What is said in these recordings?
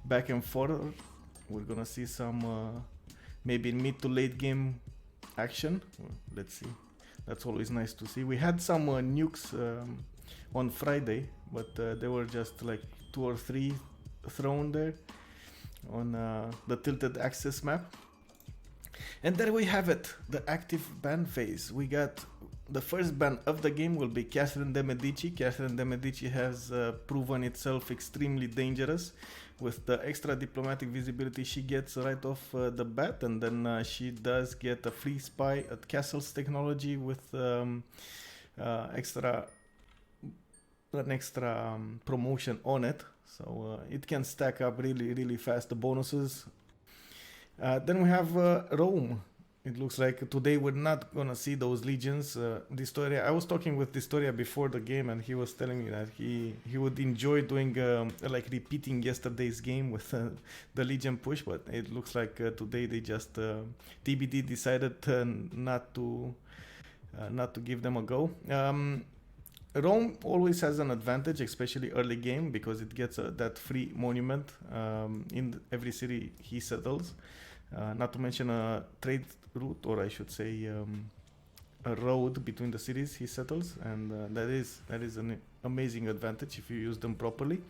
back and forth. We're gonna see some maybe mid to late game action. Let's see. That's always nice to see. We had some nukes on Friday, but they were just like 2 or 3 thrown there on the tilted axis map. And there we have it, the active ban phase. We got the first ban of the game will be Catherine de Medici. Catherine de Medici has proven itself extremely dangerous with the extra diplomatic visibility she gets right off the bat, and then she does get a free spy at Castle's technology with an extra promotion on it, so it can stack up really fast the bonuses. Then we have Rome. It looks like today we're not gonna see those legions. Distoria, I was talking with Distoria before the game, and he was telling me that he would enjoy doing like repeating yesterday's game with the legion push, but it looks like today they just TBD decided not to give them a go. Rome always has an advantage, especially early game, because it gets that free monument in every city he settles. Not to mention a trade route, or I should say a road between the cities he settles, and that is an amazing advantage if you use them properly.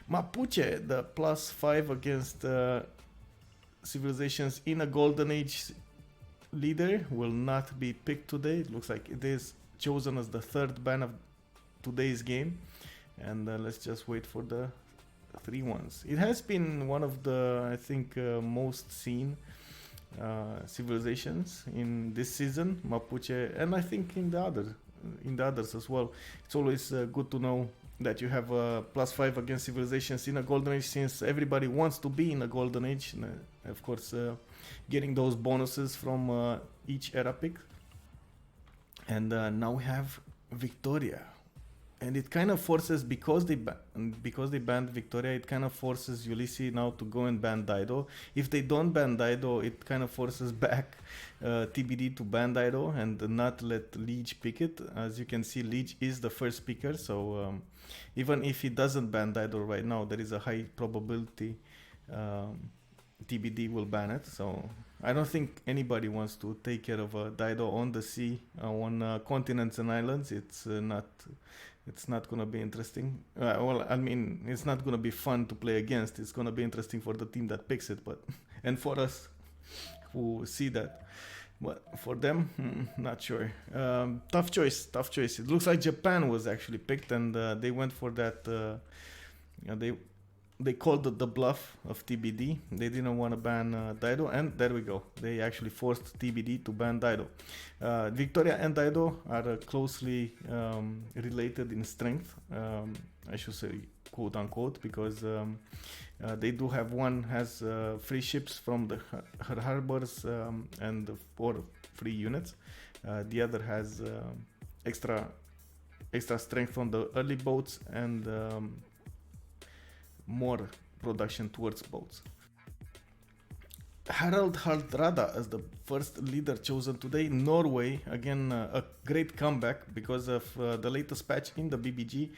Mapuche, the +5 against civilizations in a golden age leader, will not be picked today. It looks like it is chosen as the 3rd ban of today's game, and let's just wait for the 3 ones. It has been one of the, I think, most seen civilizations in this season, Mapuche, and I think in the others as well. It's always good to know that you have a +5 against civilizations in a golden age, since everybody wants to be in a golden age, and, of course getting those bonuses from each era pick. And now we have Victoria, and it kind of forces, because they banned Victoria, it kind of forces Ulysse now to go and ban Dido. If they don't ban Dido, it kind of forces back TBD to ban Dido and not let Liege pick it. As you can see, Liege is the first picker, so even if he doesn't ban Dido right now, there is a high probability TBD will ban it. So I don't think anybody wants to take care of a Dido on the sea, on continents and islands. It's not gonna be interesting. Well, I mean, it's not gonna be fun to play against. It's gonna be interesting for the team that picks it, but and for us who see that. But for them, not sure. Tough choice. It looks like Japan was actually picked, and they went for that. They called it the bluff of TBD. They didn't want to ban Dido, and there we go. They actually forced TBD to ban Dido. Victoria and Dido are closely related in strength, I should say, quote unquote, because they do have, one has free ships from her harbors and 4 free units. The other has extra strength on the early boats and more production towards boats. Harald Hardrada as the first leader chosen today. Norway, again a great comeback because of the latest patch in the BBG.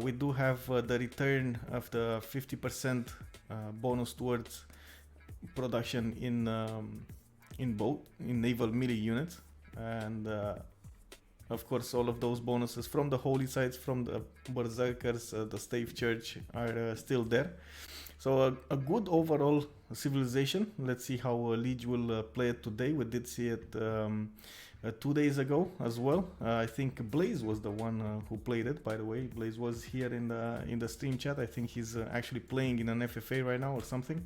We do have the return of the 50% bonus towards production in naval melee units, and of course all of those bonuses from the holy sites, from the berserkers, the stave church are still there. So a good overall civilization. Let's see how Liege will play it today. We did see it 2 days ago as well. I think Blaze was the one who played it, by the way. Blaze was here in the stream chat. I think he's actually playing in an FFA right now or something.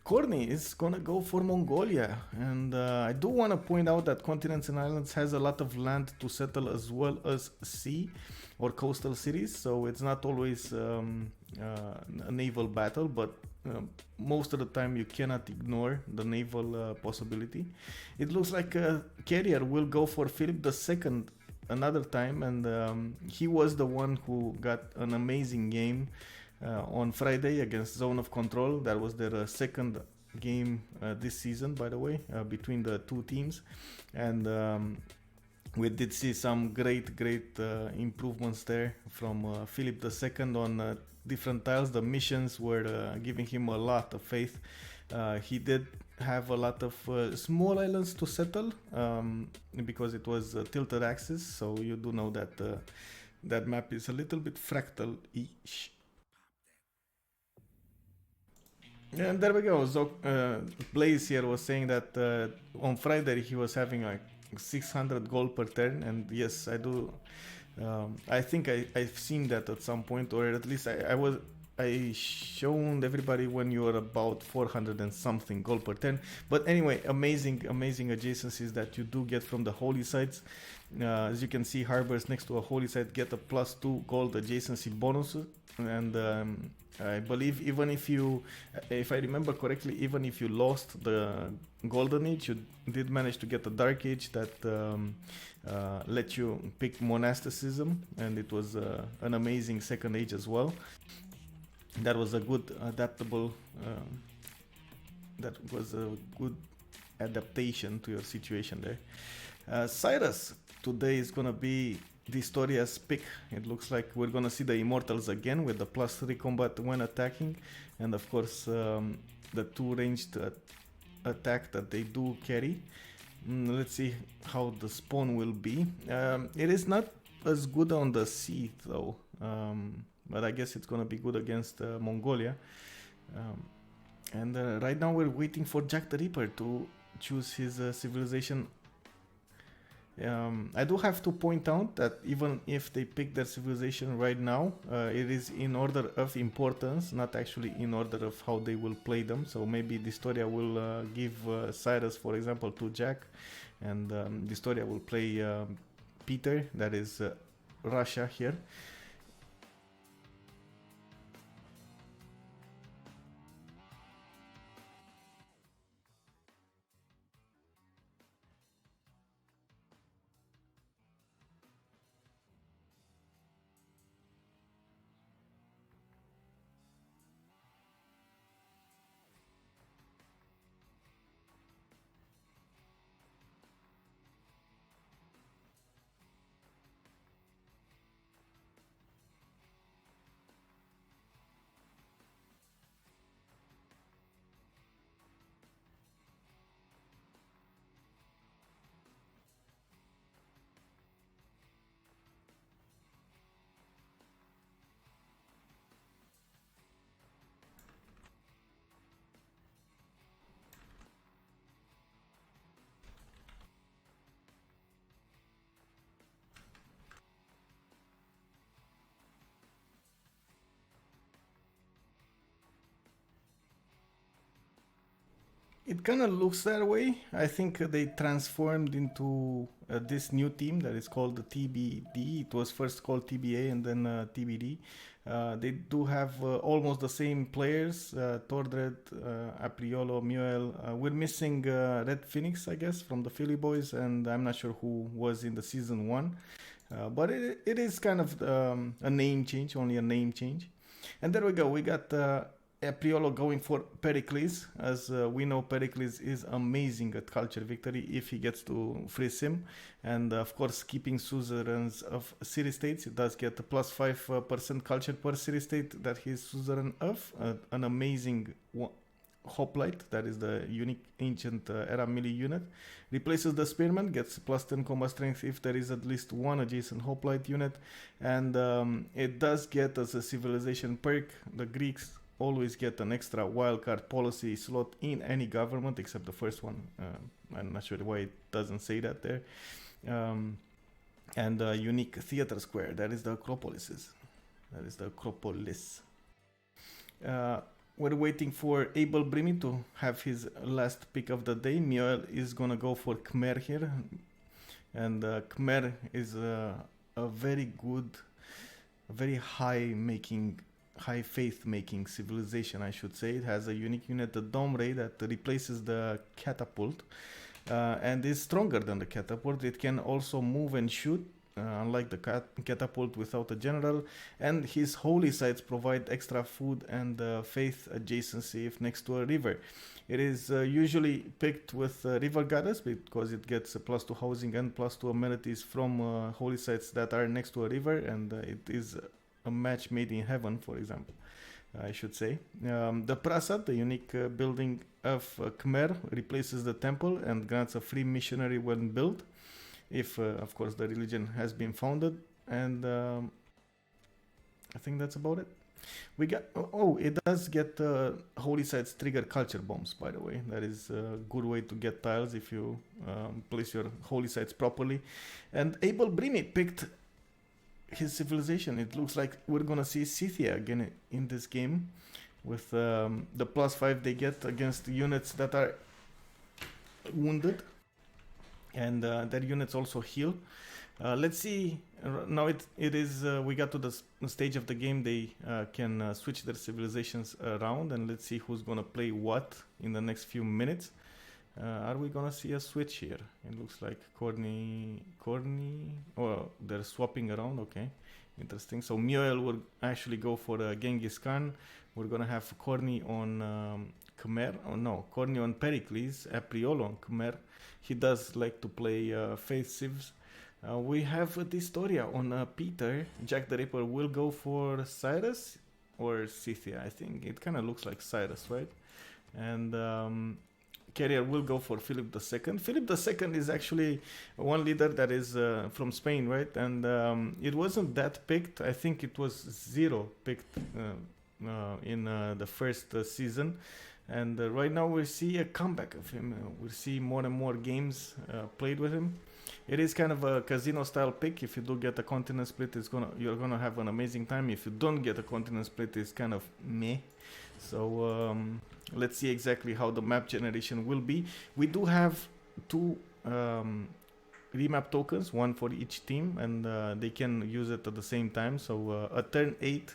Corny is gonna go for Mongolia, and I do want to point out that Continents and Islands has a lot of land to settle as well as sea or coastal cities, so it's not always a naval battle, but most of the time you cannot ignore the naval possibility. It looks like Carrier will go for Philip II another time, and he was the one who got an amazing game on Friday against Zone of Control. That was their second game this season, by the way, between the two teams, and We did see some great improvements there from Philip II on different tiles. The missions were giving him a lot of faith. He did have a lot of small islands to settle because it was tilted axis, so you do know that that map is a little bit fractal-ish. And there we go. Blaze here was saying that on Friday he was having like 600 gold per turn, and yes, I do. I think I've seen that at some point, or at least I shown everybody when you were about 400 and something gold per turn. But anyway, amazing adjacencies that you do get from the holy sites. As you can see, harbors next to a holy site get a +2 gold adjacency bonus, and I believe even if I remember correctly, even if you lost the golden age, you did manage to get a dark age that let you pick monasticism, and it was an amazing second age as well. That was a good adaptable. That was a good adaptation to your situation there. Cyrus today is gonna be Distoria's pick. It looks like we're gonna see the Immortals again with the +3 combat when attacking, and of course the 2 ranged attack that they do carry. Let's see how the spawn will be. It is not as good on the sea though, but I guess it's gonna be good against Mongolia. And right now we're waiting for Jack the Ripper to choose his civilization. I do have to point out that even if they pick their civilization right now, it is in order of importance, not actually in order of how they will play them. So maybe Distoria will give Cyrus, for example, to Jack, and Distoria will play Peter, that is Russia here. It kind of looks that way. I think they transformed into this new team that is called the TBD. It was first called TBA and then TBD. They do have almost the same players, Tordred, Apriolo, Muel. We're missing Red Phoenix, I guess, from the Philly Boys, and I'm not sure who was in the season 1. But it is kind of a name change, only a name change. And there we go. We got Apriolo going for Pericles. As we know, Pericles is amazing at culture victory if he gets to freeze him. And of course, keeping suzerains of city states, it does get a +5% culture per city state that he's suzerain of. An amazing hoplite, that is the unique ancient era melee unit. Replaces the spearman, gets +10 combat strength if there is at least one adjacent hoplite unit. And it does get as a civilization perk, the Greeks always get an extra wildcard policy slot in any government except the first one. I'm not sure why it doesn't say that there. And a unique theater square, that is the Acropolises. That is the Acropolis. We're waiting for Abel Brimi to have his last pick of the day. Mioel is gonna go for Khmer here. And Khmer is a very good, very high faith making civilization, I should say. It has a unique unit, the Dome Ray, that replaces the catapult and is stronger than the catapult. It can also move and shoot, unlike the catapult without a general, and his holy sites provide extra food and faith adjacency if next to a river. It is usually picked with river goddess because it gets a +2 housing and +2 amenities from holy sites that are next to a river, and it is a match made in heaven, for example, I should say. The Prasad, the unique building of Khmer, replaces the temple and grants a free missionary when built, if of course the religion has been founded. And I think that's about it. We got it does get holy sites trigger culture bombs, by the way. That is a good way to get tiles if you place your holy sites properly. And Abel Brimi picked his civilization. It looks like we're gonna see Scythia again in this game, with the +5 they get against units that are wounded, and their units also heal. Let's see. Now it is we got to the stage of the game they can switch their civilizations around, and let's see who's gonna play what in the next few minutes. Are we gonna see a switch here? It looks like Corny. Oh, they're swapping around. Okay, interesting. So Mioel will actually go for Genghis Khan. We're gonna have Corny on Khmer. Oh no, Corny on Pericles. Apriolo on Khmer. He does like to play Faith Civs. We have Dystoria on Peter. Jack the Ripper will go for Cyrus or Scythia. I think it kind of looks like Cyrus, right? And Carrier will go for Philip II. Philip II is actually one leader that is from Spain, right? And it wasn't that picked. I think it was 0 picked in the first season. And right now we see a comeback of him. We see more and more games played with him. It is kind of a casino style pick. If you do get a continent split, you're gonna have an amazing time. If you don't get a continent split, it's kind of meh. So let's see exactly how the map generation will be. We do have 2 remap tokens, 1 for each team, and they can use it at the same time. So at turn 8,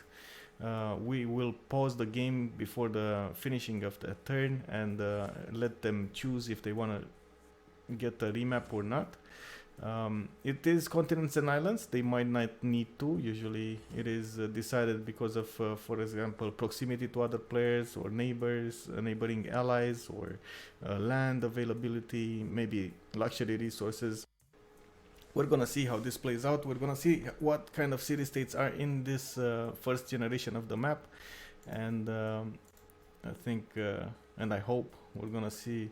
we will pause the game before the finishing of the turn and let them choose if they want to get a remap or not. It is continents and islands. They might not need to. Usually it is decided because of, for example, proximity to other players or neighbors, neighboring allies, or land availability, maybe luxury resources. We're gonna see how this plays out. We're gonna see what kind of city-states are in this first generation of the map. And I think, and I hope, we're gonna see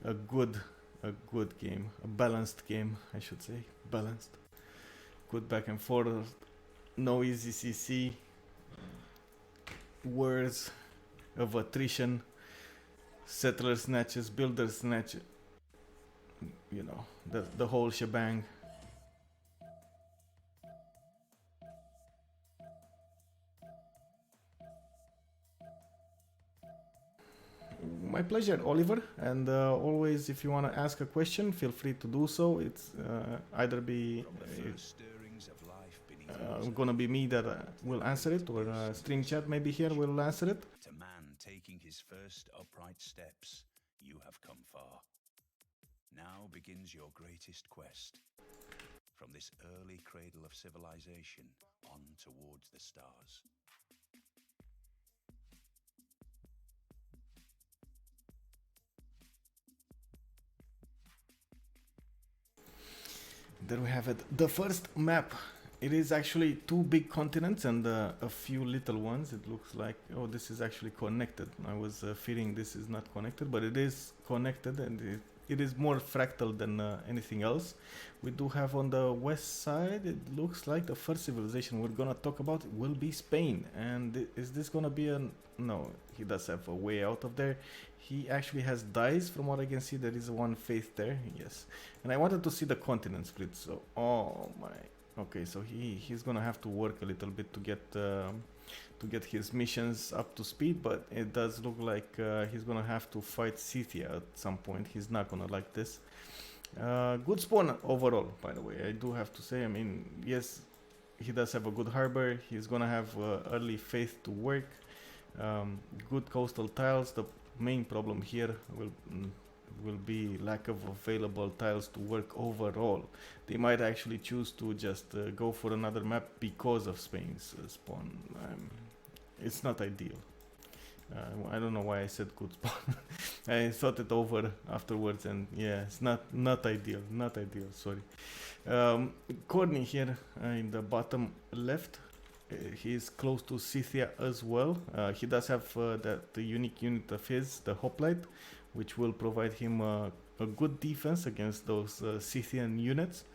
a good game, a balanced game, I should say. Balanced. Good back and forth. No easy CC. Wars of attrition. Settler snatches, builder snatch. You know, the whole shebang. My pleasure, Oliver. And always, if you want to ask a question, feel free to do so. It's either be gonna be me that will answer it, or stream chat maybe here will answer it. To man taking his first upright steps, you have come far. Now begins your greatest quest. From this early cradle of civilization on towards the stars. There we have it. The first map. It is actually 2 big continents and a few little ones. It looks like, oh, this is actually connected. I was fearing this is not connected, but it is connected, and it is more fractal than anything else. We do have on the west side, it looks like the first civilization we're gonna talk about will be Spain. And is this gonna be no, he does have a way out of there. He actually has dice, from what I can see. There is one faith there, yes. And I wanted to see the continent split, so, oh my. Okay, so he's gonna have to work a little bit to get his missions up to speed, but it does look like he's gonna have to fight Scythia at some point. He's not gonna like this. Good spawn overall, by the way. I do have to say, I mean, yes, he does have a good harbor. He's gonna have early faith to work. Good coastal tiles. The main problem here will will be lack of available tiles to work overall. They might actually choose to just go for another map because of Spain's spawn. It's not ideal. I don't know why I said good spawn. I thought it over afterwards, and yeah, it's not ideal. Not ideal. Sorry. Corny here in the bottom left. He's close to Scythia as well. He does have the unique unit of his, the Hoplite, which will provide him a good defense against those Scythian units.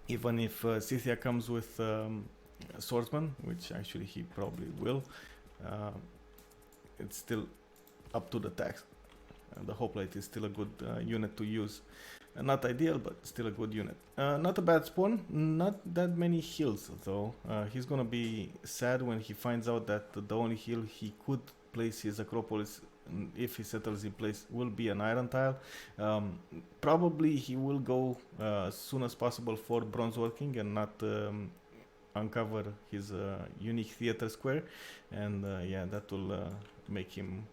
Even if Scythia comes with Swordsman, which actually he probably will, it's still up to the task. The Hoplite is still a good unit to use. Not ideal, but still a good unit. Not a bad spawn, not that many heals though. He's gonna be sad when he finds out that the only heal he could place his Acropolis, if he settles in place, will be an iron tile. Probably he will go as soon as possible for bronze working and not uncover his unique theater square, and yeah, that will make him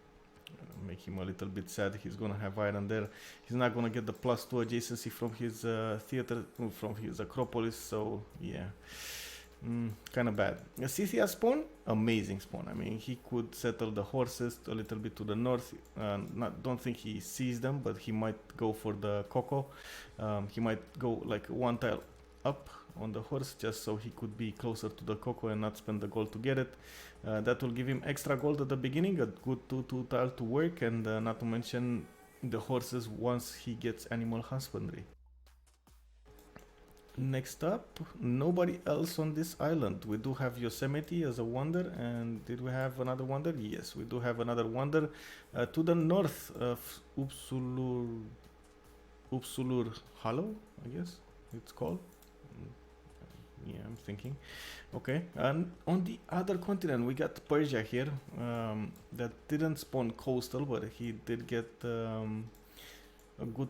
a little bit sad. He's gonna have iron there. He's not gonna get the +2 adjacency from his theater, from his Acropolis, so yeah, kind of bad. Scythia spawn, amazing spawn. I mean, he could settle the horses a little bit to the north. Don't think he sees them, but he might go for the Coco. He might go like one tile up on the horse just so he could be closer to the Coco and not spend the gold to get it. That will give him extra gold at the beginning, a good 2 tile to work, and not to mention the horses once he gets animal husbandry. Next up, nobody else on this island. We do have Yosemite as a wonder, and did we have another wonder? Yes, we do have another wonder to the north of Upsulur Hollow, I guess it's called. Yeah, I'm thinking. Okay, and on the other continent we got Persia here. That didn't spawn coastal, but he did get a good.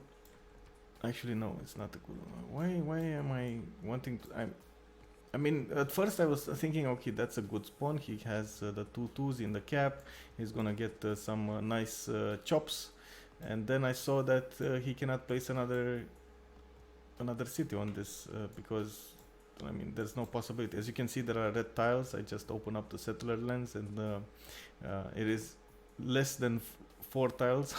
Actually, no, it's not a good one. Why am I wanting to? I mean, at first I was thinking, okay, that's a good spawn. He has the 2/2s in the cap. He's gonna get some nice chops, and then I saw that he cannot place another city on this because. I mean, there's no possibility. As you can see, there are red tiles. I just open up the settler lens, and it is less than 4 tiles.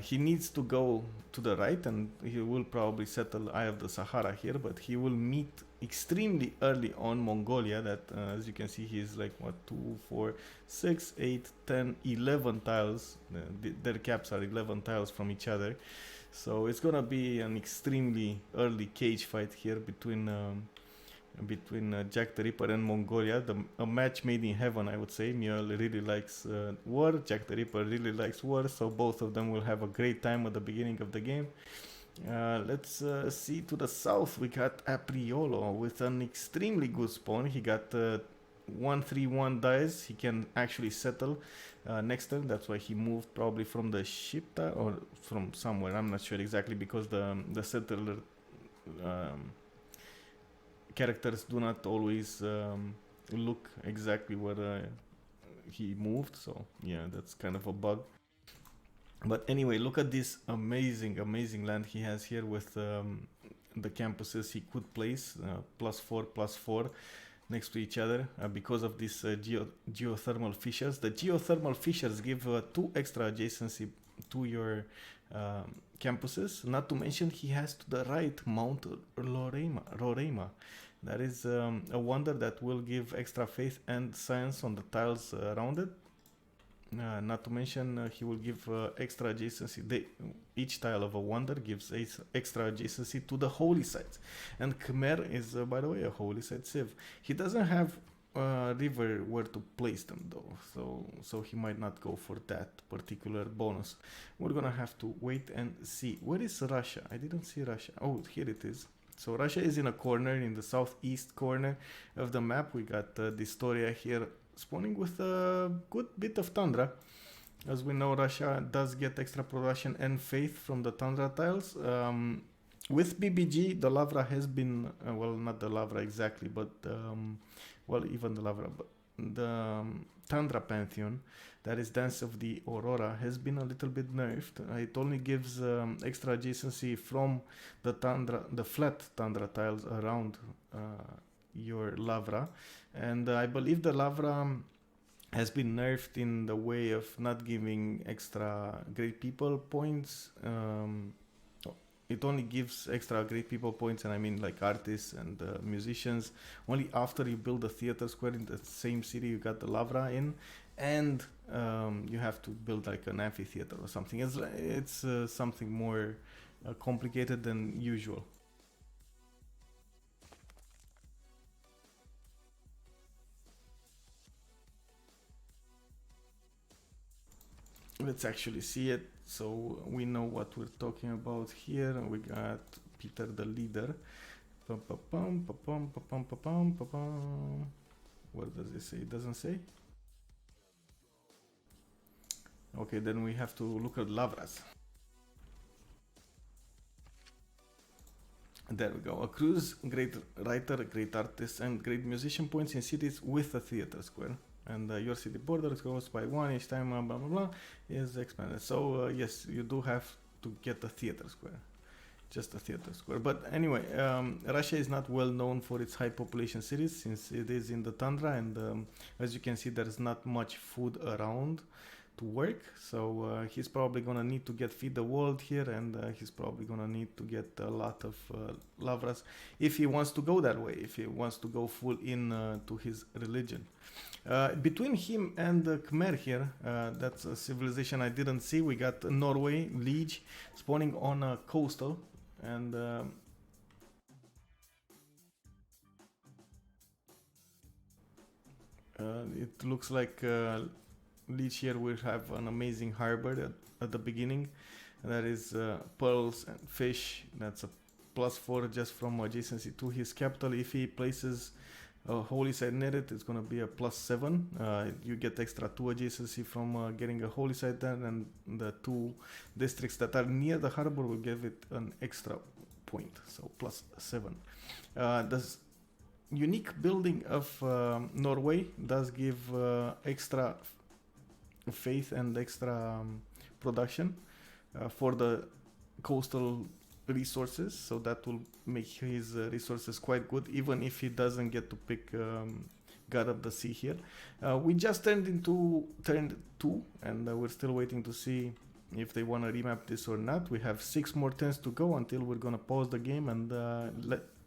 He needs to go to the right, and he will probably settle Eye of the Sahara here, but he will meet extremely early on Mongolia. That, as you can see, he's like, what, 2, 4, 6, 8, 10, 11 tiles. Their caps are 11 tiles from each other. So it's gonna be an extremely early cage fight here between Jack the Ripper and Mongolia. A match made in heaven, I would say. Mule really likes war. Jack the Ripper really likes war. So both of them will have a great time at the beginning of the game. Let's see to the south. We got Apriolo with an extremely good spawn. He got 1/3/1 dies. He can actually settle next turn. That's why he moved probably from the ship or from somewhere. I'm not sure exactly, because the settler characters do not always look exactly where he moved. So yeah, that's kind of a bug. But anyway, look at this amazing land he has here with the campuses he could place +4/+4 next to each other because of these geothermal fissures. The geothermal fissures give 2 extra adjacency to your campuses. Not to mention, he has to the right Mount Roraima. That is a wonder that will give extra faith and science on the tiles around it. Not to mention, he will give extra adjacency. Each tile of a wonder gives extra adjacency to the holy sites. And Khmer is, by the way, a holy site civ. He doesn't have a river where to place them, though, so he might not go for that particular bonus. We're gonna have to wait and see. Where is Russia? I didn't see Russia. Oh, here it is. So Russia is in a corner, in the southeast corner of the map. We got Distoria here, spawning with a good bit of tundra. As we know, Russia does get extra production and faith from the tundra tiles. With BBG, the Lavra has been, well, not the Lavra exactly, but, well, even the Lavra, but the Tundra Pantheon, that is Dance of the Aurora, has been a little bit nerfed. It only gives extra adjacency from the Tundra, the flat Tundra tiles around your Lavra, and I believe the Lavra has been nerfed in the way of not giving extra great people points. It only gives extra great people points, and I mean like artists and musicians, only after you build a theater square in the same city you got the Lavra in, and you have to build like an amphitheater or something. It's something more complicated than usual. Let's actually see it so we know what we're talking about here. We got Peter the leader. Pum, pum, pum, pum, pum, pum, pum, pum, pum, pum. What does it say? It doesn't say. Okay, then we have to look at Lavras. There we go. Accrues great writer, great artist, and great musician points in cities with a theater square. And your city border goes by one each time, blah blah blah, is expanded. So yes, you do have to get a theater square, just a theater square. But anyway, Russia is not well known for its high population cities since it is in the tundra, and as you can see, there's not much food around to work. So he's probably gonna need to get feed the world here, and he's probably gonna need to get a lot of lavras if he wants to go that way, if he wants to go full in to his religion. Between him and Khmer here, that's a civilization I didn't see. We got Norway, Liege, spawning on a coastal, and it looks like Liege here will have an amazing harbor at the beginning. That is pearls and fish. That's a +4 just from adjacency to his capital. If he places holy site near it, it's gonna be a +7. You get extra 2 adjacency from getting a holy site there, and the 2 districts that are near the harbor will give it an extra point, so +7. The unique building of Norway does give extra faith and extra production for the coastal resources, so that will make his resources quite good, even if he doesn't get to pick God of the Sea here. We just turned 2, and we're still waiting to see if they want to remap this or not. We have 6 more turns to go until we're gonna pause the game and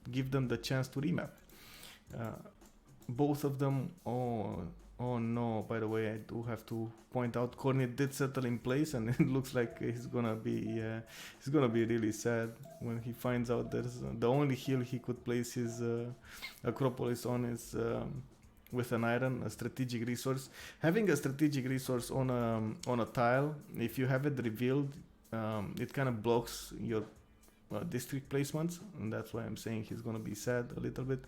give them the chance to remap. Both of them, oh no, by the way, I do have to point out Cornet did settle in place, and it looks like he's gonna be really sad when he finds out there's the only hill he could place his Acropolis on is with an iron, a strategic resource. Having a strategic resource on a tile, if you have it revealed, it kind of blocks your district placements, and that's why I'm saying he's gonna be sad a little bit.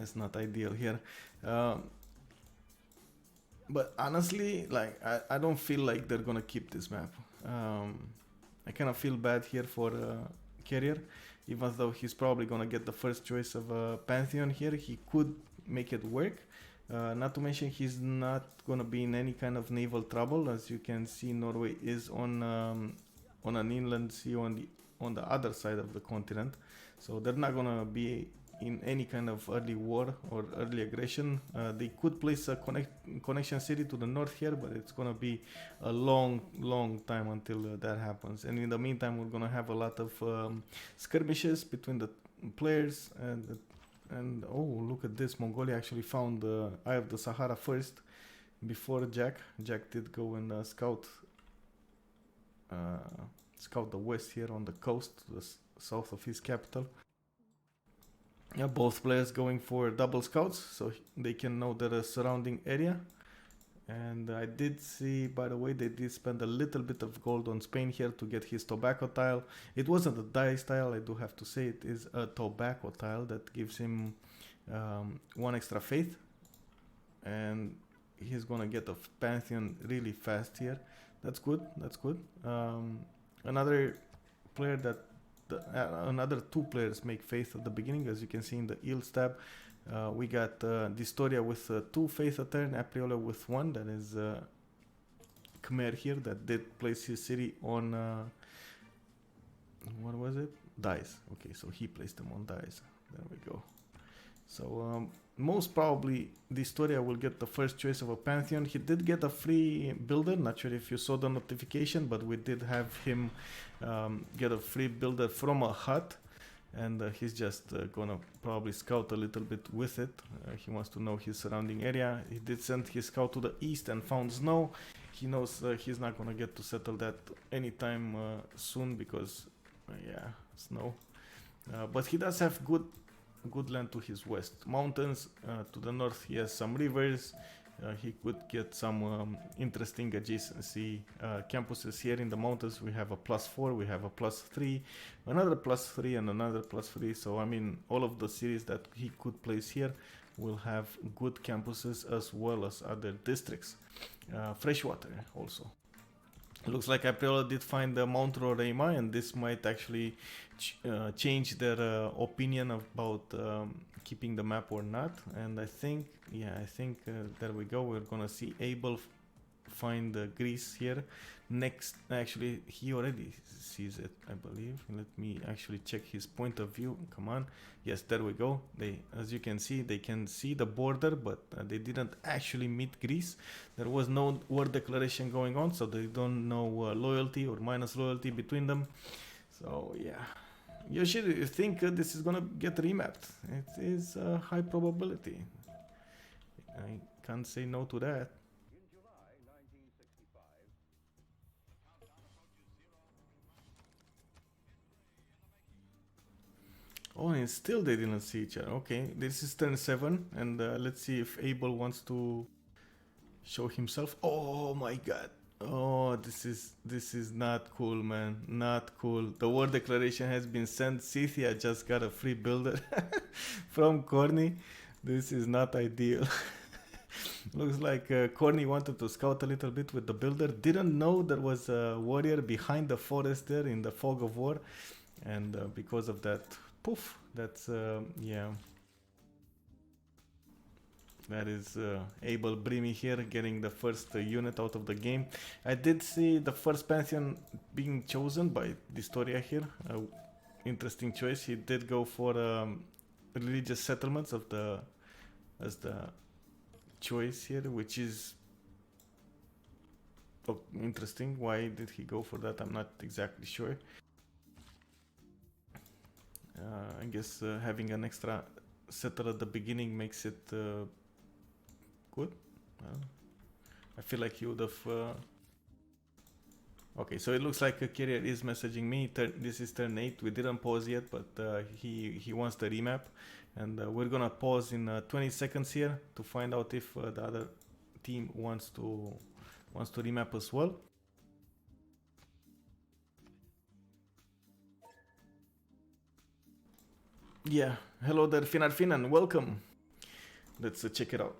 It's not ideal here, but honestly, like I don't feel like they're gonna keep this map. I kind of feel bad here for Carrier, even though he's probably gonna get the first choice of Pantheon here. He could make it work. Not to mention he's not gonna be in any kind of naval trouble. As you can see, Norway is on an inland sea on the other side of the continent, so they're not gonna be in any kind of early war or early aggression. They could place a connection city to the north here, but it's gonna be a long time until that happens. And in the meantime, we're gonna have a lot of skirmishes between the players, and oh, look at this! Mongolia actually found the Eye of the Sahara first before Jack. Jack did go and scout the west here on the coast, the south of his capital. Yeah, both players going for double scouts so they can know the surrounding area. And I did see, by the way, they did spend a little bit of gold on Spain here to get his tobacco tile. It wasn't a dice tile, I do have to say. It is a tobacco tile that gives him 1 extra faith, and he's gonna get a Pantheon really fast here. That's good. Another player that another 2 players make faith at the beginning, as you can see in the Eel stab. We got Distoria with 2 faith a turn, Apriola with 1. That is Khmer here that did place his city on what was it? Dice. Okay, so he placed them on dice. There we go. So most probably Distoria will get the first choice of a Pantheon. He did get a free builder. Not sure if you saw the notification, but we did have him get a free builder from a hut. And he's just gonna probably scout a little bit with it. He wants to know his surrounding area. He did send his scout to the east and found snow. He knows he's not gonna get to settle that anytime soon because, yeah, snow. But he does have good land to his west. Mountains to the north. He has some rivers. He could get some interesting adjacency campuses here in the mountains. We have a +4, we have a +3, another +3, and another +3. So I mean, all of the cities that he could place here will have good campuses as well as other districts. Freshwater also. Looks like Apriola did find the Mount Roraima, and this might actually change their opinion about keeping the map or not. And I think, there we go. We're gonna see Abel find Greece here. Next, actually, he already sees it, I believe. Let me actually check his point of view. Come on. Yes, there we go. They, as you can see, they can see the border, but they didn't actually meet Greece. There was no war declaration going on, so they don't know loyalty or minus loyalty between them. So, yeah. Yoshi, you think this is gonna get remapped? It is a high probability. I can't say no to that. Oh, and still they didn't see each other. Okay, this is turn 7, and let's see if Abel wants to show himself. Oh my god. Oh, this is not cool, man. Not cool. The war declaration has been sent. Scythia just got a free builder from Corny. This is not ideal. Looks like Corny wanted to scout a little bit with the builder. Didn't know there was a warrior behind the forest there in the fog of war. And because of that, poof, that's, yeah. That is Abel Brimy here getting the first unit out of the game. I did see the first Pantheon being chosen by Distoria here. Interesting choice. He did go for religious settlements of the as the choice here, which is interesting. Why did he go for that? I'm not exactly sure. I guess having an extra settler at the beginning makes it good. I feel like he would have. Okay, so it looks like a carrier is messaging me. This is turn 8. We didn't pause yet, but he wants the remap, and we're gonna pause in 20 seconds here to find out if the other team wants to remap as well. Yeah, hello there, Finan, welcome. Let's check it out.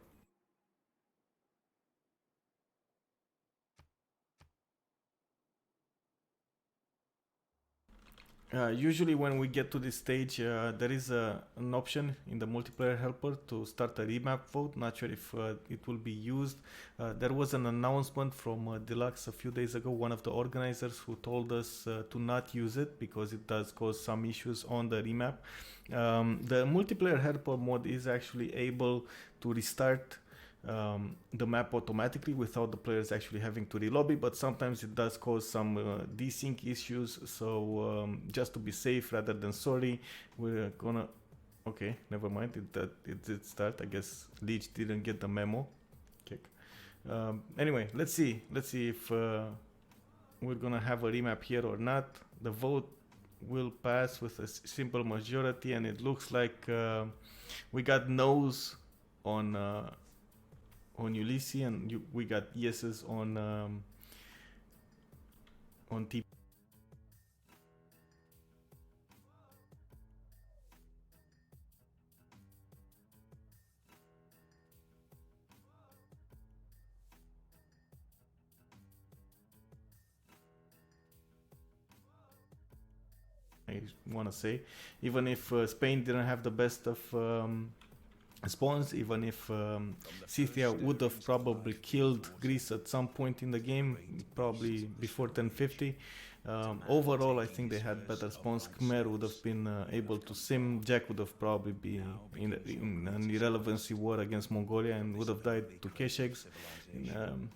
Usually when we get to this stage, there is an option in the multiplayer helper to start a remap vote. Not sure if it will be used. There was an announcement from Deluxe a few days ago, one of the organizers, who told us to not use it because it does cause some issues on the remap. The multiplayer helper mode is actually able to restart the map automatically without the players actually having to relobby, but sometimes it does cause some desync issues. So just to be safe rather than sorry, we're gonna. Okay, never mind. It did start. I guess Leech didn't get the memo. Kick. Anyway, let's see if we're gonna have a remap here or not. The vote will pass with a simple majority, and it looks like we got no's on Ulysse, and we got yeses on TBD. I want to say, even if Spain didn't have the best of spawns, even if Scythia would have probably killed Greece at some point in the game, probably before 1050. Overall, I think they had better spawns. Khmer would have been able to sim. Jack would have probably been in an irrelevancy war against Mongolia and would have died to Keshegs.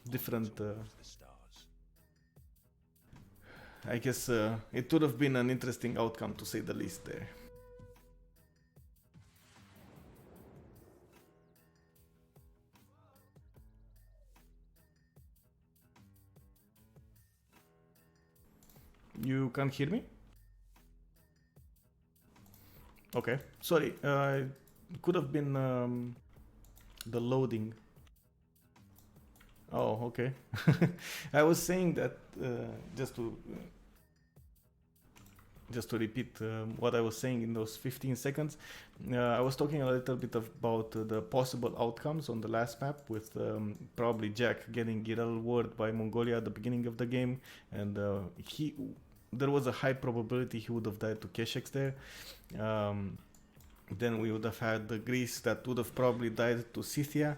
Different. I guess it would have been an interesting outcome, to say the least, there. You can't hear me? Okay, sorry. Could have been the loading. Oh, okay. I was saying that just to repeat what I was saying in those 15 seconds, I was talking a little bit about the possible outcomes on the last map, with probably Jack getting Giral Ward by Mongolia at the beginning of the game, and there was a high probability he would have died to Keshex there. Then we would have had the Greece that would have probably died to Scythia,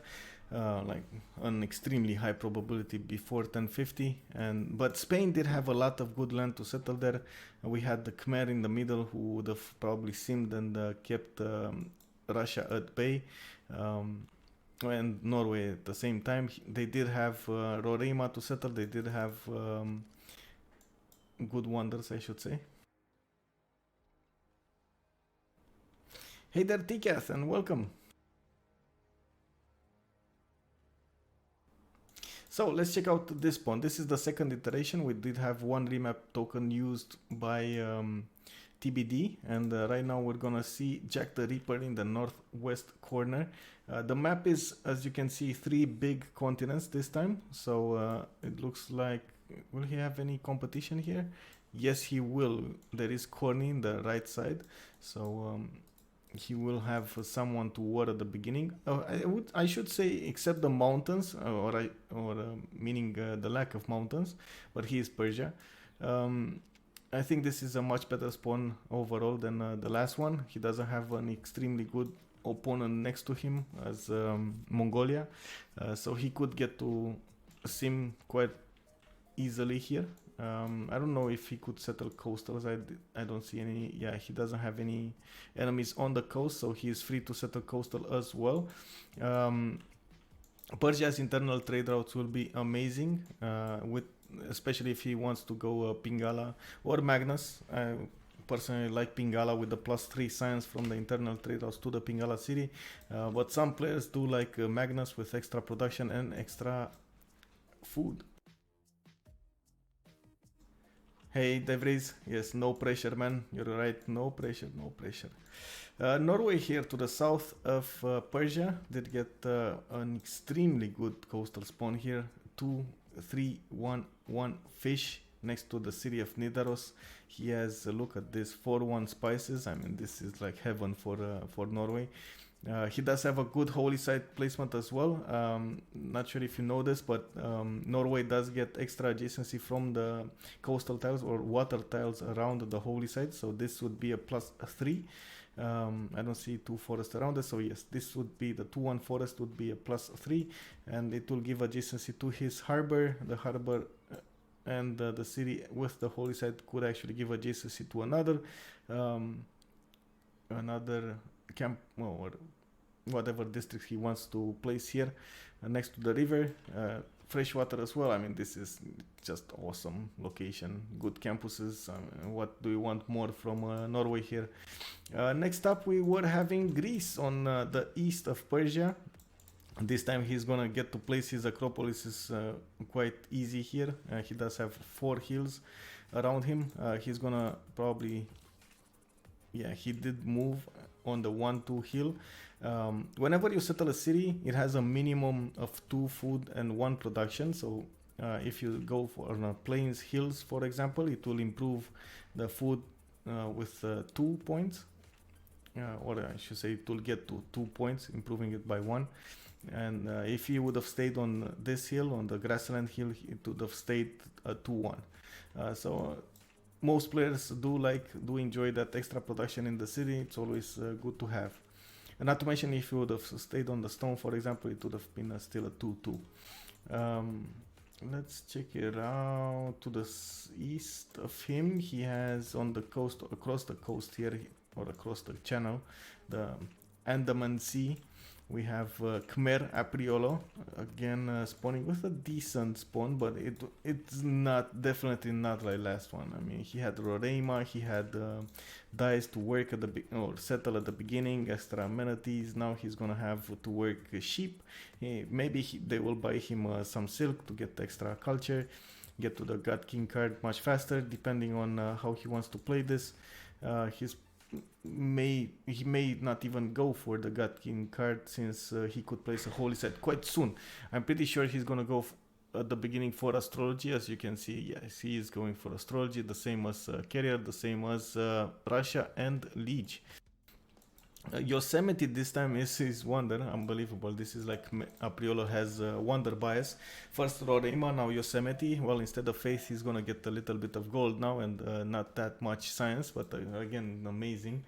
like an extremely high probability before 1050. But Spain did have a lot of good land to settle there. We had the Khmer in the middle, who would have probably simmed and kept Russia at bay. And Norway at the same time. They did have Roraima to settle. They did have good wonders, I should say. Hey there, Tikath, and welcome. So let's check out this pawn. This is the second iteration. We did have one remap token used by TBD, and right now we're gonna see Jack the Reaper in the northwest corner. The map is, as you can see, 3 big continents this time. So it looks like, will he have any competition here? Yes, he will. There is Corny in the right side, so he will have someone to war at the beginning. I should say, except the mountains, meaning the lack of mountains, but he is Persia. I think this is a much better spawn overall than the last one. He doesn't have an extremely good opponent next to him as Mongolia, so he could get to sim quite easily here. I don't know if he could settle coastals. I don't see any. Yeah, he doesn't have any enemies on the coast, so he is free to settle coastal as well. Persia's internal trade routes will be amazing, especially if he wants to go Pingala or Magnus. I personally like Pingala with the +3 science from the internal trade routes to the Pingala city, but some players do like Magnus with extra production and extra food. Hey, Devries. Yes, no pressure, man. You're right. No pressure, no pressure. Norway here to the south of Persia did get an extremely good coastal spawn here. 2, 3, 1, 1 fish next to the city of Nidaros. He has, look at this, 4-1 spices. I mean, this is like heaven for Norway. He does have a good holy site placement as well. Not sure if you know this, but Norway does get extra adjacency from the coastal tiles or water tiles around the holy site. So this would be a +3. I don't see 2 forests around it. So yes, this would be the 2-1 forest would be a +3, and it will give adjacency to his harbor. The harbor and the city with the holy site could actually give adjacency to another camp, or whatever district he wants to place here next to the river. Freshwater as well. I mean, this is just awesome location, good campuses. What do you want more from Norway here? Next up, we were having Greece on the east of Persia. This time he's gonna get to place his Acropolis is quite easy here. He does have 4 hills around him. He's gonna probably, yeah, he did move on the 1-2 hill. Whenever you settle a city, it has a minimum of 2 food and 1 production. So if you go for plains hills, for example, it will improve the food with 2 points, or I should say it will get to 2 points, improving it by 1. And if he would have stayed on this hill, on the grassland hill, it would have stayed 2-1. So most players do enjoy that extra production in the city. It's always good to have. Not to mention if he would have stayed on the stone, for example, it would have been still a 2-2. Let's check it out. To the east of him, he has on the coast, across the coast here, or across the channel, the Andaman Sea. We have Khmer Apriolo, again spawning with a decent spawn, but it's definitely not like last one. I mean, he had Roraima, he had dice to work at the or settle at the beginning, extra amenities. Now he's gonna have to work sheep. Maybe they will buy him some silk to get extra culture, get to the God King card much faster, depending on how he wants to play this. He may not even go for the God King card, since he could place a holy site quite soon. I'm pretty sure he's gonna go at the beginning for astrology. As you can see, yes, he is going for astrology, the same as carrier, the same as Russia and Liege. Yosemite this time is his wonder. Unbelievable. This is like Apriolo has wonder bias. First Roraima, now Yosemite. Well, instead of faith, he's gonna get a little bit of gold now, and not that much science, but again, amazing.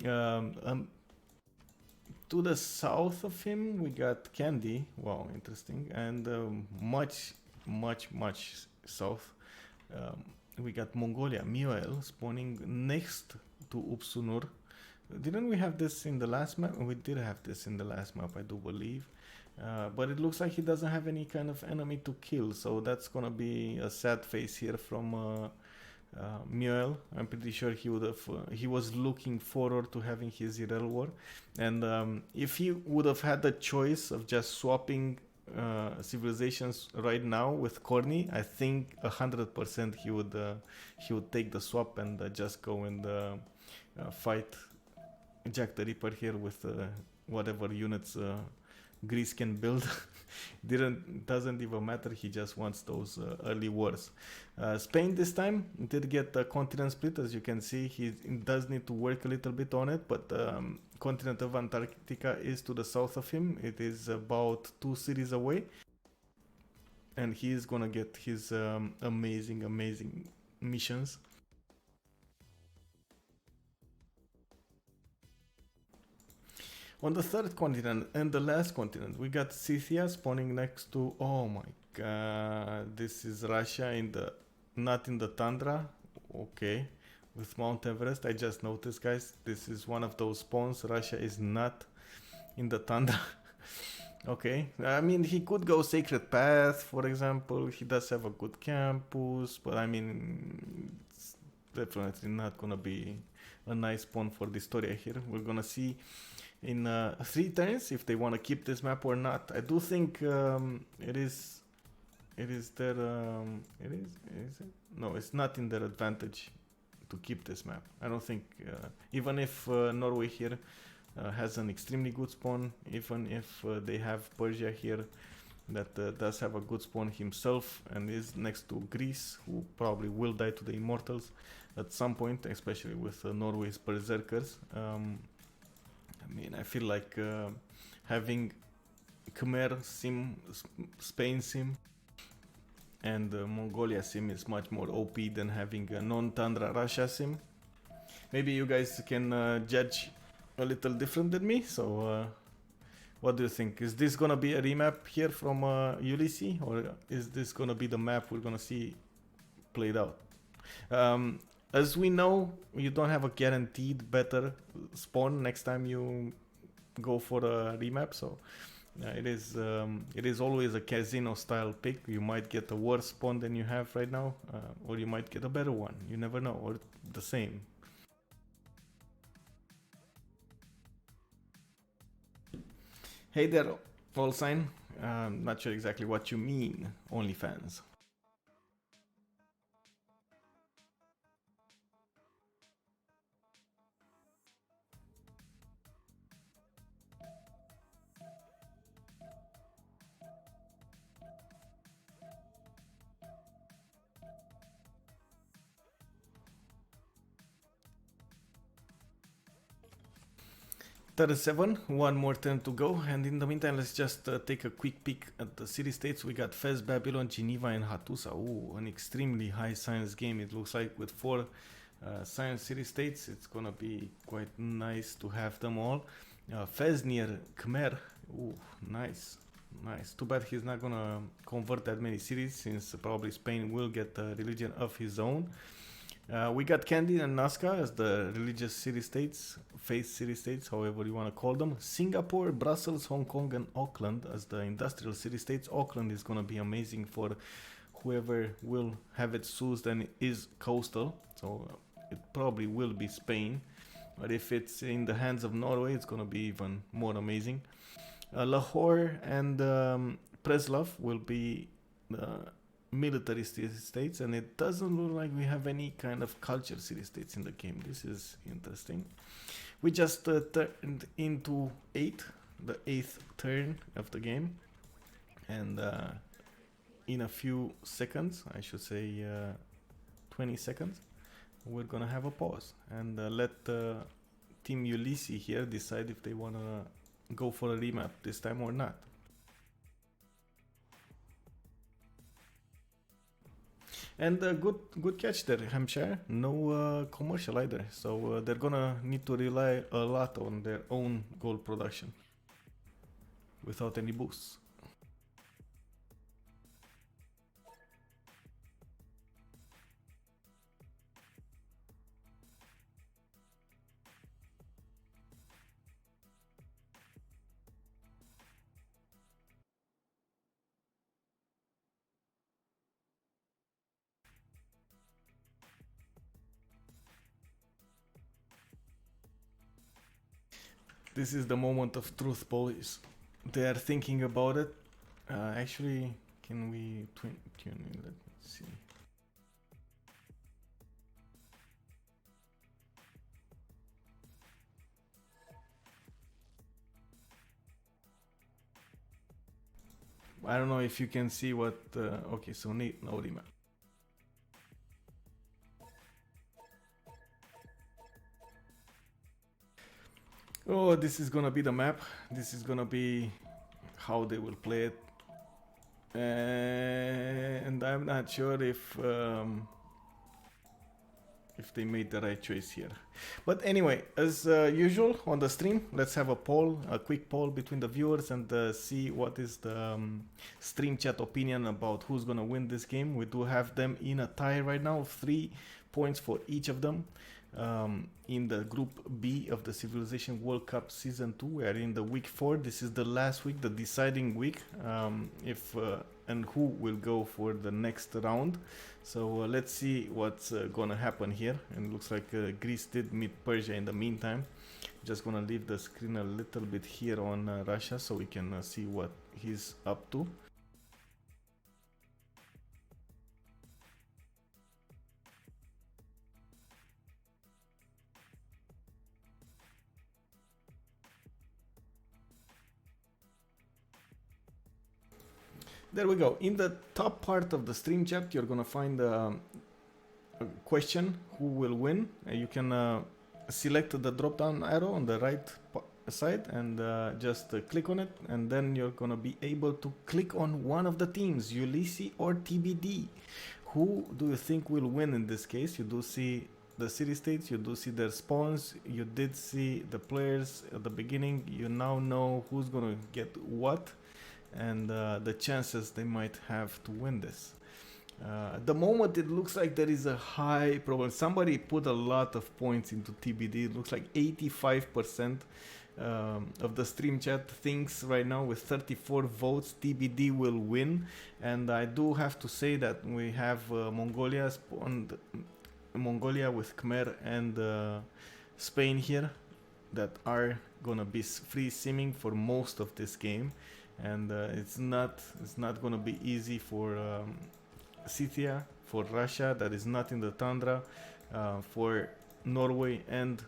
To the south of him, we got Candy. Wow, interesting. And much south, we got Mongolia, Mioel, spawning next to Upsunur. Didn't we have this in the last map? We did have this in the last map, I do believe. But it looks like he doesn't have any kind of enemy to kill, so that's gonna be a sad face here from Mioel. I'm pretty sure he was looking forward to having his Irel war, and if he would have had the choice of just swapping civilizations right now with Corny, I think 100% he would take the swap and just go and fight Jack the Ripper here with whatever units Greece can build. Doesn't even matter. He just wants those early wars. Spain this time did get a continent split. As you can see, he does need to work a little bit on it, but continent of Antarctica is to the south of him. It is about 2 cities away, and he is gonna get his amazing missions. On the third continent and the last continent, we got Scythia spawning next to, oh my god, this is Russia not in the tundra. Okay, with Mount Everest. I just noticed, guys, this is one of those spawns. Russia is not in the tundra. Okay, I mean, he could go Sacred Path, for example. He does have a good campus, but I mean, it's definitely not gonna be a nice spawn for the Historia here. We're gonna see in 3 turns if they want to keep this map or not. I do think it is their is it? No, it's not in their advantage to keep this map. I don't think, even if Norway here has an extremely good spawn, even if they have Persia here that does have a good spawn himself and is next to Greece, who probably will die to the Immortals at some point, especially with Norway's Berserkers. I mean, I feel like having Khmer Sim, Spain Sim, and Mongolia Sim is much more OP than having a non-Tundra Russia Sim. Maybe you guys can judge a little different than me, so what do you think? Is this gonna be a remap here from Ulysse, or is this gonna be the map we're gonna see played out? As we know, you don't have a guaranteed better spawn next time you go for a remap, so it is always a casino style pick. You might get a worse spawn than you have right now, or you might get a better one. You never know, or the same. Hey there, Allsign. Not sure exactly what you mean, OnlyFans. Turn 7, one more turn to go, and in the meantime let's just take a quick peek at the city-states. We got Fez, Babylon, Geneva and Hattusa. Ooh, an extremely high science game, it looks like, with 4 Science City States, it's gonna be quite nice to have them all. Feznier Khmer, ooh, nice, nice. Too bad he's not gonna convert that many cities, since probably Spain will get a religion of his own. We got Kandy and Nazca as the religious city-states, faith city-states, however you want to call them. Singapore, Brussels, Hong Kong, and Auckland as the industrial city-states. Auckland is going to be amazing for whoever will have it sourced and is coastal, so it probably will be Spain. But if it's in the hands of Norway, it's going to be even more amazing. Lahore and Preslav will be military city-states, and it doesn't look like we have any kind of culture city-states in the game. This is interesting. We just turned into 8, the 8th turn of the game, and in a few seconds, I should say 20 seconds, we're gonna have a pause and let Team Ulysse here decide if they wanna go for a remap this time or not. And good catch there, Hampshire. No commercial either, so they're gonna need to rely a lot on their own gold production without any boosts. This is the moment of truth, boys. They are thinking about it. Actually, can we tune in? Let me see. I don't know if you can see what. Okay, so no remap. Oh, this is gonna be the map. This is gonna be how they will play it. And I'm not sure if they made the right choice here. But anyway, as usual on the stream, let's have a poll, a quick poll between the viewers, and see what is the stream chat opinion about who's gonna win this game. We do have them in a tie right now, 3 points for each of them. In the Group B of the Civilization World Cup Season 2. We are in the week 4. This is the last week, the deciding week, if and who will go for the next round. So let's see what's gonna happen here. And it looks like Greece did meet Persia in the meantime. Just gonna leave the screen a little bit here on Russia so we can see what he's up to. There we go. In the top part of the stream chat, you're gonna find a question: who will win? You can select the drop-down arrow on the right side and just click on it, and then you're gonna be able to click on one of the teams, Ulysse or TBD. Who do you think will win in this case? You do see the city-states, you do see their spawns, you did see the players at the beginning. You now know who's gonna get what, and the chances they might have to win this. At the moment, it looks like there is a high probability. Somebody put a lot of points into TBD. It looks like 85% of the stream chat thinks right now, with 34 votes, TBD will win. And I do have to say that we have Mongolia with Khmer and Spain here that are gonna be free simming for most of this game. And it's not gonna be easy for Scythia, for Russia that is not in the tundra, for Norway, and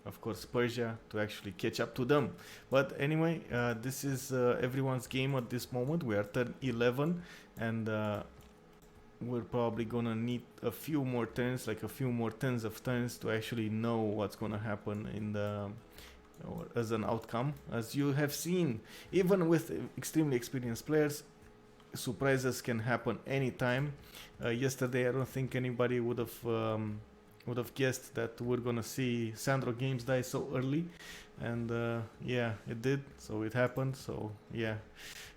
of course Persia to actually catch up to them. But anyway, this is everyone's game at this moment. We are turn 11, and we're probably gonna need a few more turns, like a few more tens of turns, to actually know what's gonna happen in the or as an outcome. As you have seen, even with extremely experienced players, surprises can happen anytime. Yesterday, I don't think anybody would have would have guessed that we're gonna see Sandro Games die so early, and yeah, it did. So it happened. So yeah,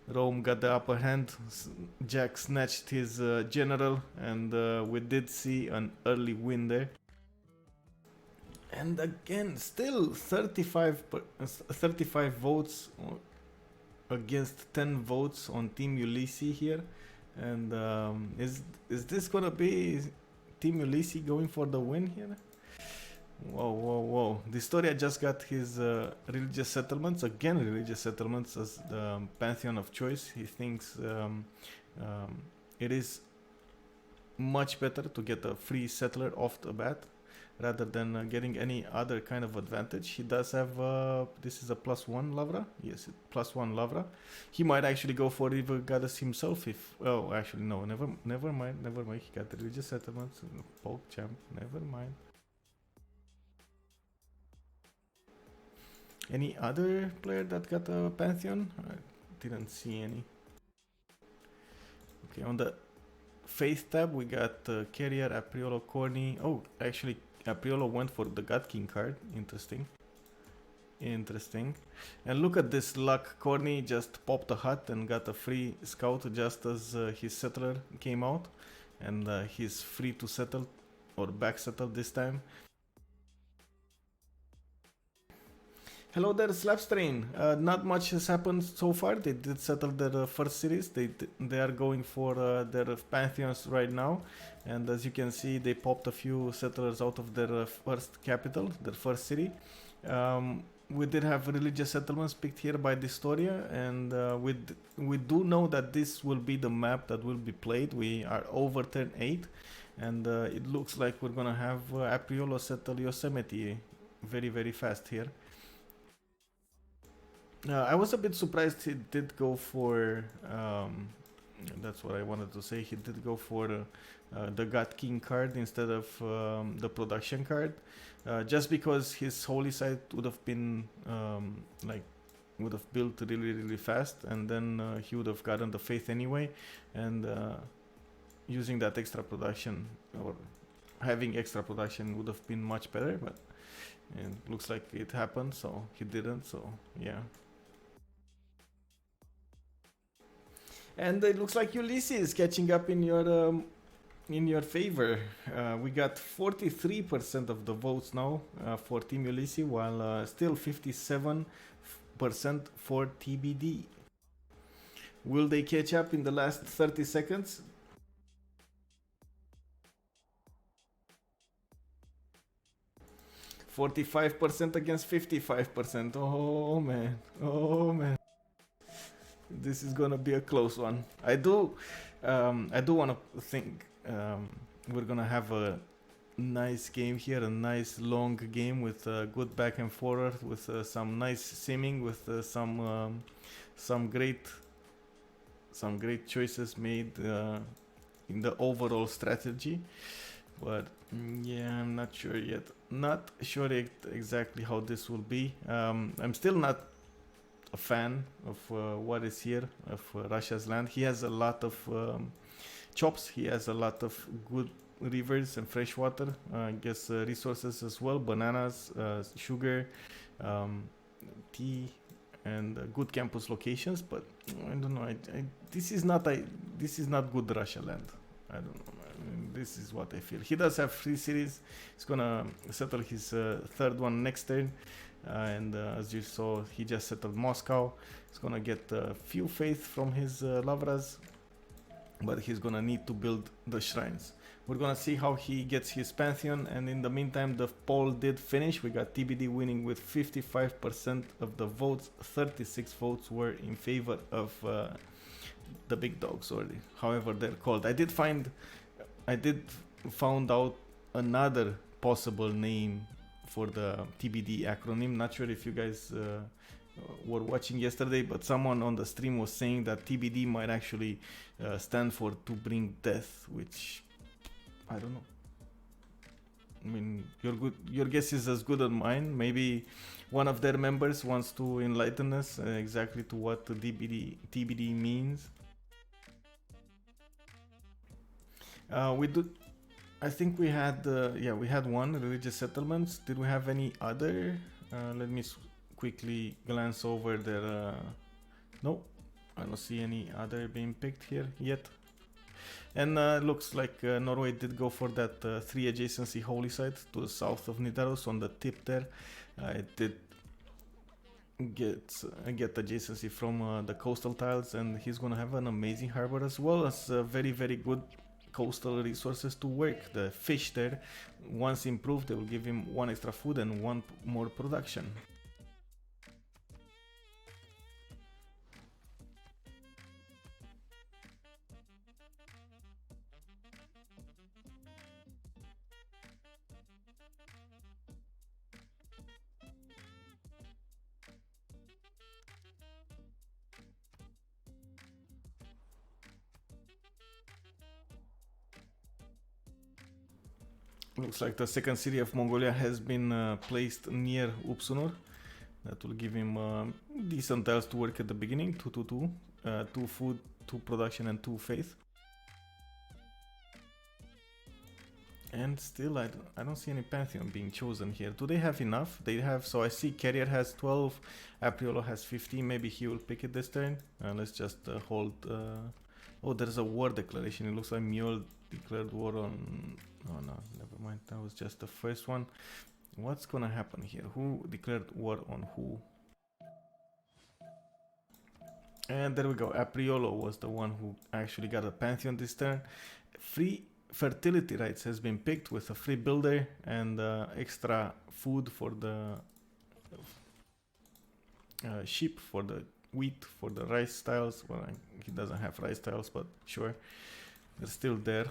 Rome got the upper hand. Jack snatched his general, and we did see an early win there. And again, still 35 votes against 10 votes on Team Ulysse here. And is this gonna be Team Ulysse going for the win here? Whoa, whoa, whoa. The Historia just got his religious settlements, again religious settlements as the pantheon of choice. He thinks it is much better to get a free settler off the bat rather than getting any other kind of advantage. He does have, this is a +1 Lavra. Yes, +1 Lavra. He might actually go for River Goddess himself if, oh, actually no, never mind. He got the religious settlements, poke champ, never mind. Any other player that got a Pantheon? I didn't see any. Okay, on the Faith tab, we got Carrier, Apriolo, Corny. Oh, actually, Apriolo went for the God King card. Interesting. And look at this luck. Corny just popped a hut and got a free scout just as his settler came out. And he's free to settle or back settle this time. Hello there, Slapstrain. Not much has happened so far. They did settle their first series. They are going for their pantheons right now, and as you can see, they popped a few settlers out of their first capital, their first city. We did have religious settlements picked here by the Historia, and we do know that this will be the map that will be played. We are over turn 8, and it looks like we're gonna have Apriolo settle Yosemite very, very fast here. I was a bit surprised he did go for, that's what I wanted to say, he did go for the God King card instead of the production card, just because his holy site would have been, would have built really, really fast, and then he would have gotten the faith anyway, and using that extra production, or having extra production would have been much better, but it looks like it happened, so he didn't, so yeah. And it looks like Ulysse is catching up in your favor. We got 43% of the votes now for Team Ulysse, while still 57% for TBD. Will they catch up in the last 30 seconds? %45 against 55%. Oh man. Oh man. This is gonna be a close one. I do want to think we're gonna have a nice game here, a nice long game with good back and forward, with some nice simming, with some great choices made in the overall strategy. But yeah, I'm not sure yet. Not sure exactly how this will be. I'm still not a fan of what is here, of Russia's land. He has a lot of chops. He has a lot of good rivers and fresh water. I guess resources as well, bananas, sugar, tea, and good campus locations. But I don't know. This is not good Russia land. I don't know. This is what I feel. He does have 3 cities. He's gonna settle his third one next turn. And as you saw, he just settled Moscow. He's gonna get a few faith from his Lavras, but he's gonna need to build the shrines. We're gonna see how he gets his pantheon, and in the meantime the poll did finish. We got TBD winning with 55% of the votes. 36 votes were in favor of the big dogs, or however they're called. I did find out another possible name for the TBD acronym. Not sure if you guys were watching yesterday, but someone on the stream was saying that TBD might actually stand for to bring death, which I don't know. I mean, your guess is as good as mine. Maybe one of their members wants to enlighten us exactly to what the TBD means. I think we had, we had one religious settlements. Did we have any other? Let me quickly glance over their. No, I don't see any other being picked here yet. And looks like Norway did go for that 3 adjacency holy site to the south of Nidaros on the tip there. It did get adjacency from the coastal tiles, and he's gonna have an amazing harbor as well as very good coastal resources to work. The fish there, once improved, they will give him 1 extra food and 1 more production. Looks like the second city of Mongolia has been placed near Upsunor. That will give him decent tiles to work at the beginning. 2 food, 2 production, and 2 faith. And still, I don't see any pantheon being chosen here. Do they have enough? They have. So I see Carrier has 12, Apriolo has 15. Maybe he will pick it this turn. Let's just hold. Oh, there's a war declaration. It looks like Mule declared war on. Oh no, never mind. That was just the first one. What's gonna happen here? Who declared war on who? And there we go. Apriolo was the one who actually got a pantheon this turn. Free fertility rights has been picked with a free builder and extra food for the sheep, for the wheat, for the rice tiles. Well, he doesn't have rice tiles, but sure, they're still there.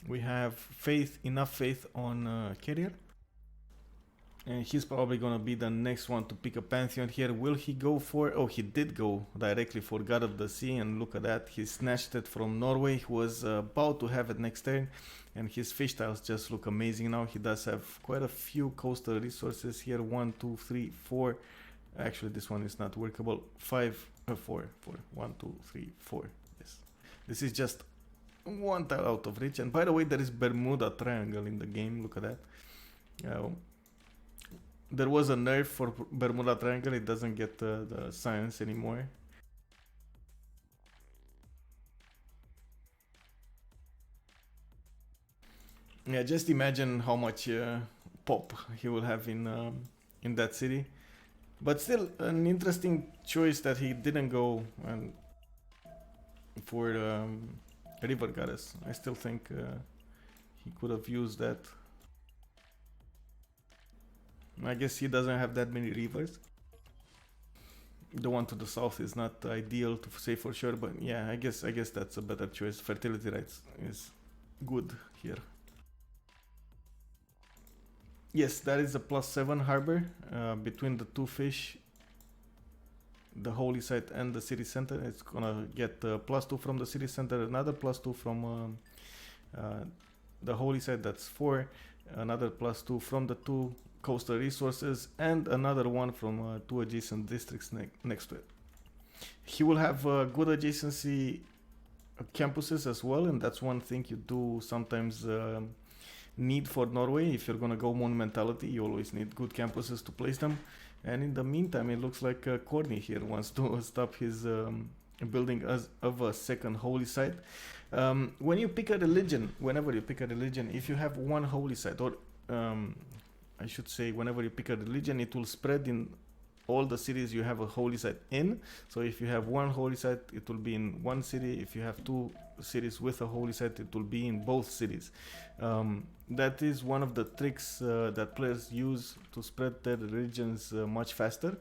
We have enough faith on Carrier. And he's probably gonna be the next one to pick a pantheon here. Will he go for... Oh, he did go directly for God of the Sea, and look at that. He snatched it from Norway, who was about to have it next turn. And his fish tiles just look amazing now. He does have quite a few coastal resources here. 1, 2, 3, 4. Actually, this one is not workable. 4. 1, 2, 3, 4. Yes. This is just 1 tile out of reach. And by the way, there is Bermuda Triangle in the game. Look at that. There was a nerf for Bermuda Triangle. It doesn't get the science anymore. Yeah, just imagine how much pop he will have in that city. But still, an interesting choice that he didn't go for River Goddess. I still think he could have used that. I guess he doesn't have that many rivers. The one to the south is not ideal to say for sure, but yeah, I guess that's a better choice. Fertility rights is good here. Yes, that is a +7 harbor between the 2 fish, the holy site and the city center. It's gonna get +2 from the city center, another +2 from the holy site. That's 4. Another +2 from the 2 coastal resources, and another one from 2 adjacent districts next to it. He will have good adjacency campuses as well, and that's one thing you do sometimes need for Norway. If you're gonna go monumentality, you always need good campuses to place them. And in the meantime, it looks like Corny here wants to stop his building of a second holy site. When you pick a religion, whenever you pick a religion, if you have 1 holy site, or I should say, whenever you pick a religion, it will spread in all the cities you have a holy site in. So if you have 1 holy site, it will be in 1 city. If you have 2 cities with a holy site, it will be in both cities. That is one of the tricks that players use to spread their religions much faster.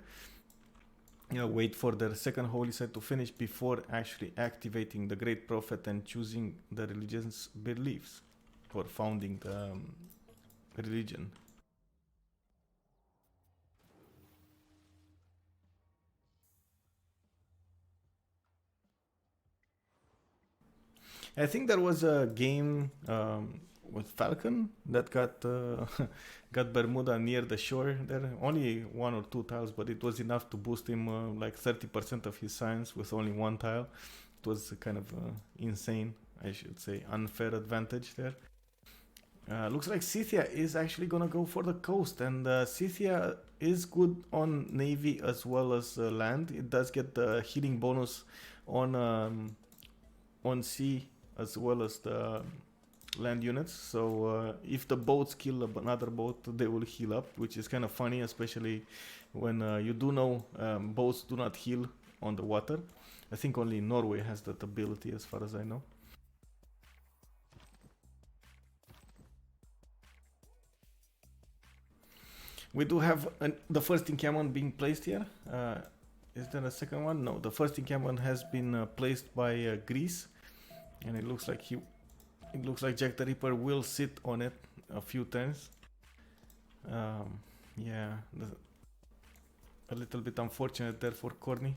Wait for their second holy site to finish before actually activating the Great Prophet and choosing the religion's beliefs or founding the religion. I think there was a game with Falcon that got got Bermuda near the shore. There only 1 or 2 tiles, but it was enough to boost him like 30% of his science with only 1 tile. It was kind of insane, I should say, unfair advantage there. Looks like Scythia is actually gonna go for the coast, and Scythia is good on navy as well as land. It does get the healing bonus on sea as well as the land units. So if the boats kill another boat, they will heal up, which is kind of funny, especially when you do know boats do not heal on the water. I think only Norway has that ability, as far as I know. We do have the first encampment being placed here. Is there a second one? No, the first encampment has been placed by Greece, and it looks like Jack the Ripper will sit on it a few times. Yeah, a little bit unfortunate there for Corny.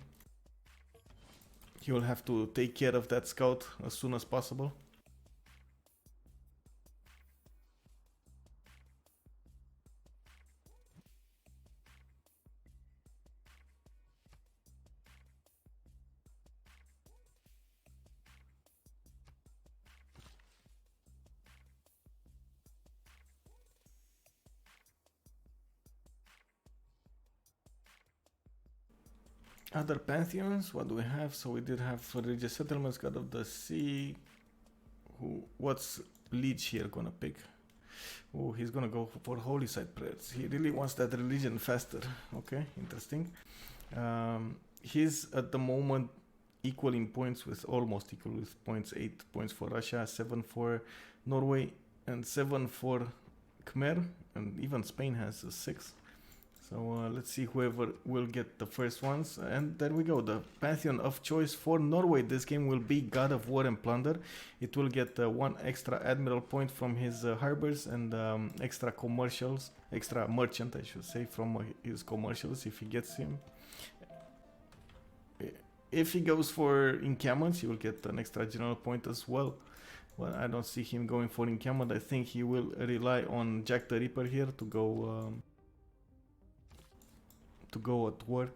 He will have to take care of that scout as soon as possible. Other pantheons, what do we have? So we did have religious settlements, God of the Sea. What's Leech here gonna pick? Oh, he's gonna go for holy site prayers. He really wants that religion faster. Okay, interesting. He's at the moment equal in points with, almost equal with points, 8 points for Russia, 7 for Norway, and 7 for Khmer, and even Spain has a 6. So let's see whoever will get the first ones. And there we go. The pantheon of choice for Norway this game will be God of War and Plunder. It will get 1 extra admiral point from his harbors, and extra merchant, I should say, from his commercials if he gets him. If he goes for encampments, he will get an extra general point as well. Well, I don't see him going for encampment. I think he will rely on Jack the Ripper here to go at war.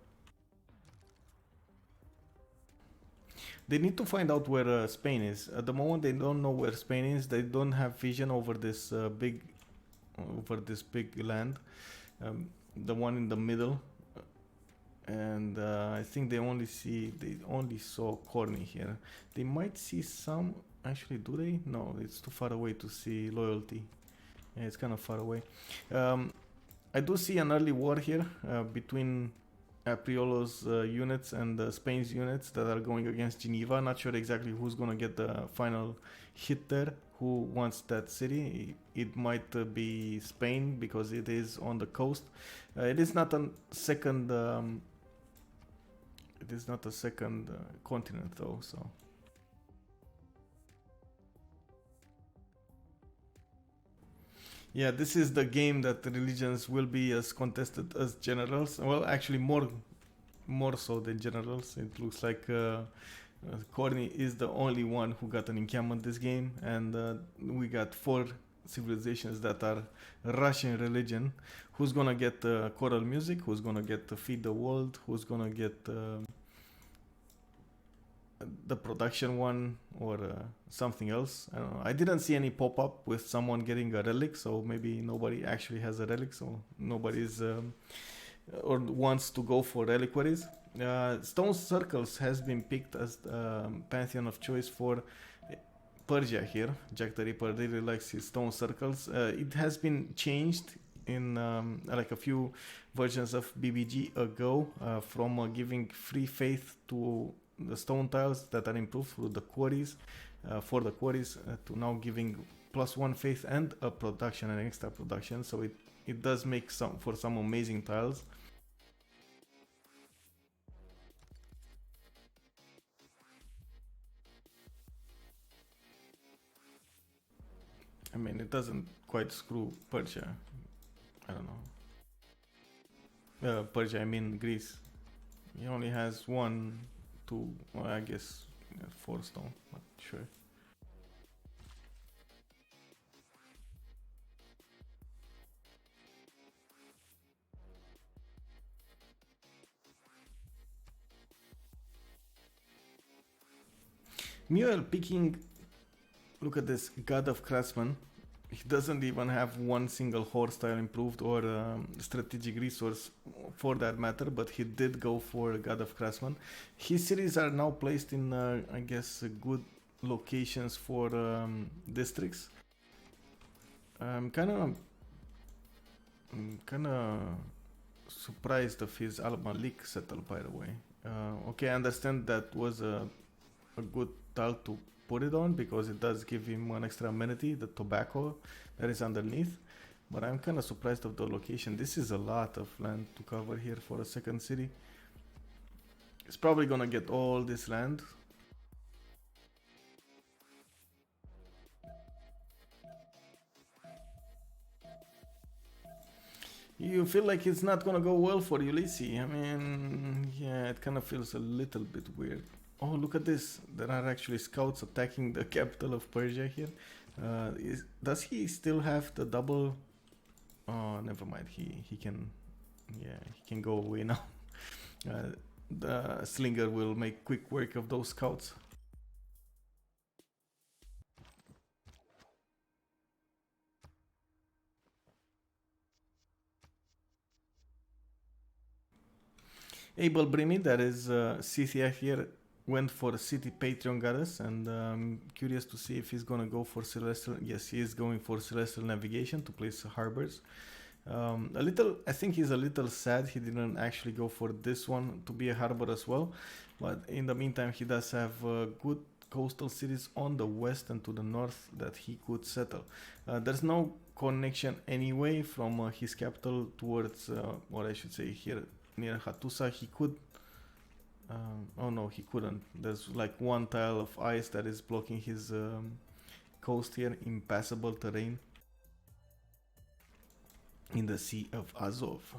They need to find out where Spain is. At the moment, they don't know where Spain is. They don't have vision over this big land, the one in the middle. And I think they only saw Corny here. They might see some. Actually, do they? No, it's too far away to see loyalty. Yeah, it's kind of far away. I do see an early war here between Priolo's units and Spain's units that are going against Geneva. Not sure exactly who's going to get the final hit there, who wants that city. It might be Spain because it is on the coast. It is not a second continent though, so. Yeah, this is the game that religions will be as contested as generals. Well, actually more so than generals. It looks like Corny is the only one who got an encampment this game, and we got 4 civilizations that are Russian religion. Who's gonna get choral music? Who's gonna get Feed the World? Who's gonna get the production one, or something else? I don't know. I didn't see any pop-up with someone getting a relic, so maybe nobody actually has a relic, so nobody's or wants to go for reliquaries. Stone Circles has been picked as the pantheon of choice for Persia here. Jack the Ripper really likes his Stone Circles. It has been changed in like a few versions of BBG ago, from giving free faith to the stone tiles that are improved through the quarries, for the quarries, to now giving +1 faith and a production, an extra production. So it does make some amazing tiles. I mean, it doesn't quite screw Persia. I don't know. Persia, I mean Greece. He only has 1, 2, well, I guess 4 stone, not sure. Mule picking, look at this, God of Craftsman. He doesn't even have one single horse style improved or strategic resource for that matter, but he did go for God of Craftsman. His series are now placed in, I guess, good locations for districts. I'm kind of surprised of his Al Malik settle, by the way. Okay, I understand that was a good tile to put it on because it does give him one extra amenity, the tobacco that is underneath. But I'm kind of surprised of the location. This is a lot of land to cover here for a second city. It's probably gonna get all this land. You feel like it's not gonna go well for Ulysse. I mean, yeah, it kind of feels a little bit weird. Oh, look at this. There are actually scouts attacking the capital of Persia here. Does he still have the double? Oh, never mind. He can, yeah, he can go away now. The slinger will make quick work of those scouts. Abel Brimi, that is Scythia here, went for City Patreon Goddess, and I'm curious to see if he's gonna go for Celestial. Yes, he is going for Celestial Navigation to place harbors. I think he's a little sad he didn't actually go for this one to be a harbor as well. But in the meantime, he does have good coastal cities on the west and to the north that he could settle. There's no connection anyway from his capital towards, what I should say here, near Hattusa. He could. Oh no, he couldn't. There's like one tile of ice that is blocking his coast here, impassable terrain in the Sea of Azov.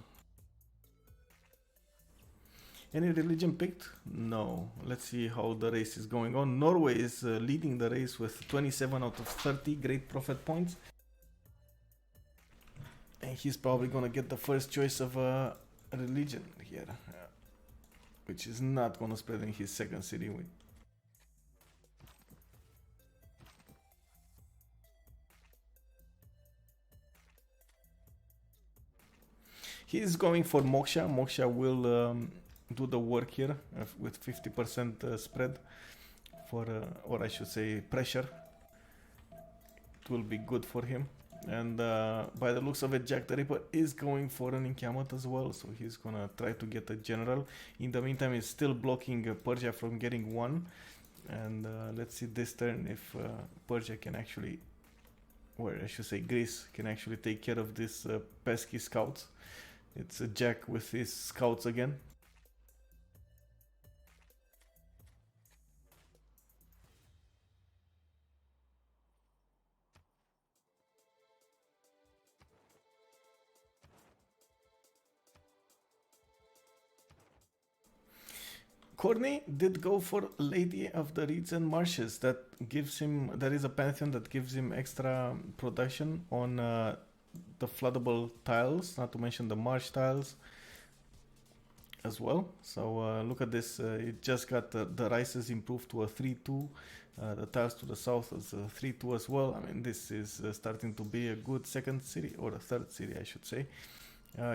Any religion picked? No. Let's see how the race is going on. Norway is leading the race with 27 out of 30 great prophet points. And he's probably gonna get the first choice of a religion here, which is not gonna spread in his second city. He's going for Moksha. Moksha will do the work here with 50% spread for, or I should say, pressure. It will be good for him. And by the looks of it, Jack the Ripper is going for an encampment as well, so he's gonna try to get a general. In the meantime, he's still blocking Persia from getting one. And let's see this turn if Persia can actually, or I should say Greece, can actually take care of this pesky scouts. It's a Jack with his scouts again. Corney did go for Lady of the Reeds and Marshes. That gives him, there is a pantheon that gives him extra production on the floodable tiles, not to mention the marsh tiles as well. So look at this, it just got the rices improved to a 3-2. The tiles to the south is a 3-2 as well. I mean, this is starting to be a good second city, or a third city, I should say.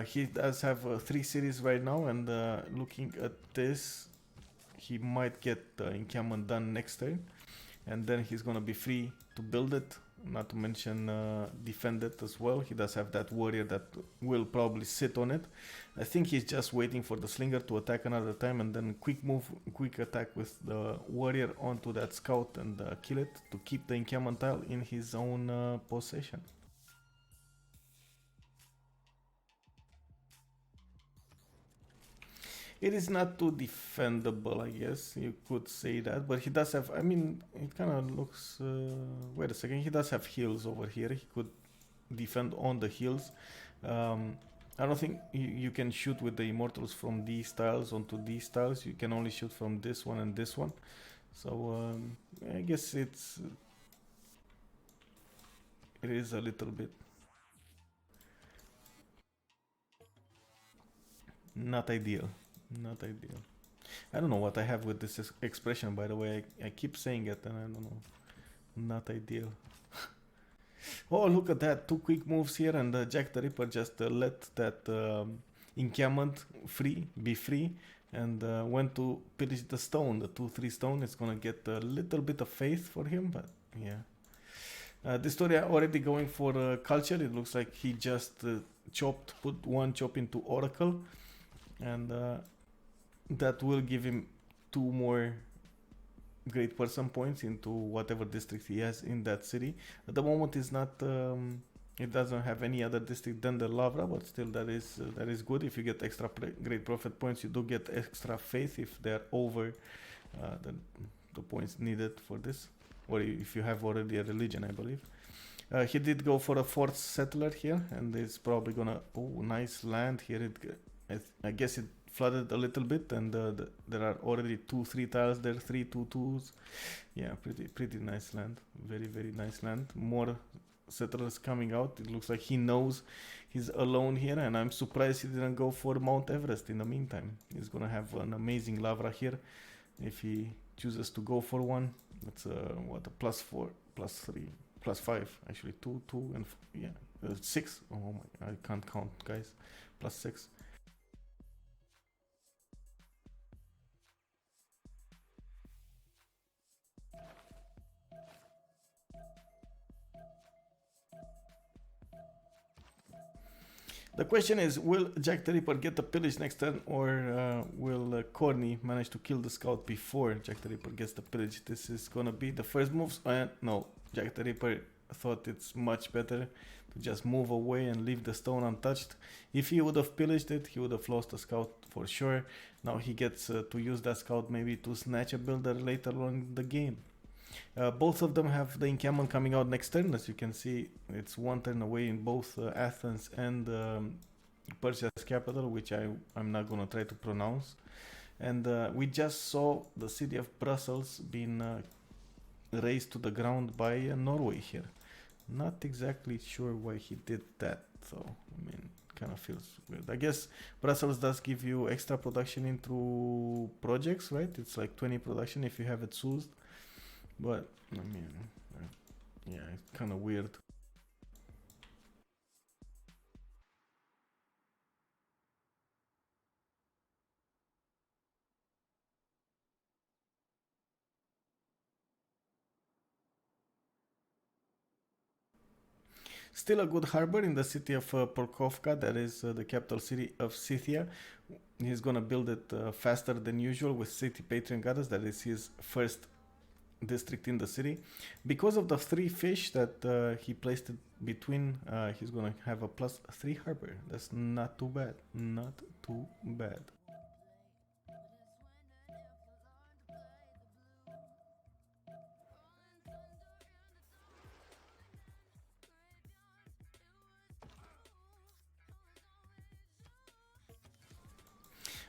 He does have 3 cities right now, and looking at this, he might get the encampment done next turn, and then he's gonna be free to build it, not to mention defend it as well. He does have that warrior that will probably sit on it. I think he's just waiting for the slinger to attack another time, and then quick attack with the warrior onto that scout and kill it to keep the encampment tile in his own possession. It is not too defendable, I guess you could say that, but he does have, I mean, it kind of looks, wait a second, he does have heals over here. He could defend on the heals. I don't think you can shoot with the immortals from these tiles onto these tiles. You can only shoot from this one and this one. So I guess it is a little bit not ideal. Not ideal. I don't know what I have with this expression, by the way. I keep saying it and I don't know. Not ideal. Oh, look at that. Two quick moves here, and Jack the Ripper just let that encampment be free, and went to pillage the stone, the 2-3 stone. It's gonna get a little bit of faith for him, but yeah. This story already going for culture. It looks like he just put one chop into Oracle, and that will give him 2 more great person points into whatever district he has in that city. At the moment, is not. It doesn't have any other district than the Lavra, but still that is good. If you get extra great prophet points, you do get extra faith if they're over the points needed for this, or if you have already a religion, I believe. He did go for a 4th settler here, and it's probably gonna. Oh, nice land here. I guess it flooded a little bit, and there are already 2-3 tiles there, 3-2-2s. Yeah, pretty nice land. Very nice land. More settlers coming out. It looks like he knows he's alone here, and I'm surprised he didn't go for Mount Everest in the meantime. He's gonna have an amazing Lavra here if he chooses to go for one. That's a +4, +3, +5 actually, 2, and 6. Oh my, I can't count, guys. +6. The question is, will Jack the Ripper get the pillage next turn, or will Corny manage to kill the scout before Jack the Ripper gets the pillage? This is gonna be the first moves. No, Jack the Ripper thought it's much better to just move away and leave the stone untouched. If he would have pillaged it, he would have lost the scout for sure. Now he gets to use that scout maybe to snatch a builder later on in the game. Both of them have the encampment coming out next turn. As you can see, it's 1 turn away in both Athens and Persia's capital, which I'm not going to try to pronounce. And we just saw the city of Brussels being razed to the ground by Norway here. Not exactly sure why he did that, though. I mean, kind of feels weird. I guess Brussels does give you extra production into projects, right? It's like 20 production if you have it sourced. But, I mean, yeah, it's kind of weird. Still a good harbor in the city of Pokrovka, that is the capital city of Scythia. He's gonna build it faster than usual with city patron goddess, that is his first district in the city. Because of the 3 fish that he placed it between, he's gonna have a +3 harbor. That's not too bad. Not too bad.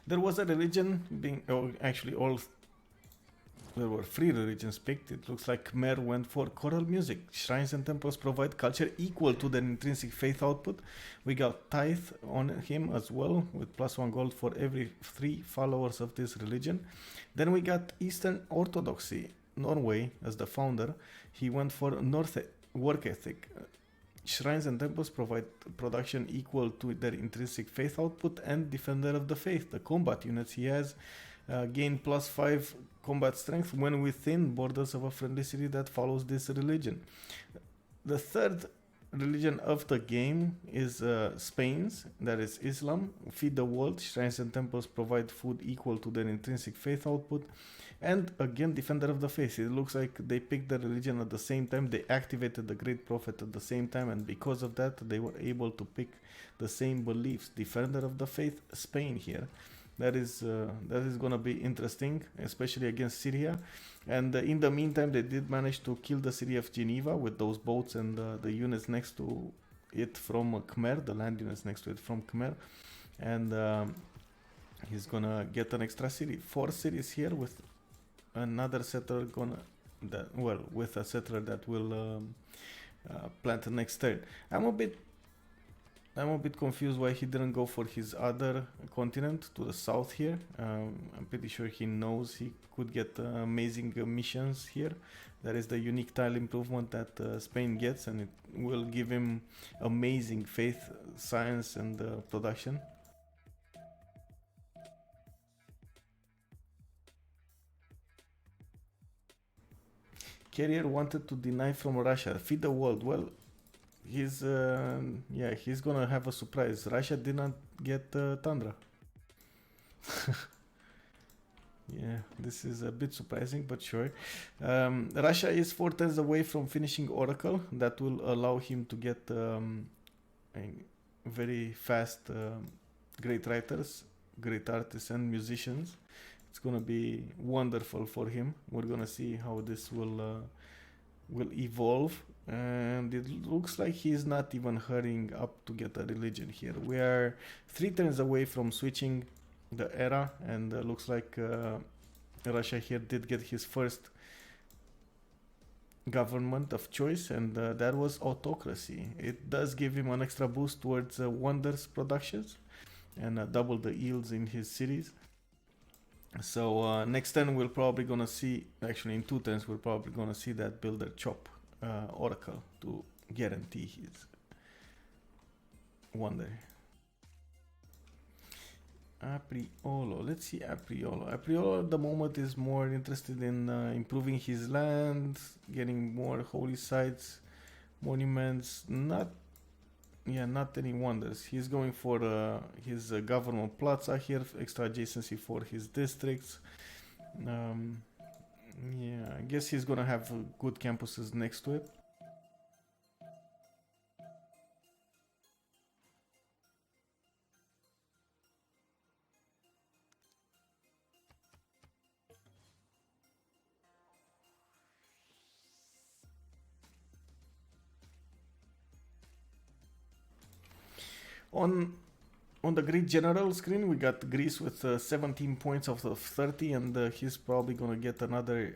There was a religion being, actually there were 3 religions picked. It looks like Khmer went for choral music. Shrines and temples provide culture equal to their intrinsic faith output. We got tithe on him as well, with +1 gold for every 3 followers of this religion. Then we got Eastern Orthodoxy. Norway as the founder. He went for work ethic. Shrines and temples provide production equal to their intrinsic faith output, and Defender of the Faith. The combat units he has gain +5 combat strength when within borders of a friendly city that follows this religion. The third religion of the game is Spain's, that is Islam. Feed the world. Shrines and temples provide food equal to their intrinsic faith output. And again, Defender of the Faith. It looks like they picked the religion at the same time. They activated the Great Prophet at the same time, and because of that, they were able to pick the same beliefs. Defender of the Faith, Spain here. That is gonna be interesting, especially against Syria. And in the meantime, they did manage to kill the city of Geneva with those boats and the units next to it from Khmer, the land units next to it from Khmer. And he's gonna get an extra city. 4 cities here with another settler with a settler that will plant next turn. I'm a bit I'm a bit confused why he didn't go for his other continent to the south here. I'm pretty sure he knows he could get amazing missions here. That is the unique tile improvement that Spain gets, and it will give him amazing faith, science, and production. Carrier wanted to deny from Russia. Feed the world. Well, he's gonna have a surprise. Russia did not get Tundra. Yeah, this is a bit surprising, but sure. Russia is 4 turns away from finishing Oracle. That will allow him to get very fast great writers, great artists, and musicians. It's gonna be wonderful for him. We're gonna see how this will evolve, and it looks like he's not even hurrying up to get a religion here. We are 3 turns away from switching the era, and looks like Russia here did get his first government of choice, and that was autocracy. It does give him an extra boost towards wonders productions and double the yields in his cities. So next turn we're probably gonna see, actually in 2 turns we're probably gonna see that builder chop Oracle to guarantee his wonder. Apriolo, let's see Apriolo. Apriolo at the moment is more interested in improving his land, getting more holy sites, monuments, not any wonders. He's going for his government plaza here, extra adjacency for his districts. I guess he's gonna have good campuses next to it. On the Greek general screen, we got Greece with 17 points out of 30, and he's probably gonna get another.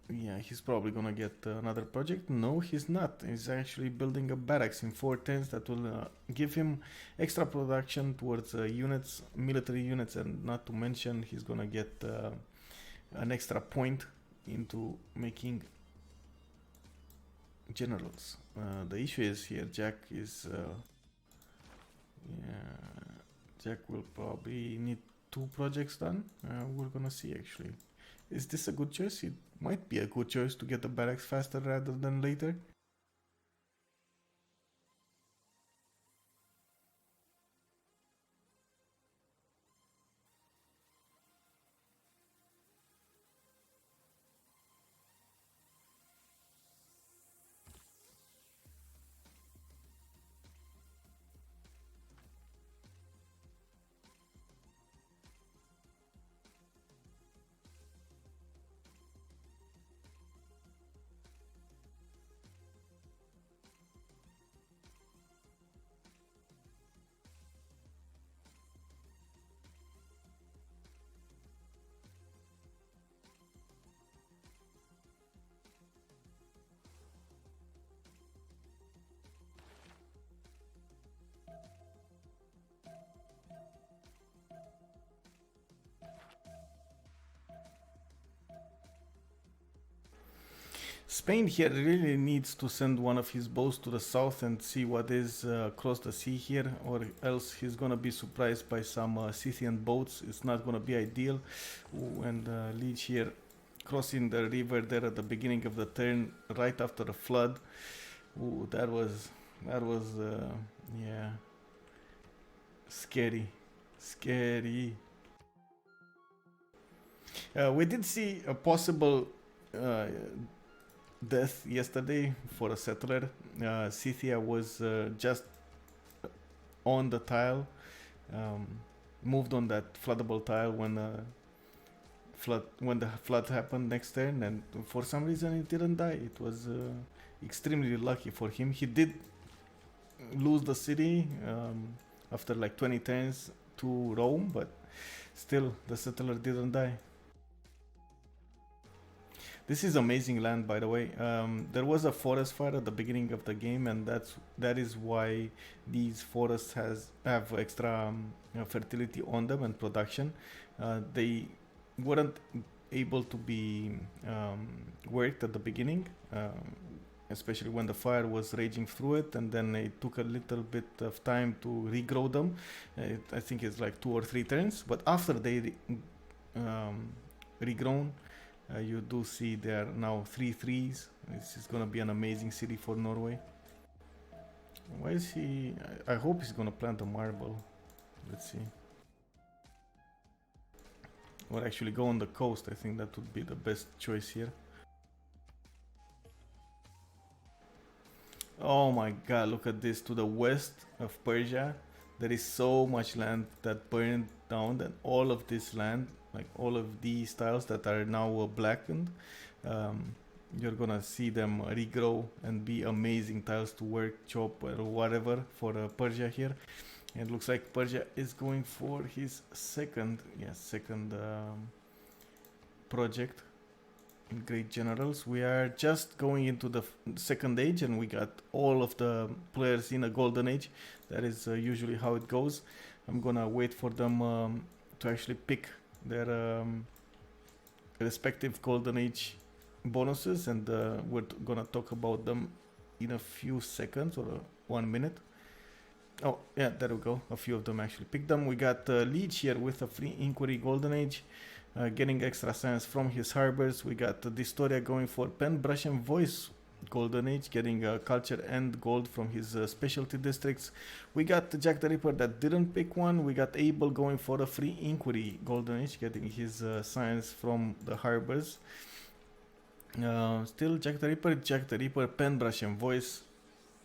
Yeah, he's probably gonna get another project. No, he's not. He's actually building a barracks in 4 turns that will give him extra production towards units, military units, and not to mention he's gonna get an extra point into making generals. The issue is here, Jack is. Jack will probably need 2 projects done. We're gonna see actually. Is this a good choice? It might be a good choice to get the barracks faster rather than later. Spain here really needs to send one of his boats to the south and see what is across the sea here, or else he's gonna be surprised by some Scythian boats. It's not gonna be ideal. Ooh, and Leech here crossing the river there at the beginning of the turn, right after the flood. Ooh, that was scary. We did see a possible death yesterday for a settler. Scythia was just on the tile, moved on that floodable tile when the flood happened next turn, and for some reason it didn't die. It was extremely lucky for him. He did lose the city after like 20 turns to Rome, but still the settler didn't die. This is amazing land, by the way. There was a forest fire at the beginning of the game, and that is why these forests have extra fertility on them and production. They weren't able to be worked at the beginning, especially when the fire was raging through it, and then it took a little bit of time to regrow them. I think it's like 2 or 3 turns, but after they regrown, you do see there are now 3 3s. This is gonna be an amazing city for Norway. Why is he? I hope he's gonna plant a marble. Let's see. Or actually go on the coast. I think that would be the best choice here. Oh my god, look at this. To the west of Persia, there is so much land that burned down, and all of this land, like all of these tiles that are now blackened, you're gonna see them regrow and be amazing tiles to work, chop, or whatever for Persia here. And it looks like Persia is going for his second project in Great Generals. We are just going into the second age, and we got all of the players in a golden age. That is usually how it goes. I'm gonna wait for them to actually pick their respective golden age bonuses, and we're gonna talk about them in a few seconds or 1 minute. Oh yeah, there we go. A few of them actually picked them. We got Leech here with a free inquiry golden age, getting extra science from his harbors. We got Distoria going for pen, brush, and voice golden age, getting culture and gold from his specialty districts. We got Jack the Ripper that didn't pick one. We got Abel going for a free inquiry golden age, getting his science from the harbors. Still Jack the Ripper, pen, brush, and voice.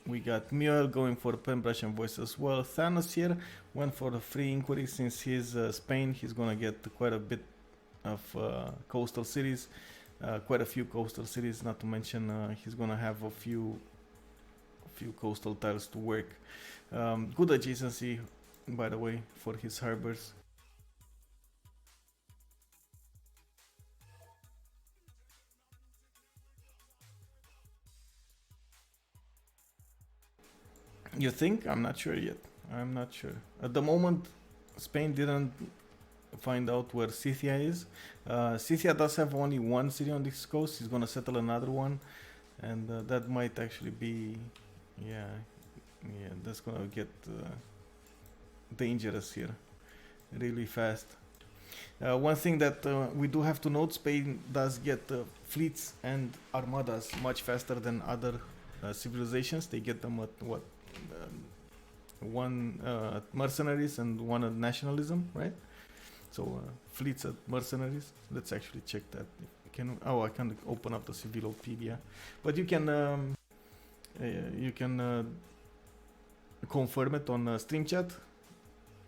We got Mule going for pen, brush, and voice as well. Thanos here went for a free inquiry. Since he's Spain, he's gonna get quite a bit of coastal cities, quite a few coastal cities. Not to mention he's gonna have a few coastal tiles to work. Good adjacency, by the way, for his harbors. You think? I'm not sure yet. I'm not sure. At the moment, Spain didn't find out where Scythia is. Scythia does have only one city on this coast. He's gonna settle another one, and that might actually be, yeah, that's gonna get dangerous here, really fast. One thing that we do have to note: Spain does get fleets and armadas much faster than other civilizations. They get them at what? One mercenaries and one at nationalism, right? So fleets at mercenaries. Let's actually check that. I can't open up the Civilopedia, but you can confirm it on stream chat.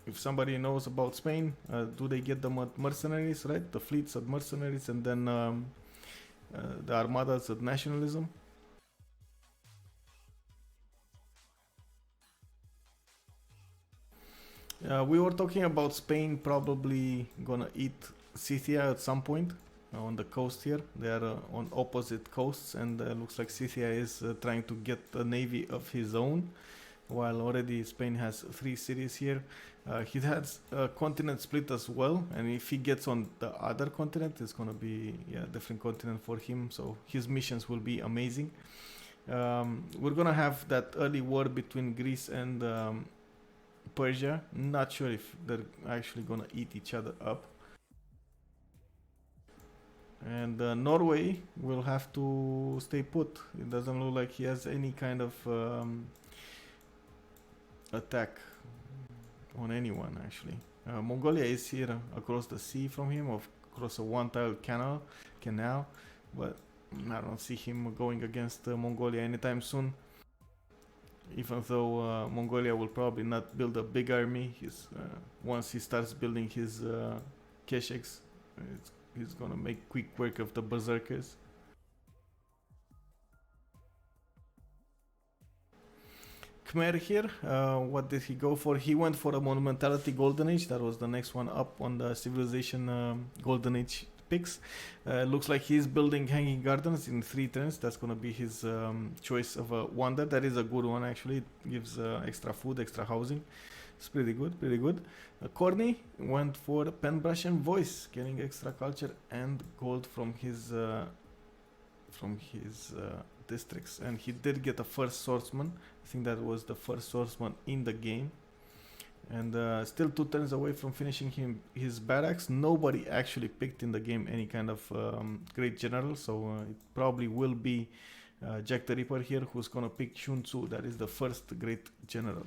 If somebody knows about Spain, do they get them at mercenaries, right? The fleets at mercenaries, and then the armadas at nationalism. We were talking about Spain probably gonna eat Scythia at some point on the coast here. They are on opposite coasts, and looks like Scythia is trying to get a navy of his own, while already Spain has 3 cities here. He has a continent split as well, and if he gets on the other continent, it's gonna be a different continent for him, so his missions will be amazing. We're gonna have that early war between Greece and Persia. Not sure if they're actually gonna eat each other up. And Norway will have to stay put. It doesn't look like he has any kind of attack on anyone, actually. Mongolia is here across the sea from him, across a one-tile canal, but I don't see him going against Mongolia anytime soon. Even though Mongolia will probably not build a big army, once he starts building his Kesheks, he's gonna make quick work of the berserkers. Khmer here, what did he go for? He went for a monumentality golden age. That was the next one up on the civilization golden age picks. Looks like he's building hanging gardens in 3 turns. That's gonna be his choice of a wonder. That is a good one actually. It gives extra food, extra housing. It's pretty good, pretty good. Corny went for pen brush and voice, getting extra culture and gold from his districts, and he did get a first swordsman. I think that was the first swordsman in the game, and still 2 turns away from finishing his barracks. Nobody actually picked in the game any kind of great general, so it probably will be Jack the Ripper here who's gonna pick Shun Tzu. That is the first great general.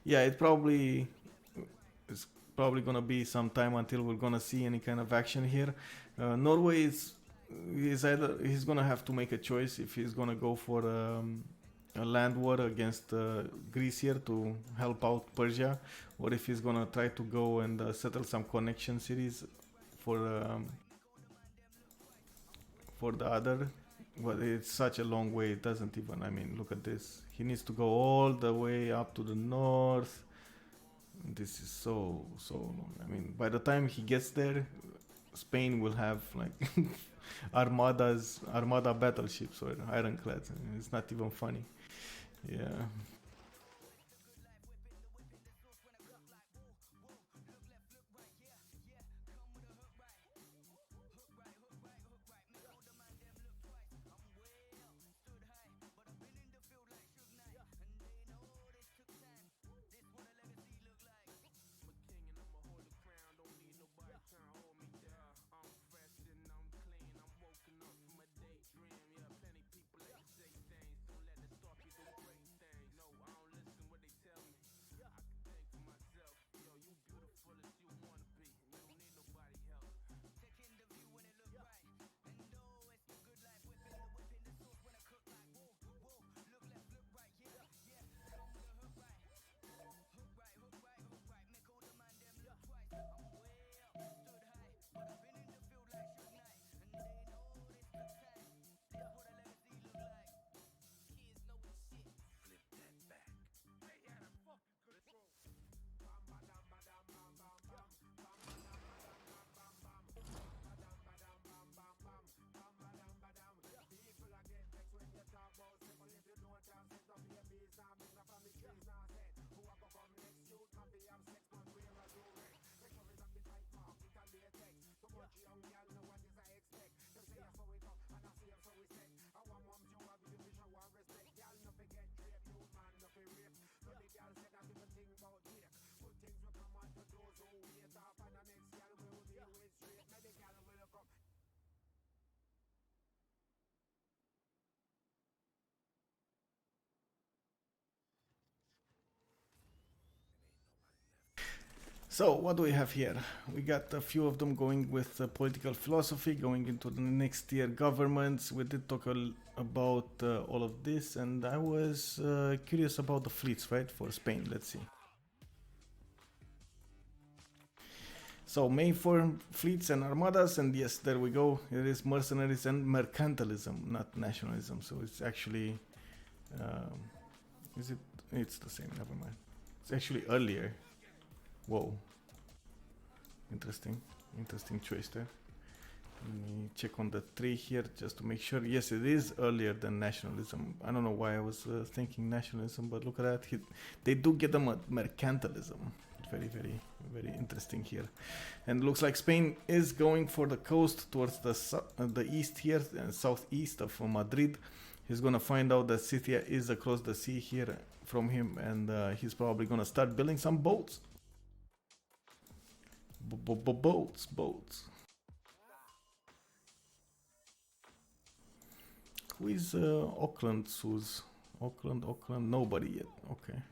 Yeah, it probably is probably gonna be some time until we're gonna see any kind of action here. Norway is either he's gonna have to make a choice if he's gonna go for a land war against Greece here to help out Persia, or if he's gonna try to go and settle some connection cities for the other. But it's such a long way. It doesn't even. I mean, look at this. He needs to go all the way up to the north. This is so long. I mean, by the time he gets there, Spain will have like armada battleships or ironclads. I mean, it's not even funny. Yeah. So what do we have here? We got a few of them going with political philosophy, going into the next tier governments. We did talk about all of this, and I was curious about the fleets, right, for Spain. Let's see. So main foreign fleets and armadas, and yes, there we go. It is mercenaries and mercantilism, not nationalism. So it's actually, is it? It's the same. Never mind. It's actually earlier. Whoa. Interesting choice there. Let me check on the tree here just to make sure. Yes, it is earlier than nationalism. I don't know why I was thinking nationalism, but look at that. They do get them at mercantilism. Very interesting here. And looks like Spain is going for the coast towards the east here and southeast of Madrid. He's gonna find out that Scythia is across the sea here from him, and he's probably gonna start building some boats. Boats. Who is Auckland? Who's Auckland? Nobody yet. Okay.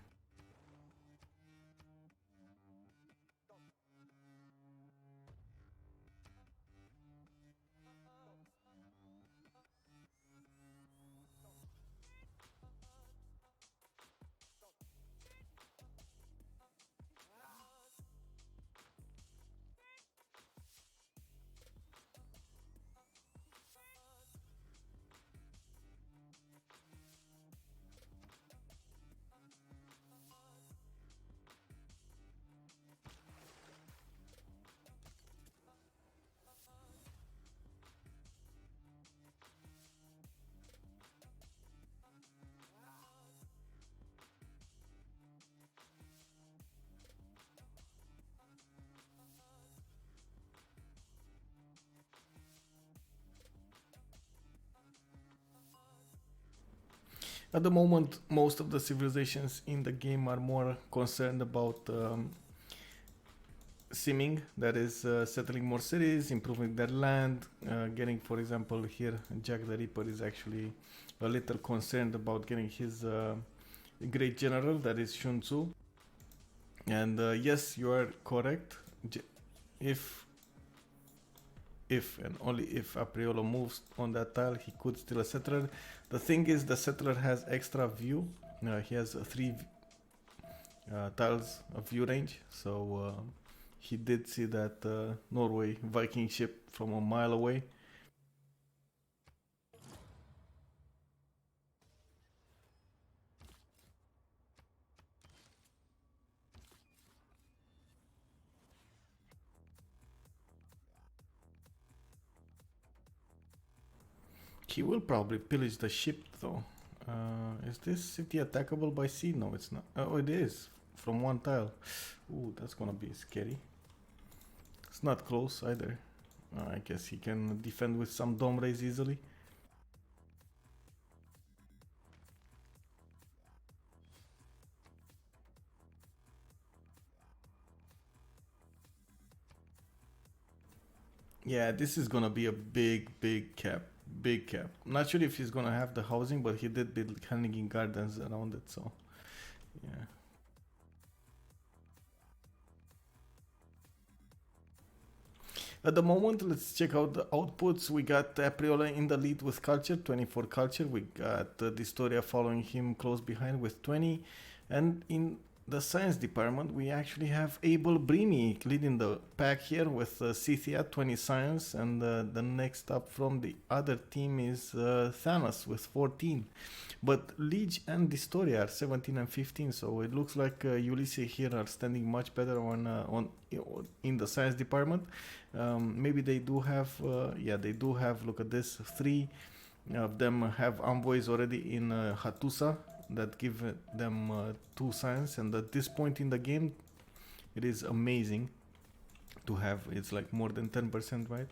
At the moment, most of the civilizations in the game are more concerned about simming, that is settling more cities, improving their land, getting, for example, here Jack the Ripper is actually a little concerned about getting his great general, that is Shun Tzu. And yes, you are correct. If and only if Apriolo moves on that tile, he could steal a settler. The thing is, the settler has extra view. He has three tiles of view range, so he did see that Norway Viking ship from a mile away. He will probably pillage the ship though. Is this city attackable by sea? No, it's not. Oh, it is. From one tile. Ooh, that's gonna be scary. It's not close either. I guess he can defend with some dome rays easily. Yeah, this is gonna be a big cap. Big cap. Not sure if he's gonna have the housing, but he did build Hannigan Gardens around it, so yeah. At the moment, let's check out the outputs. We got Apriola in the lead with culture, 24 culture. We got Distoria following him close behind with 20. And in the science department, we actually have Abel Brimi leading the pack here with Scythia, 20 science. And the next up from the other team is Thanos with 14. But Liege and Distoria are 17 and 15, so it looks like Ulysse here are standing much better on in the science department. Maybe they do have, yeah, they do have. Look at this, 3 of them have envoys already in Hattusa that give them 2 science, and at this point in the game, it is amazing to have. It's like more than 10%, right?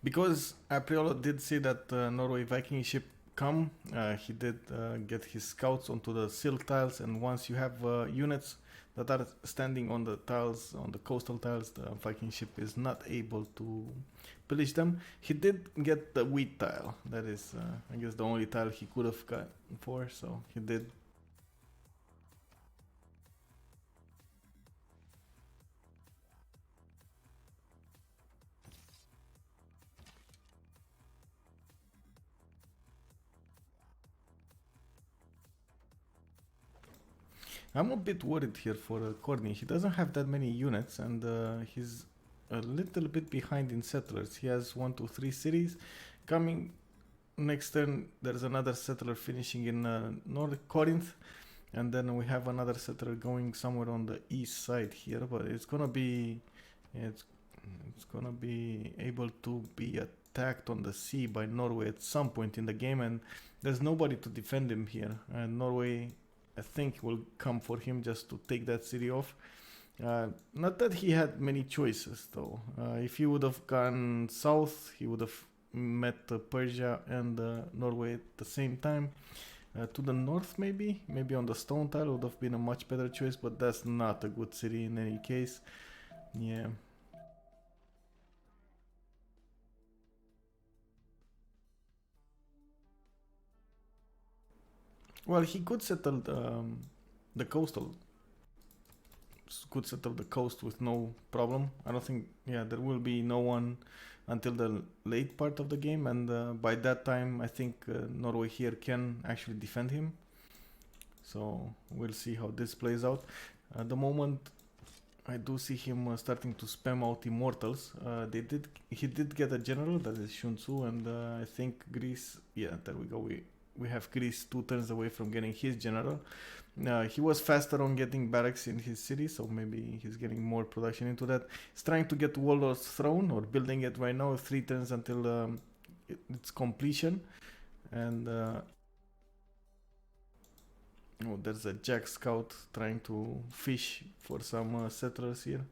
Because Apriolo did see that Norway Viking ship come, he did get his scouts onto the silk tiles, and once you have units that are standing on the tiles, on the coastal tiles, the Viking ship is not able to pillage them. He did get the wheat tile. That is, I guess, the only tile he could have got for, so he did. I'm a bit worried here for Courtney. He doesn't have that many units, and he's a little bit behind in settlers. He has 1, 2, 3 cities. Coming next turn, there's another settler finishing in North Corinth, and then we have another settler going somewhere on the east side here. But it's gonna be, yeah, it's gonna be able to be attacked on the sea by Norway at some point in the game, and there's nobody to defend him here. And Norway, I think, will come for him just to take that city off. Not that he had many choices though. If he would have gone south, he would have met Persia and Norway at the same time. To the north, maybe on the stone tile would have been a much better choice, but that's not a good city in any case. Yeah. Well, he could settle the coastal. Could settle the coast with no problem. I don't think. Yeah, there will be no one until the late part of the game, and by that time, I think Norway here can actually defend him. So we'll see how this plays out. At the moment, I do see him starting to spam out immortals. He did get a general, that is Shun Tzu, and I think Greece. Yeah, there we go. we have Greece 2 turns away from getting his general. He was faster on getting barracks in his city, so maybe he's getting more production into that. He's trying to get Warlord's Throne, or building it right now, 3 turns until its completion. And oh, there's a Jack Scout trying to fish for some settlers here.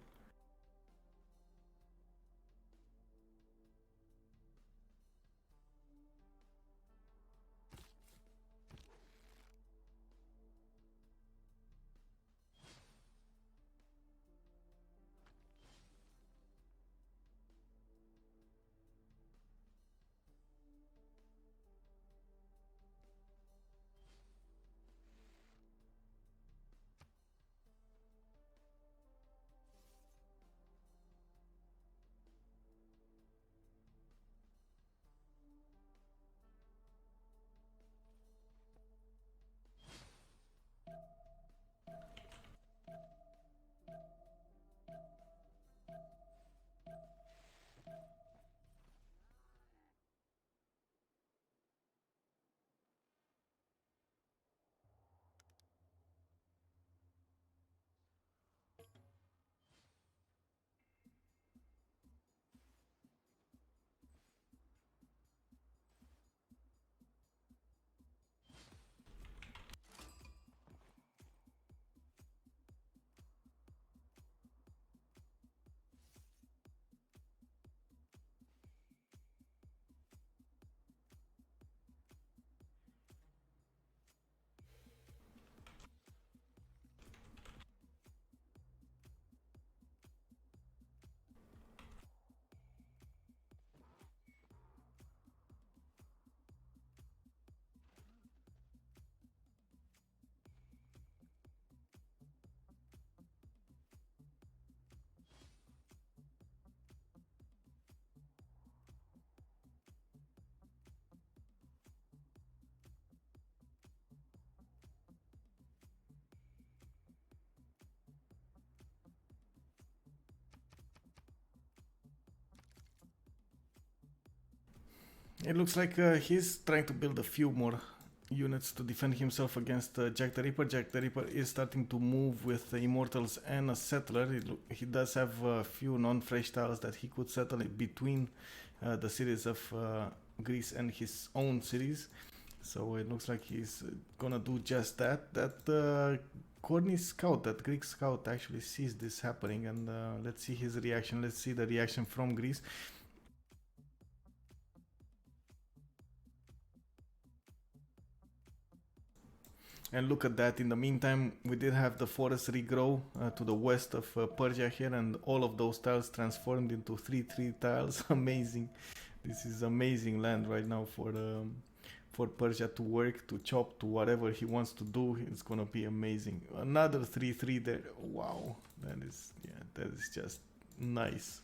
It looks like he's trying to build a few more units to defend himself against Jack the Ripper. Jack the Ripper is starting to move with Immortals and a settler. He does have a few non-fresh tiles that he could settle between the cities of Greece and his own cities. So it looks like he's gonna do just that. That Cornish scout, that Greek scout, actually sees this happening, and let's see his reaction. Let's see the reaction from Greece. And look at that. In the meantime, we did have the forest regrow to the west of Persia here, and all of those tiles transformed into 3-3 tiles. Amazing. This is amazing land right now for Persia to work, to chop, to whatever he wants to do. It's gonna be amazing. Another 3-3 there. Wow, that is just nice.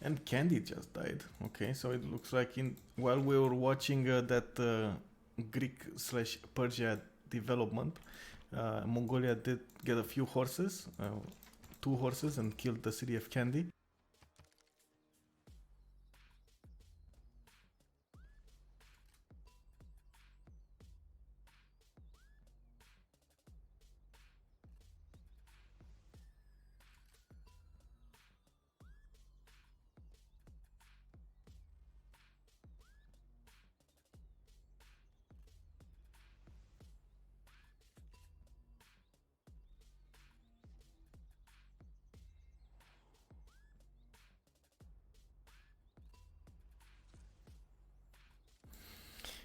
And Candy just died. Okay, so it looks like while we were watching that Greek slash Persia development, Mongolia did get a few horses, 2 horses, and killed the city of Candy.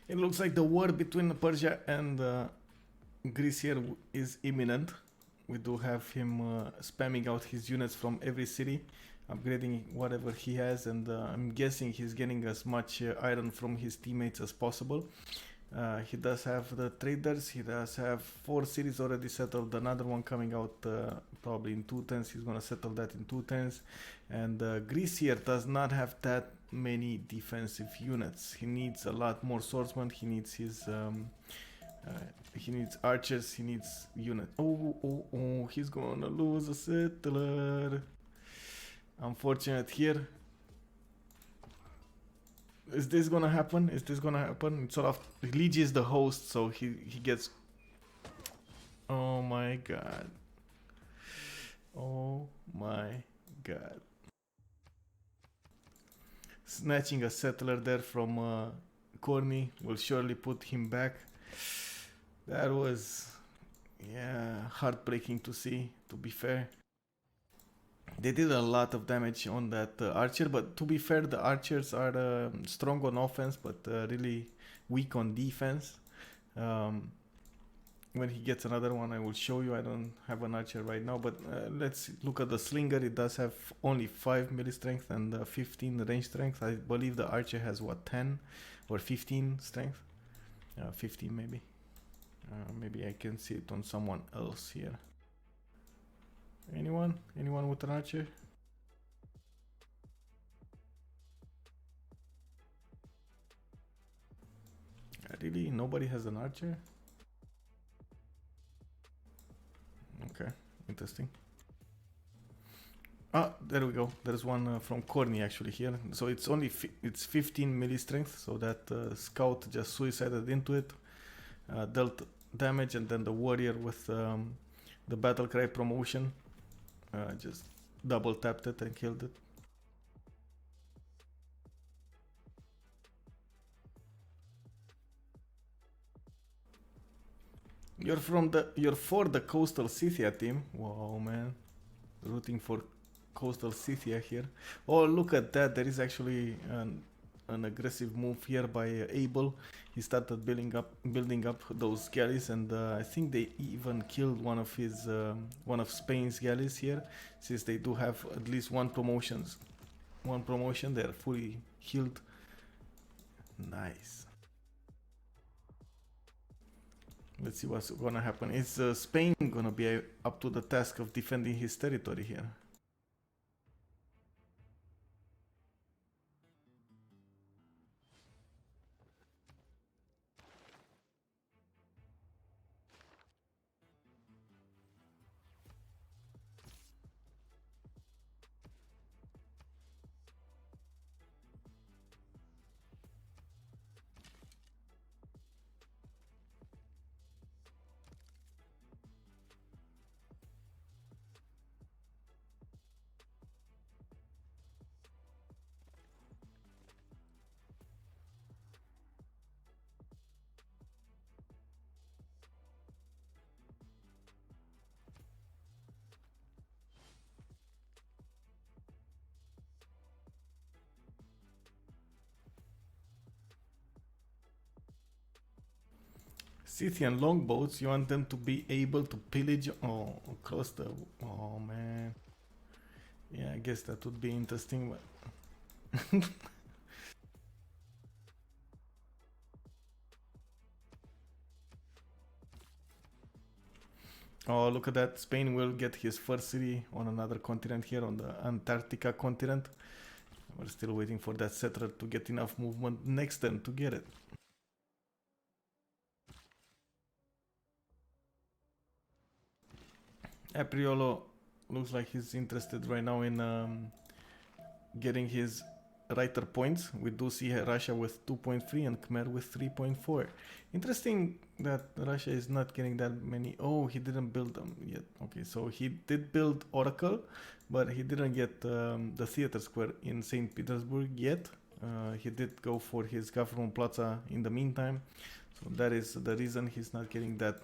It looks like the war between Persia and Greece here is imminent. We do have him spamming out his units from every city, upgrading whatever he has, and I'm guessing he's getting as much iron from his teammates as possible. He does have the traders, he does have 4 cities already settled, another one coming out probably in 2 turns. He's gonna settle that in 2 turns. And Greece here does not have that many defensive units. He needs a lot more swordsmen, he needs his He needs archers, he needs unit. Oh, he's gonna lose a settler. Unfortunate here. Is this gonna happen? Is this gonna happen? It's sort of Liege is the host, so he gets. Oh my god. Oh my god. Snatching a settler there from Corny will surely put him back. That was, yeah, heartbreaking to see, to be fair. They did a lot of damage on that archer, but to be fair, the archers are strong on offense, but really weak on defense. When he gets another one, I will show you. I don't have an archer right now, but let's look at the slinger. It does have only 5 melee strength and 15 range strength. I believe the archer has what, 10 or 15 strength? 15 maybe. Maybe I can see it on someone else here. Anyone? Anyone with an archer? Really? Nobody has an archer? Okay, interesting. Ah, there we go. There's one from Corny actually here. So it's only it's 15 melee strength. So that scout just suicided into it, dealt damage, and then the warrior with the battle cry promotion just double tapped it and killed it. You're for the coastal Scythia team. Wow, man, rooting for coastal Scythia here. Oh, look at that. There is actually an aggressive move here by Abel. He started building up those galleys, and I think they even killed one of Spain's galleys here, since they do have at least one promotion. They're fully healed. Nice. Let's see what's gonna happen. Is Spain gonna be up to the task of defending his territory here? Scythian longboats, you want them to be able to pillage across the... Oh, man. Yeah, I guess that would be interesting, but... Oh, look at that. Spain will get his first city on another continent here, on the Antarctica continent. We're still waiting for that settler to get enough movement next turn to get it. Apriolo looks like he's interested right now in getting his writer points. We do see Russia with 2.3 and Khmer with 3.4. Interesting that Russia is not getting that many. Oh, he didn't build them yet. Okay, so he did build Oracle, but he didn't get the theater square in St. Petersburg yet. He did go for his government plaza in the meantime. So that is the reason he's not getting that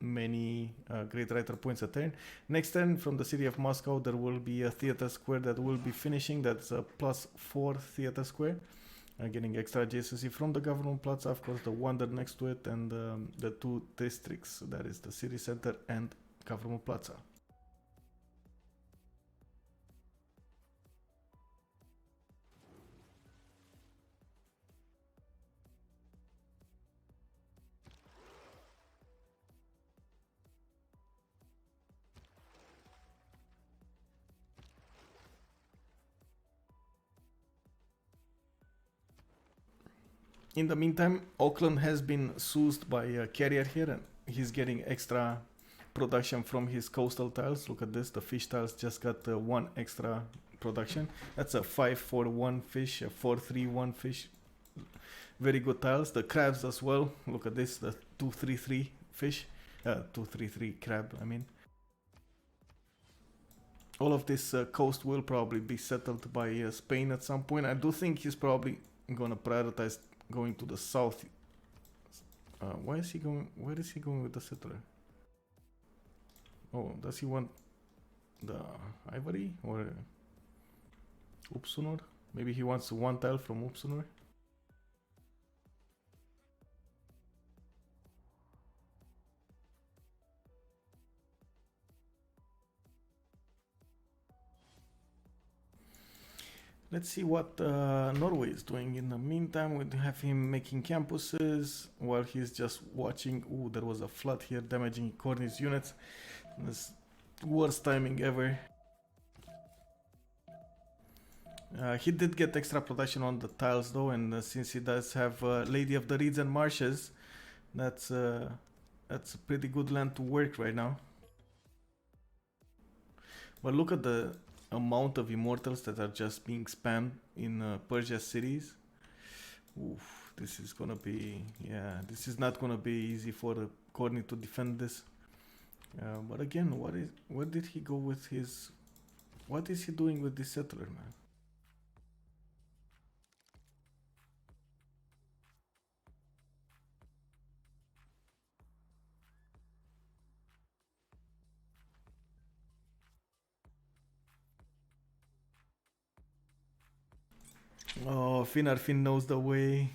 many great writer points a turn. Next turn, from the city of Moscow, there will be a theater square that will be finishing. That's a +4 theater square, getting extra adjacency from the government plaza, of course the wonder next to it, and the 2 districts, that is the city center and government plaza. In the meantime, Auckland has been soothed by a carrier here, and he's getting extra production from his coastal tiles. Look at this, the fish tiles just got one extra production. That's a 541 fish, a 431 fish. Very good tiles. The crabs as well. Look at this, the 233 fish, 233 crab, I mean. All of this coast will probably be settled by Spain at some point. I do think he's probably gonna prioritize going to the south. Why is he going? Where is he going with the settler? Oh, does he want the ivory or Upsunor? Maybe he wants one tile from Upsunor. Let's see what Norway is doing. In the meantime, we have him making campuses while he's just watching. Ooh, there was a flood here damaging Corny's units. This worst timing ever. He did get extra production on the tiles though, and since he does have Lady of the Reeds and Marshes, that's a pretty good land to work right now. But look at the amount of immortals that are just being spammed in Persia's cities. Oof, this is gonna be, yeah, this is not gonna be easy for Corny to defend this. But again, where did he go with his, what is he doing with this settler, man? Oh, Finarfin knows the way.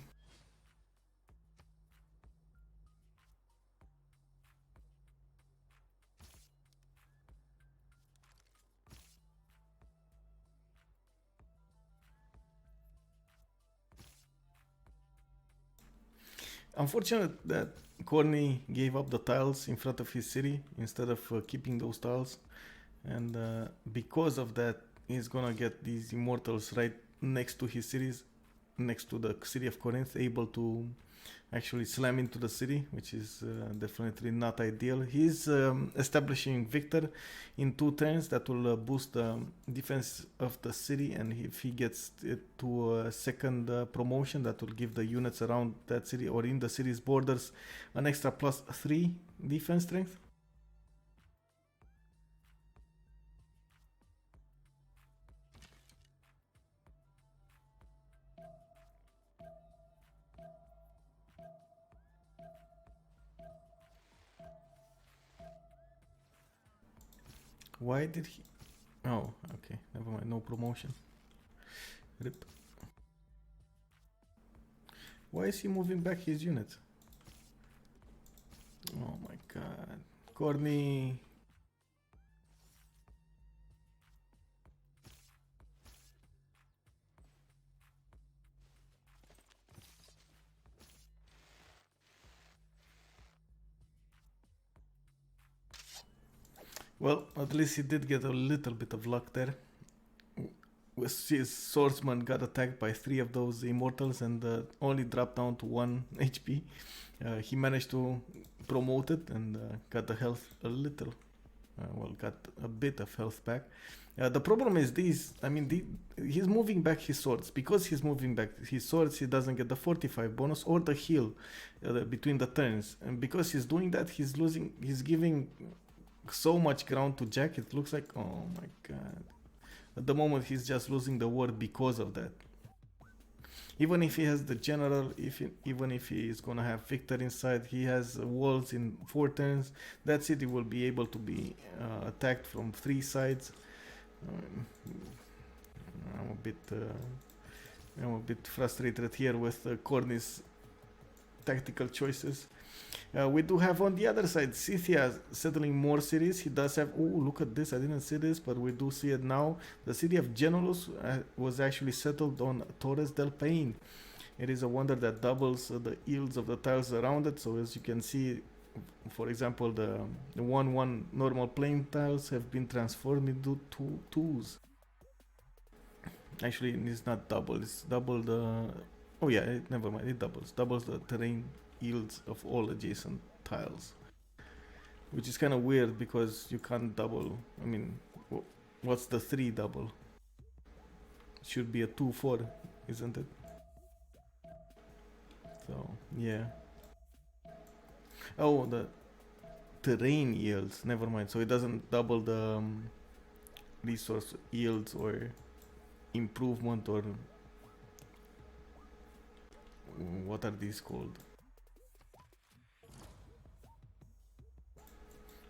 Unfortunate that Corny gave up the tiles in front of his city instead of keeping those tiles, and because of that, he's gonna get these immortals right next to his cities, next to the city of Corinth, able to actually slam into the city, which is definitely not ideal. He's establishing Victor in 2 turns. That will boost the defense of the city, and if he gets it to a second promotion, that will give the units around that city or in the city's borders an extra +3 defense strength. Why did he? Oh, okay. Never mind. No promotion. Rip. Why is he moving back his unit? Oh my god. Corny. Well, at least he did get a little bit of luck there. His swordsman got attacked by 3 of those immortals and only dropped down to 1 HP. He managed to promote it and got the health a little, well, got a bit of health back. The problem is he's moving back his swords. Because he's moving back his swords, he doesn't get the 45 bonus or the heal between the turns. And because he's doing that, he's giving so much ground to Jack. It looks like, oh my god. At the moment, he's just losing the war because of that. Even if he has the general, even if he is gonna have Victor inside, he has walls in 4 turns. That city will be able to be attacked from 3 sides. I'm a bit frustrated here with Corny's tactical choices. We do have on the other side Scythia settling more cities. He does have, oh, look at this, I didn't see this, but we do see it now. The city of Genulus was actually settled on Torres del Paine. It is a wonder that doubles the yields of the tiles around it. So as you can see, for example, the 1-1 normal plain tiles have been transformed into 2 2s. Actually, it's not double, it's double Oh yeah, never mind. It doubles the terrain yields of all adjacent tiles, which is kind of weird because you can't double. I mean, what's the 3 double? It should be a 2-4, isn't it? So yeah. Oh, the terrain yields. Never mind. So it doesn't double the resource yields or improvement or what are these called?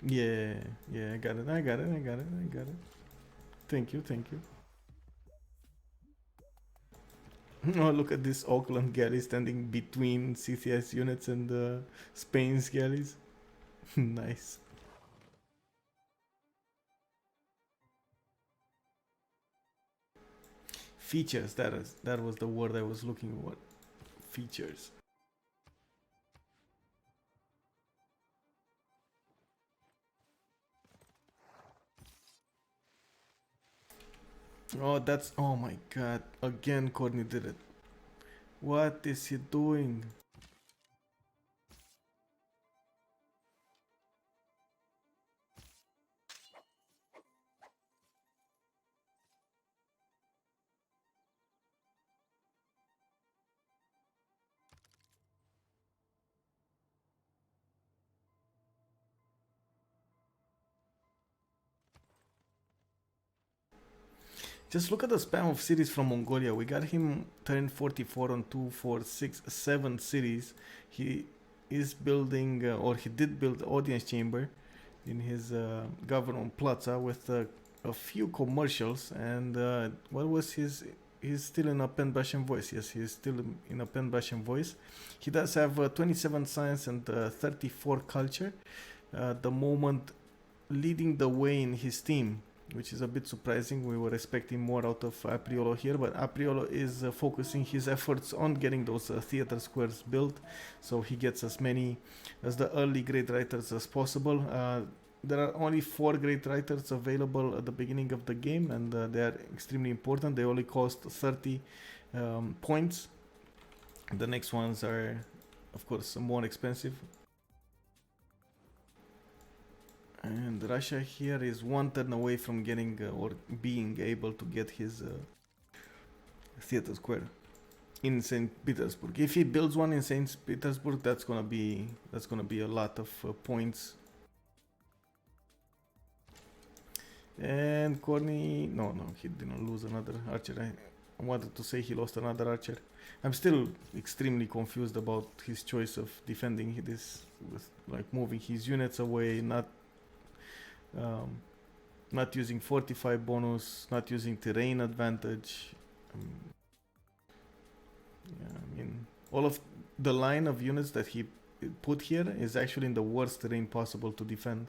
Yeah, yeah, I got it. Thank you, thank you. Oh, look at this Auckland galley standing between CCS units and Spain's galleys. Nice. Features. That was the word I was looking for. Features. Oh, that's. Oh my god. Again, Courtney did it. What is he doing? Just look at the spam of cities from Mongolia. We got him turn 44 on 2, 4, 6, 7 cities. He is building, or he did build audience chamber in his government plaza with a few commercials. And what was his? He's still in a pen brush and voice. Yes, he's still in a pen brush and voice. He does have 27 science and 34 culture. The moment leading the way in his team, which is a bit surprising. We were expecting more out of Apriolo here, but Apriolo is focusing his efforts on getting those theater squares built, so he gets as many as the early grade writers as possible. There are only 4 great writers available at the beginning of the game, and they are extremely important. They only cost 30 points. The next ones are, of course, more expensive. And Russia here is 1 turn away from getting or being able to get his theater square in St. Petersburg. If he builds one in St. Petersburg, that's gonna be a lot of points. And Corny, no, he didn't lose another archer. I wanted to say he lost another archer. I'm still extremely confused about his choice of defending this with like moving his units away, not using 45 bonus, not using terrain advantage. Yeah, I mean, all of the line of units that he put here is actually in the worst terrain possible to defend.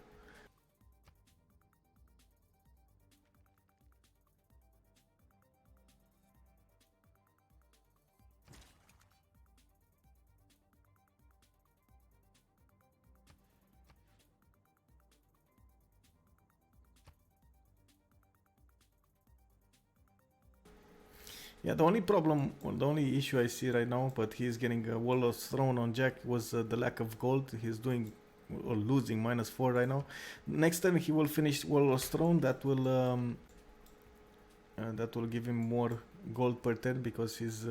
Yeah, the only problem, or the only issue I see right now, but he's getting a Warlord's Throne on Jack, was the lack of gold. He's doing or losing -4 right now. Next time he will finish Warlord's Throne, that will give him more gold per turn because his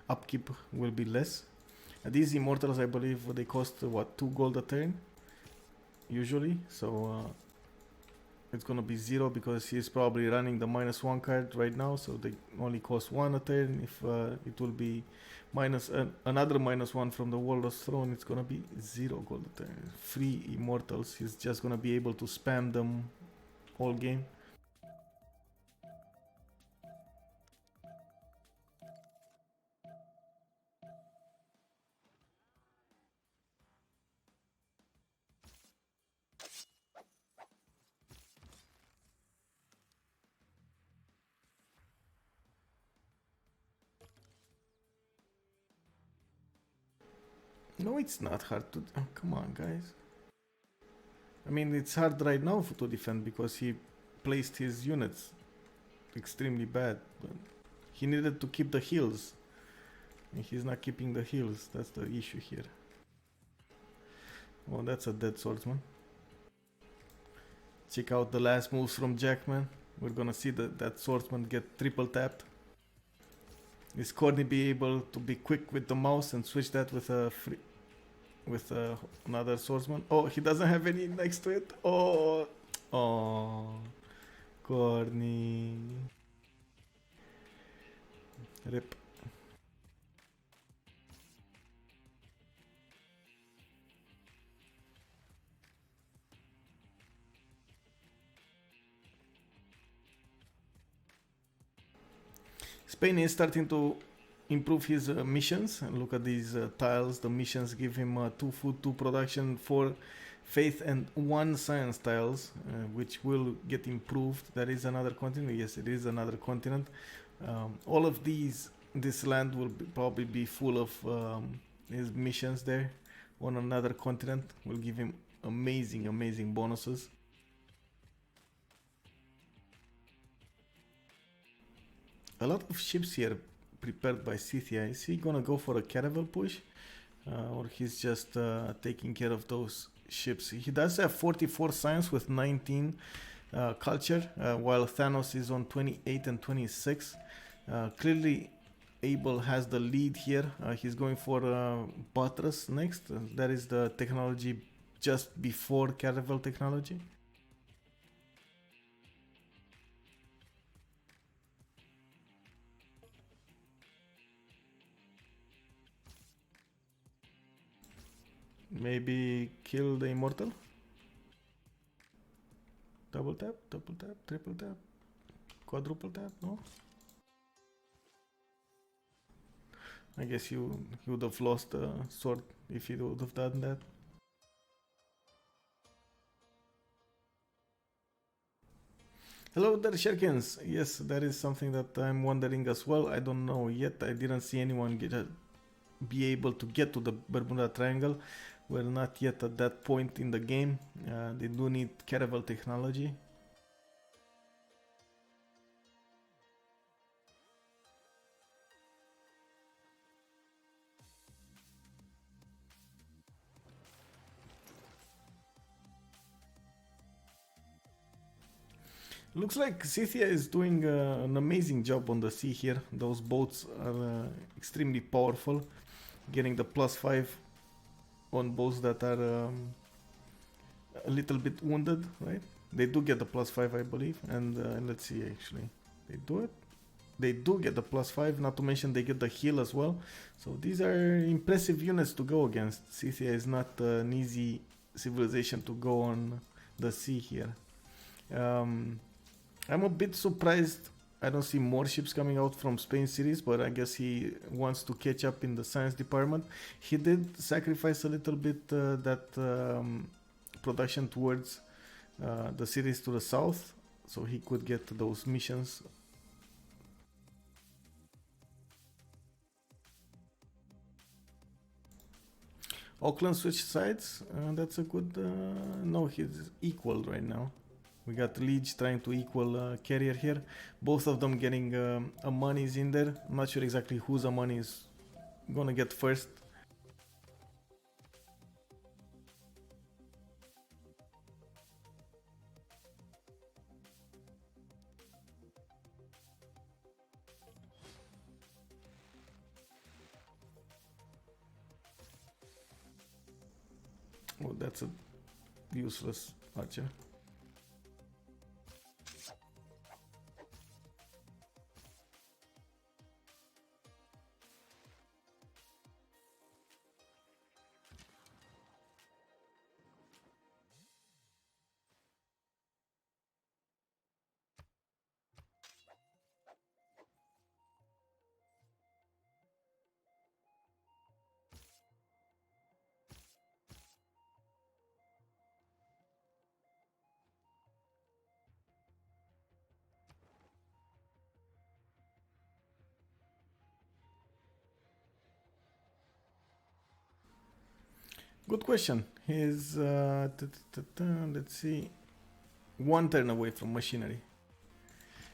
upkeep will be less. These Immortals, I believe, they cost 2 gold a turn usually. So it's gonna be 0 because he's probably running the -1 card right now, so they only cost 1 a turn. If it will be another -1 from the Warlord's Throne, it's gonna be 0 gold a turn. 3 Immortals, he's just gonna be able to spam them all game. No, it's not hard to. Oh, come on, guys. I mean, it's hard right now to defend because he placed his units extremely bad. But he needed to keep the heals. And he's not keeping the heals. That's the issue here. Oh, that's a dead swordsman. Check out the last moves from Jackman. We're gonna see that swordsman get triple tapped. Is Corny be able to be quick with the mouse and switch that with a another swordsman? Oh, he doesn't have any next to it. Oh, Corny. Rip. Spain is starting to improve his missions. And look at these tiles. The missions give him 2 food, 2 production, 4 faith, and 1 science tiles, which will get improved. That is another continent. Yes, it is another continent. All of this land will probably be full of his missions there on another continent. Will give him amazing bonuses. A lot of ships here prepared by Scythia. Is he gonna go for a caravel push? Or he's just taking care of those ships? He does have 44 science with 19 culture, while Thanos is on 28 and 26. Clearly Abel has the lead here. He's going for Buttress next. That is the technology just before caravel technology. Maybe kill the immortal. Double tap, triple tap, quadruple tap, no? I guess you would have lost the sword if you would have done that. Hello there, Sherkins. Yes, that is something that I'm wondering as well. I don't know yet. I didn't see anyone be able to get to the Bermuda Triangle. We're not yet at that point in the game. They do need caravel technology. Looks like Scythia is doing an amazing job on the sea here. Those boats are extremely powerful. Getting the +5 on boats that are a little bit wounded, right? They do get the +5, I believe. And let's see, actually. They do it? They do get the +5, not to mention they get the heal as well. So these are impressive units to go against. Scythia is not an easy civilization to go on the sea here. I'm a bit surprised I don't see more ships coming out from Spain series, but I guess he wants to catch up in the science department. He did sacrifice a little bit that production towards the series to the south, so he could get those missions. Auckland switched sides. That's a good... no, he's equal right now. We got Liege trying to equal Carrier here. Both of them getting a monies in there. I'm not sure exactly whose money is gonna get first. Oh, that's a useless archer. Good question. He's, let's see, 1 turn away from machinery.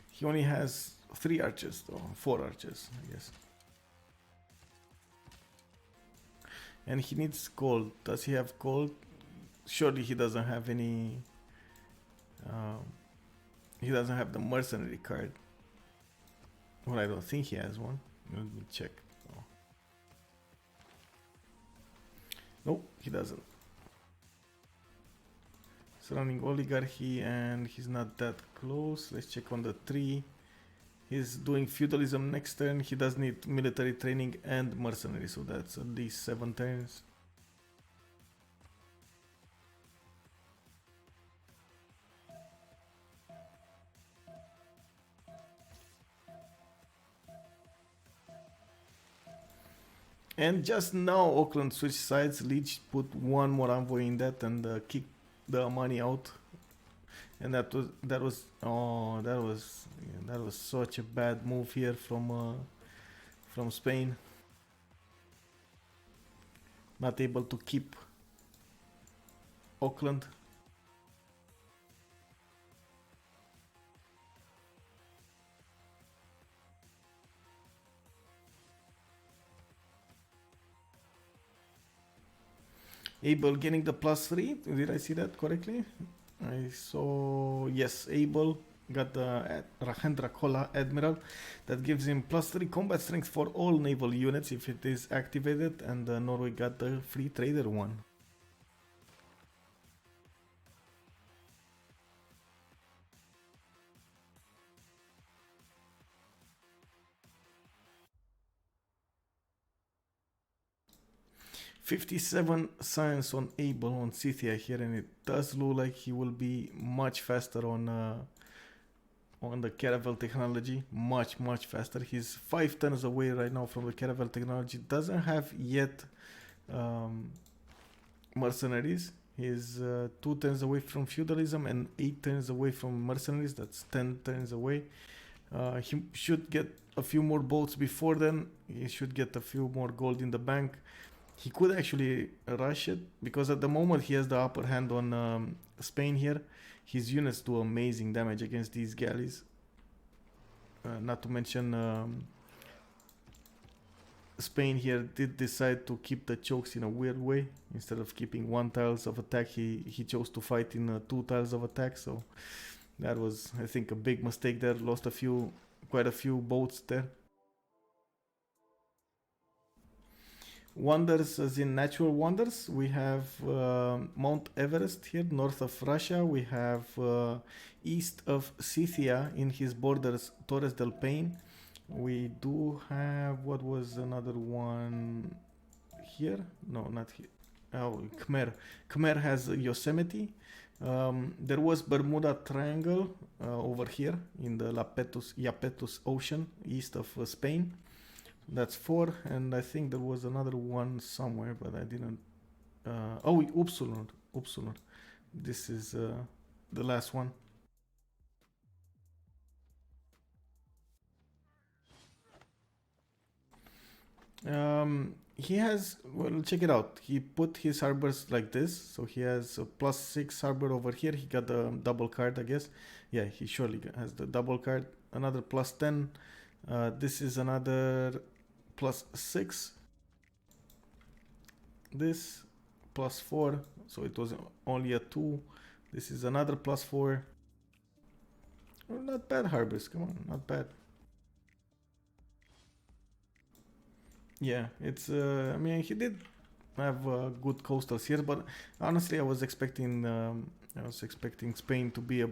He only has 3 archers, or 4 archers, I guess. And he needs gold. Does he have gold? Surely he doesn't have any. Um, he doesn't have the mercenary card. Well, I don't think he has one. Let me check. Oh. Nope, he doesn't. Surrounding oligarchy, and he's not that close. Let's check on the tree. He's doing feudalism next turn. He does need military training and mercenary, so that's at least 7 turns. And just now, Auckland switched sides. Leech put one more envoy in that and kicked the money out. And that was such a bad move here from Spain. Not able to keep Auckland. Abel getting the +3. Did I see that correctly? I saw, yes, Abel got the Rahendra Kola Admiral. That gives him +3 combat strength for all naval units if it is activated, and Norway got the free trader one. '57 science on Abel on Scythia here, and it does look like he will be much faster on the Caravel technology, much faster. He's 5 turns away right now from the Caravel technology. Doesn't have yet mercenaries. He's 2 turns away from feudalism and 8 turns away from mercenaries. That's 10 turns away. He should get a few more boats before then. He should get a few more gold in the bank. He could actually rush it, because at the moment he has the upper hand on Spain here. His units do amazing damage against these galleys. Not to mention Spain here did decide to keep the chokes in a weird way. Instead of keeping 1 tiles of attack, he chose to fight in 2 tiles of attack. So that was, I think, a big mistake there. Lost quite a few boats there. Wonders as in natural wonders. We have Mount Everest here, north of Russia. We have east of Scythia in his borders, Torres del Paine. We do have, what was another one here? No, not here. Oh, Khmer. Khmer has Yosemite. There was Bermuda Triangle over here in the Iapetus Ocean, east of Spain. That's 4, and I think there was another one somewhere, but I didn't. Upsilon. This is the last one. He has, well, check it out. He put his harbors like this, so he has a +6 harbor over here. He got the double card, I guess. Yeah, he surely has the double card. Another +10. This is another +6. This +4, so it was only a 2. This is another +4. Well, not bad harbors, come on, not bad. Yeah, it's I mean, he did have good coastals here, but honestly I was expecting Spain to be a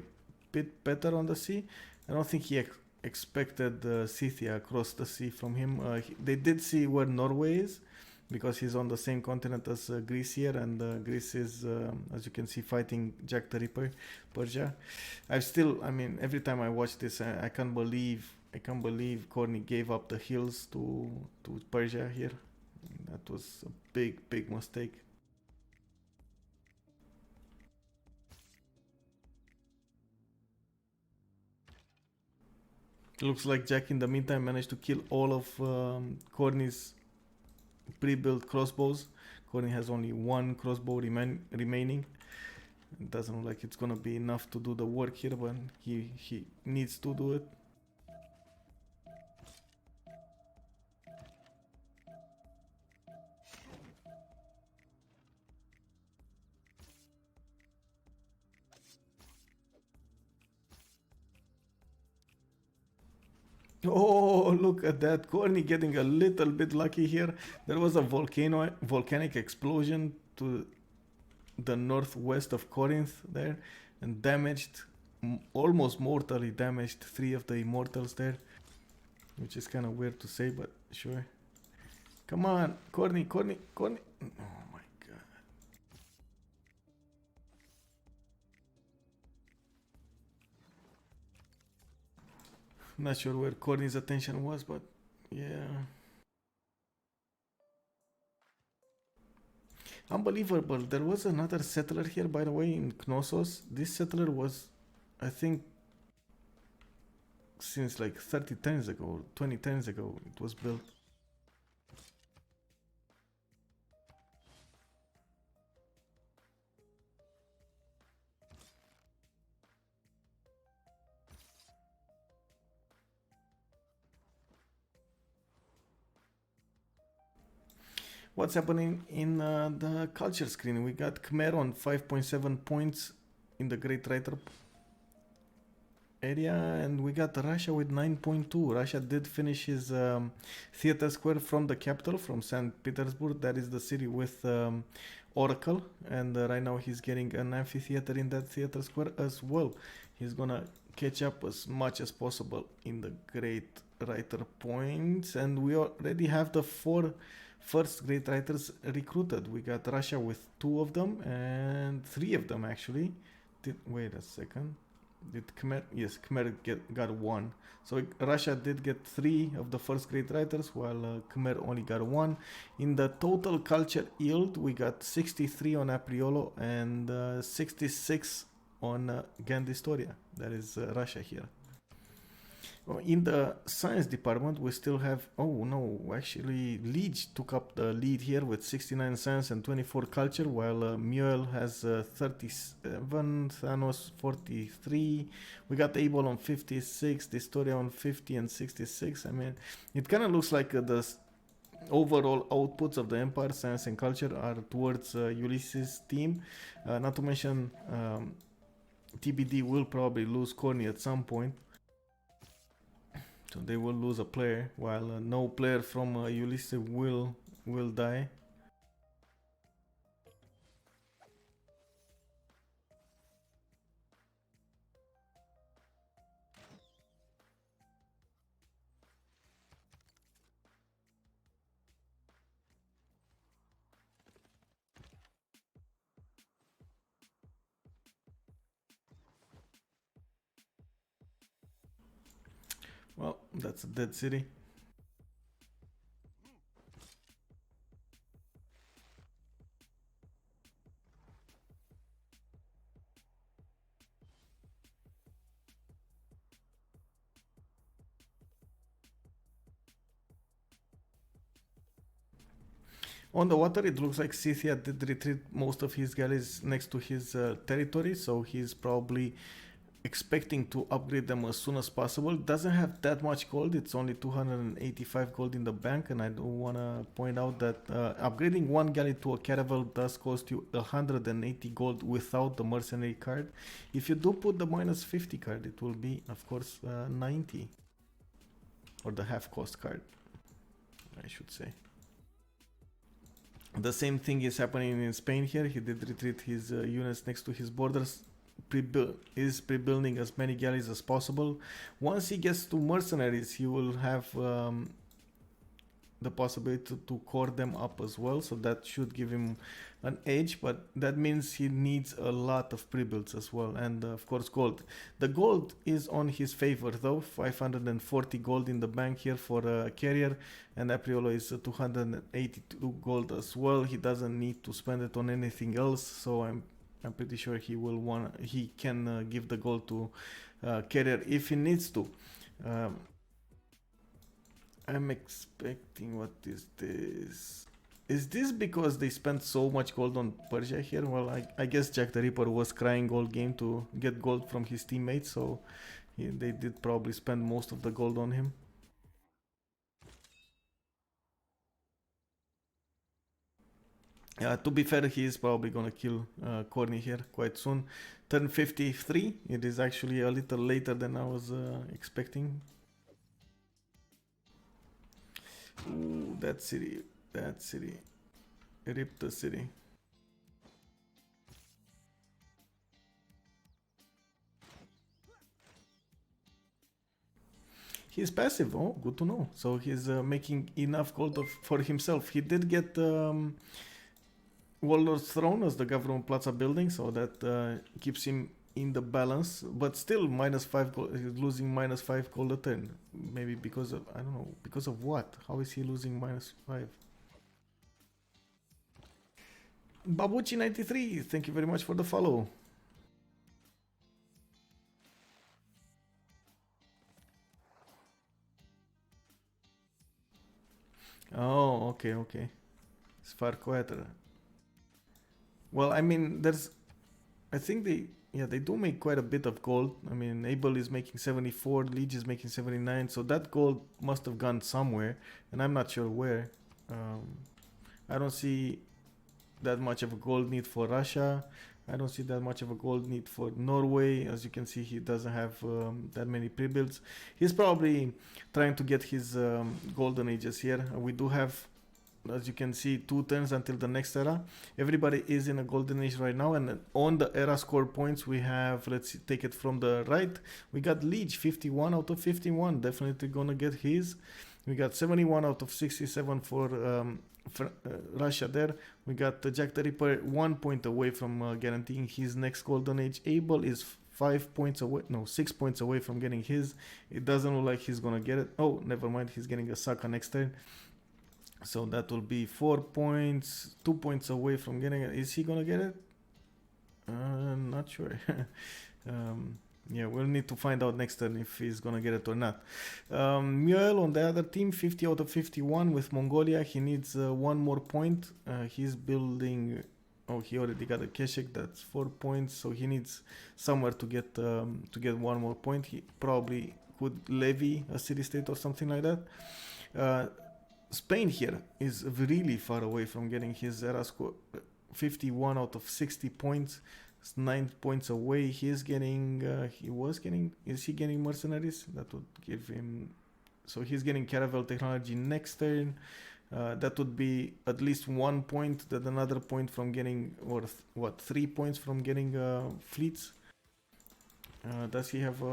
bit better on the sea. I don't think he expected Scythia across the sea from him. They did see where Norway is, because he's on the same continent as Greece here, and Greece is, as you can see, fighting Jack the Ripper, Persia. I mean, every time I watch this, I can't believe Corny gave up the hills to Persia here. That was a big mistake. Looks like Jack in the meantime managed to kill all of Corny's pre-built crossbows. Corny has only 1 crossbow remaining. It doesn't look like it's gonna be enough to do the work here, but he needs to do it. Oh, look at that. Corny getting a little bit lucky here. There was a volcanic explosion to the northwest of Corinth there and damaged, almost mortally damaged, three of the immortals there, which is kind of weird to say, but sure. Come on, Corny, Corny, Corny. Oh my god. Not sure where Corny's attention was, but yeah. Unbelievable. There was another settler here, by the way, in Knossos. This settler was, I think, since like 30 times ago, 20 times ago, it was built. What's happening in the culture screen? We got Khmer on 5.7 points in the Great Writer area, and we got Russia with 9.2. Russia did finish his theater square from the capital, from St. Petersburg. That is the city with Oracle, and right now he's getting an amphitheater in that theater square as well. He's gonna catch up as much as possible in the Great Writer points, and we already have the four first great writers recruited. We got Russia with two of them, and three of them actually. Wait a second. Did Khmer? Yes, Khmer got one. So Russia did get three of the first great writers, while Khmer only got one. In the total culture yield, we got 63 on Apriolo and 66 on Gandistoria. That is Russia here. In the science department, we still have. Oh no, actually, Liege took up the lead here with 69 science and 24 culture, while Muel has 37, Thanos 43. We got Abel on 56, Distoria on 50 and 66. I mean, it kind of looks like the overall outputs of the Empire, science and culture are towards Ulysses' team. Not to mention, TBD will probably lose Corny at some point. So they will lose a player, while no player from Ulysse will die. Well, that's a dead city. On the water, it looks like Scythia did retreat most of his galleys next to his territory, so he's probably expecting to upgrade them as soon as possible. Doesn't have that much gold, it's only 285 gold in the bank, and I do want to point out that upgrading one galley to a caravel does cost you 180 gold without the mercenary card. If you do put the minus 50 card, it will be, of course, 90, or the half cost card, I should say. The same thing is happening in Spain here. He did retreat his units next to his borders. Is pre-building as many galleys as possible. Once he gets to mercenaries, he will have the possibility to core them up as well, so that should give him an edge, but that means he needs a lot of pre-builds as well, and of course gold. The gold is on his favor though, 540 gold in the bank here for a carrier, and Apriolo is 282 gold as well. He doesn't need to spend it on anything else, so I'm pretty sure he can give the gold to carrier if he needs to. I'm expecting, what is this? Is this because they spent so much gold on Persia here? Well, I guess Jack the Ripper was crying gold game to get gold from his teammates, so they did probably spend most of the gold on him. To be fair, he is probably gonna kill Corny here quite soon. Turn 53, it is actually a little later than I was expecting. Ooh, that city. Rip the city. He's passive. Oh, good to know. So he's making enough gold for himself. He did get Warlord's Throne as the Government Plaza building, so that keeps him in the balance. But still, -5 gold. He's losing -5 gold a turn. Maybe because of, I don't know, because of what? How is he losing -5? Babuchi93, thank you very much for the follow. Oh, okay. It's far quieter. Well, I mean, I think they do make quite a bit of gold. I mean, Abel is making 74, Liege is making 79, so that gold must have gone somewhere, and I'm not sure where. I don't see that much of a gold need for Russia. I don't see that much of a gold need for Norway. As you can see, he doesn't have that many pre-builds. He's probably trying to get his golden ages here. We do have, as you can see, 2 turns until the next era. Everybody is in a golden age right now, and on the era score points we have, let's see, take it from the right, we got Liege 51 out of 51, definitely gonna get his. We got 71 out of 67 for Russia there. We got Jack the Ripper 1 point away from guaranteeing his next golden age. Abel is 5 points away, no, 6 points away from getting his. It doesn't look like he's gonna get it. Oh, never mind, he's getting a Saka next turn. So that will be 4 points, 2 points away from getting it. Is he gonna get it? Not sure. Yeah, we'll need to find out next turn if he's gonna get it or not. Muel on the other team, 50 out of 51 with Mongolia. He needs 1 more point. He's building. Oh, he already got a Keshik. That's 4 points. So he needs somewhere to get 1 more point. He probably could levy a city state or something like that. Spain here is really far away from getting his era score. 51 out of 60 points. It's 9 points away. Is he getting mercenaries? That would give him. So he's getting caravel technology next turn. That would be at least 1 point. That another point from getting, or 3 points from getting fleets. Does he have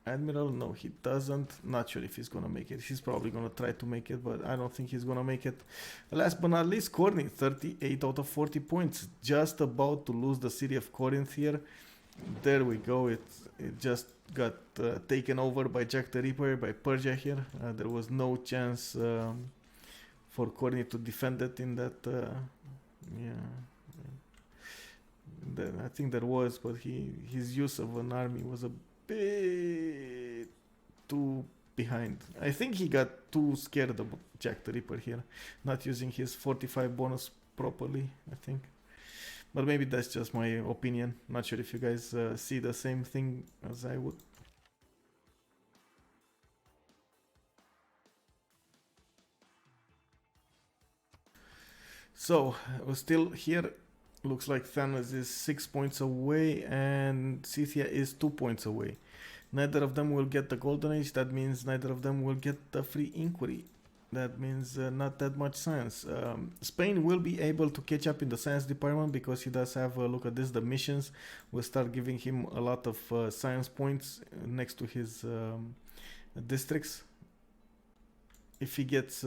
Admiral? No, he doesn't. Not sure if he's gonna make it. He's probably gonna try to make it, but I don't think he's gonna make it. Last but not least, Corinth, 38 out of 40 points. Just about to lose the city of Corinth here. There we go. It just got taken over by Jack the Ripper, by Persia here. There was no chance for Corinth to defend it in that. I think there was, but his use of an army was a bit too behind. I think he got too scared of Jack the Ripper here, not using his 45 bonus properly, I think. But maybe that's just my opinion. Not sure if you guys see the same thing as I would. So, we're still here. Looks like Thanos is 6 points away and Scythia is 2 points away. Neither of them will get the Golden Age. That means neither of them will get the free inquiry. That means not that much science. Spain will be able to catch up in the science department because he does have, look at this, the missions will start giving him a lot of science points next to his districts. If he gets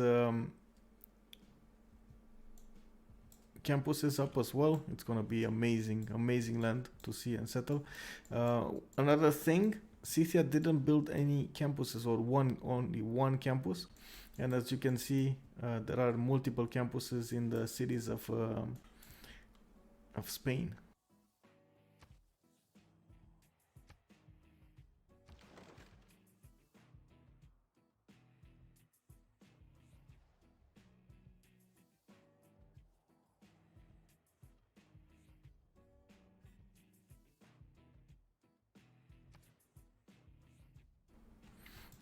campuses up as well, it's gonna be amazing land to see and settle. Another thing, Scythia didn't build any campuses, or only one campus, and as you can see, there are multiple campuses in the cities of Spain.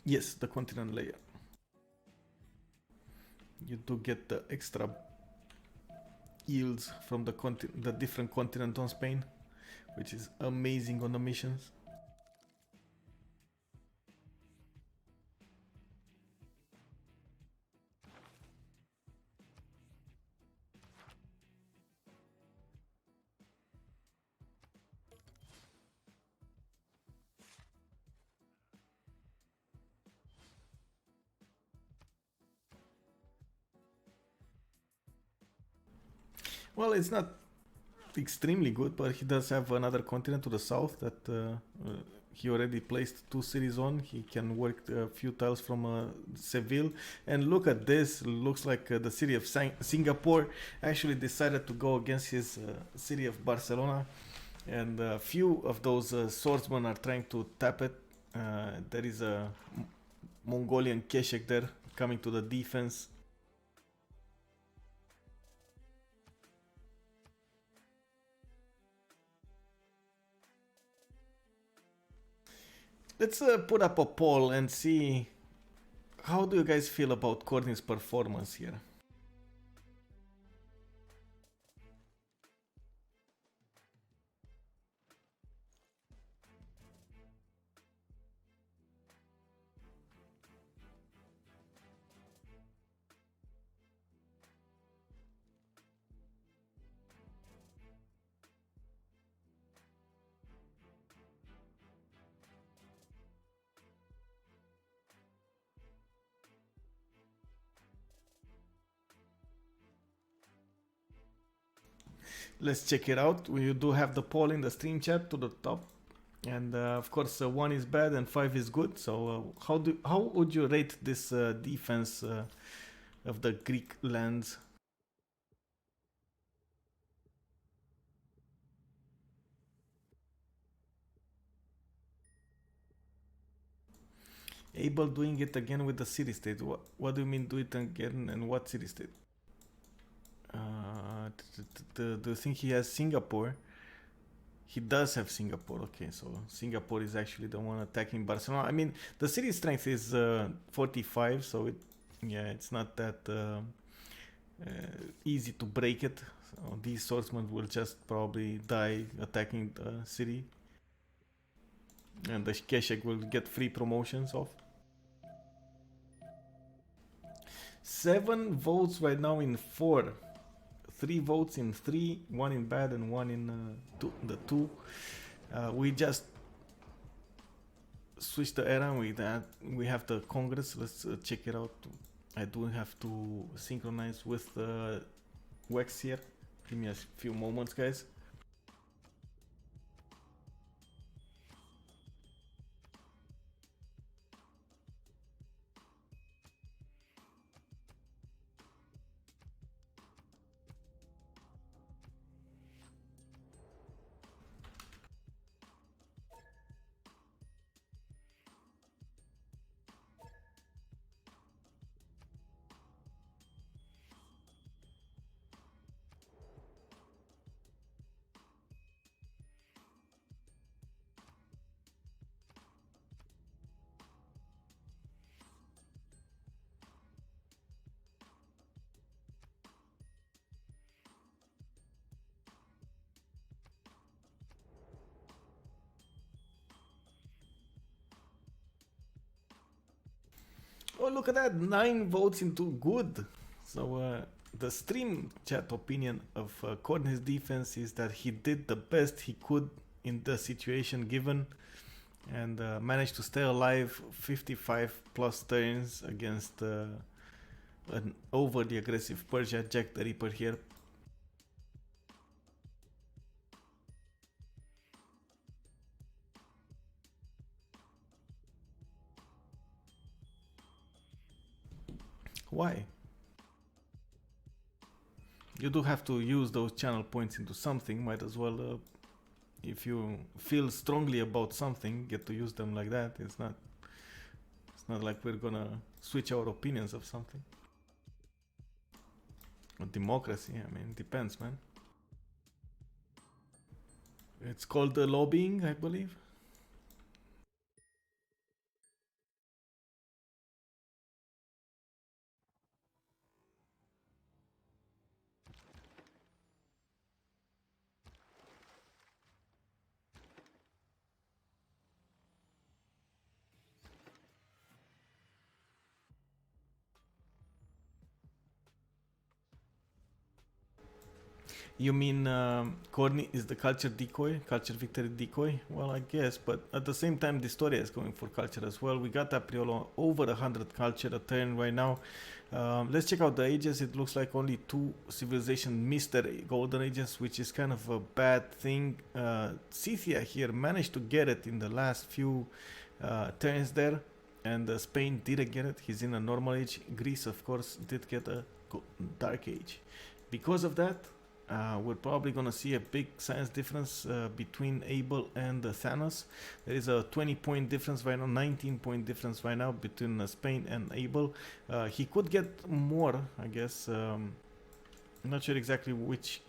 Yes, the continent layer. You do get the extra yields from the different continent on Spain, which is amazing on the missions. Well, it's not extremely good, but he does have another continent to the south that he already placed 2 cities on. He can work a few tiles from Seville. And look at this, looks like the city of Singapore actually decided to go against his city of Barcelona. And a few of those swordsmen are trying to tap it. There is a Mongolian Keshek there coming to the defense. Let's put up a poll and see how do you guys feel about Courtney's performance here. Let's check it out. We do have the poll in the stream chat to the top, and of course 1 is bad and 5 is good. So how would you rate this defense of the Greek lands? Able doing it again with the city state. What do you mean do it again, and what city state? Do you think he has Singapore? He does have Singapore. Okay, so Singapore is actually the one attacking Barcelona. I mean, the city strength is 45, so it's not that easy to break it. So these swordsmen will just probably die attacking the city, and the Keshek will get free promotions off. 7 votes right now in 4. 3 votes in 3, 1 in bad and 1 in the 2. We just switched the era. We have the Congress. Let's check it out. I do have to synchronize with Wex here. Give me a few moments, guys. Oh, look at that. 9 votes into good. So the stream chat opinion of Courtney's defense is that he did the best he could in the situation given, and managed to stay alive 55 plus turns against an overly aggressive Persia, Jack the Ripper here. Why? You do have to use those channel points into something. Might as well, if you feel strongly about something, get to use them like that. It's not like we're gonna switch our opinions of something. Democracy, I mean, depends, man. It's called lobbying, I believe. You mean Corny is the culture decoy, culture victory decoy? Well, I guess, but at the same time, Distoria is going for culture as well. We got Apriolo over 100 culture a turn right now. Let's check out the ages. It looks like only 2 civilization missed their golden ages, which is kind of a bad thing. Scythia here managed to get it in the last few turns there, and Spain didn't get it. He's in a normal age. Greece, of course, did get a dark age. Because of that, we're probably going to see a big science difference between Abel and Thanos. There is a 20-point difference right now, 19-point difference right now between Spain and Abel. He could get more, I guess. I'm not sure exactly which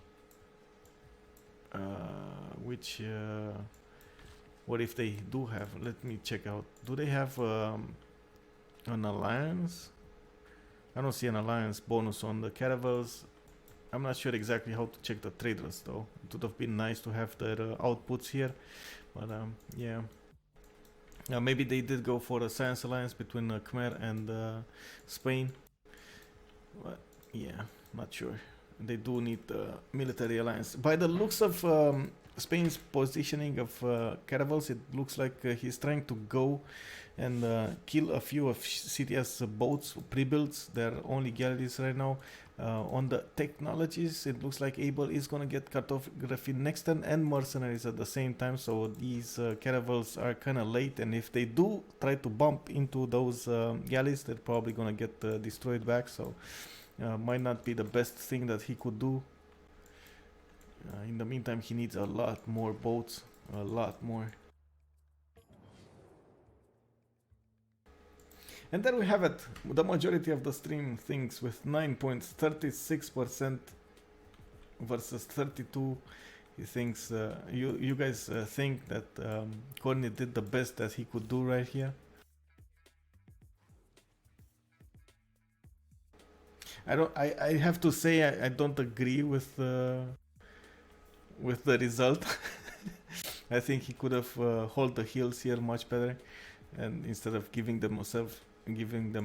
what if they do have. Let me check out. Do they have an alliance? I don't see an alliance bonus on the caravels. I'm not sure exactly how to check the traders though. It would have been nice to have their outputs here, but yeah. Maybe they did go for a science alliance between Khmer and Spain, but yeah, not sure. They do need the military alliance. By the looks of Spain's positioning of caravels, it looks like he's trying to go and kill a few of Syria's boats, pre-builds. They're only galleys right now. On the technologies, it looks like Abel is going to get cartography next turn and mercenaries at the same time, so these caravels are kind of late, and if they do try to bump into those galleys, they're probably going to get destroyed back, so might not be the best thing that he could do. In the meantime, he needs a lot more boats, a lot more. And there we have it. The majority of the stream thinks with 9 points, 36% versus 32. He thinks you guys think that Corny did the best that he could do right here. I have to say I don't agree with the result. I think he could have held the heels here much better, and instead of giving them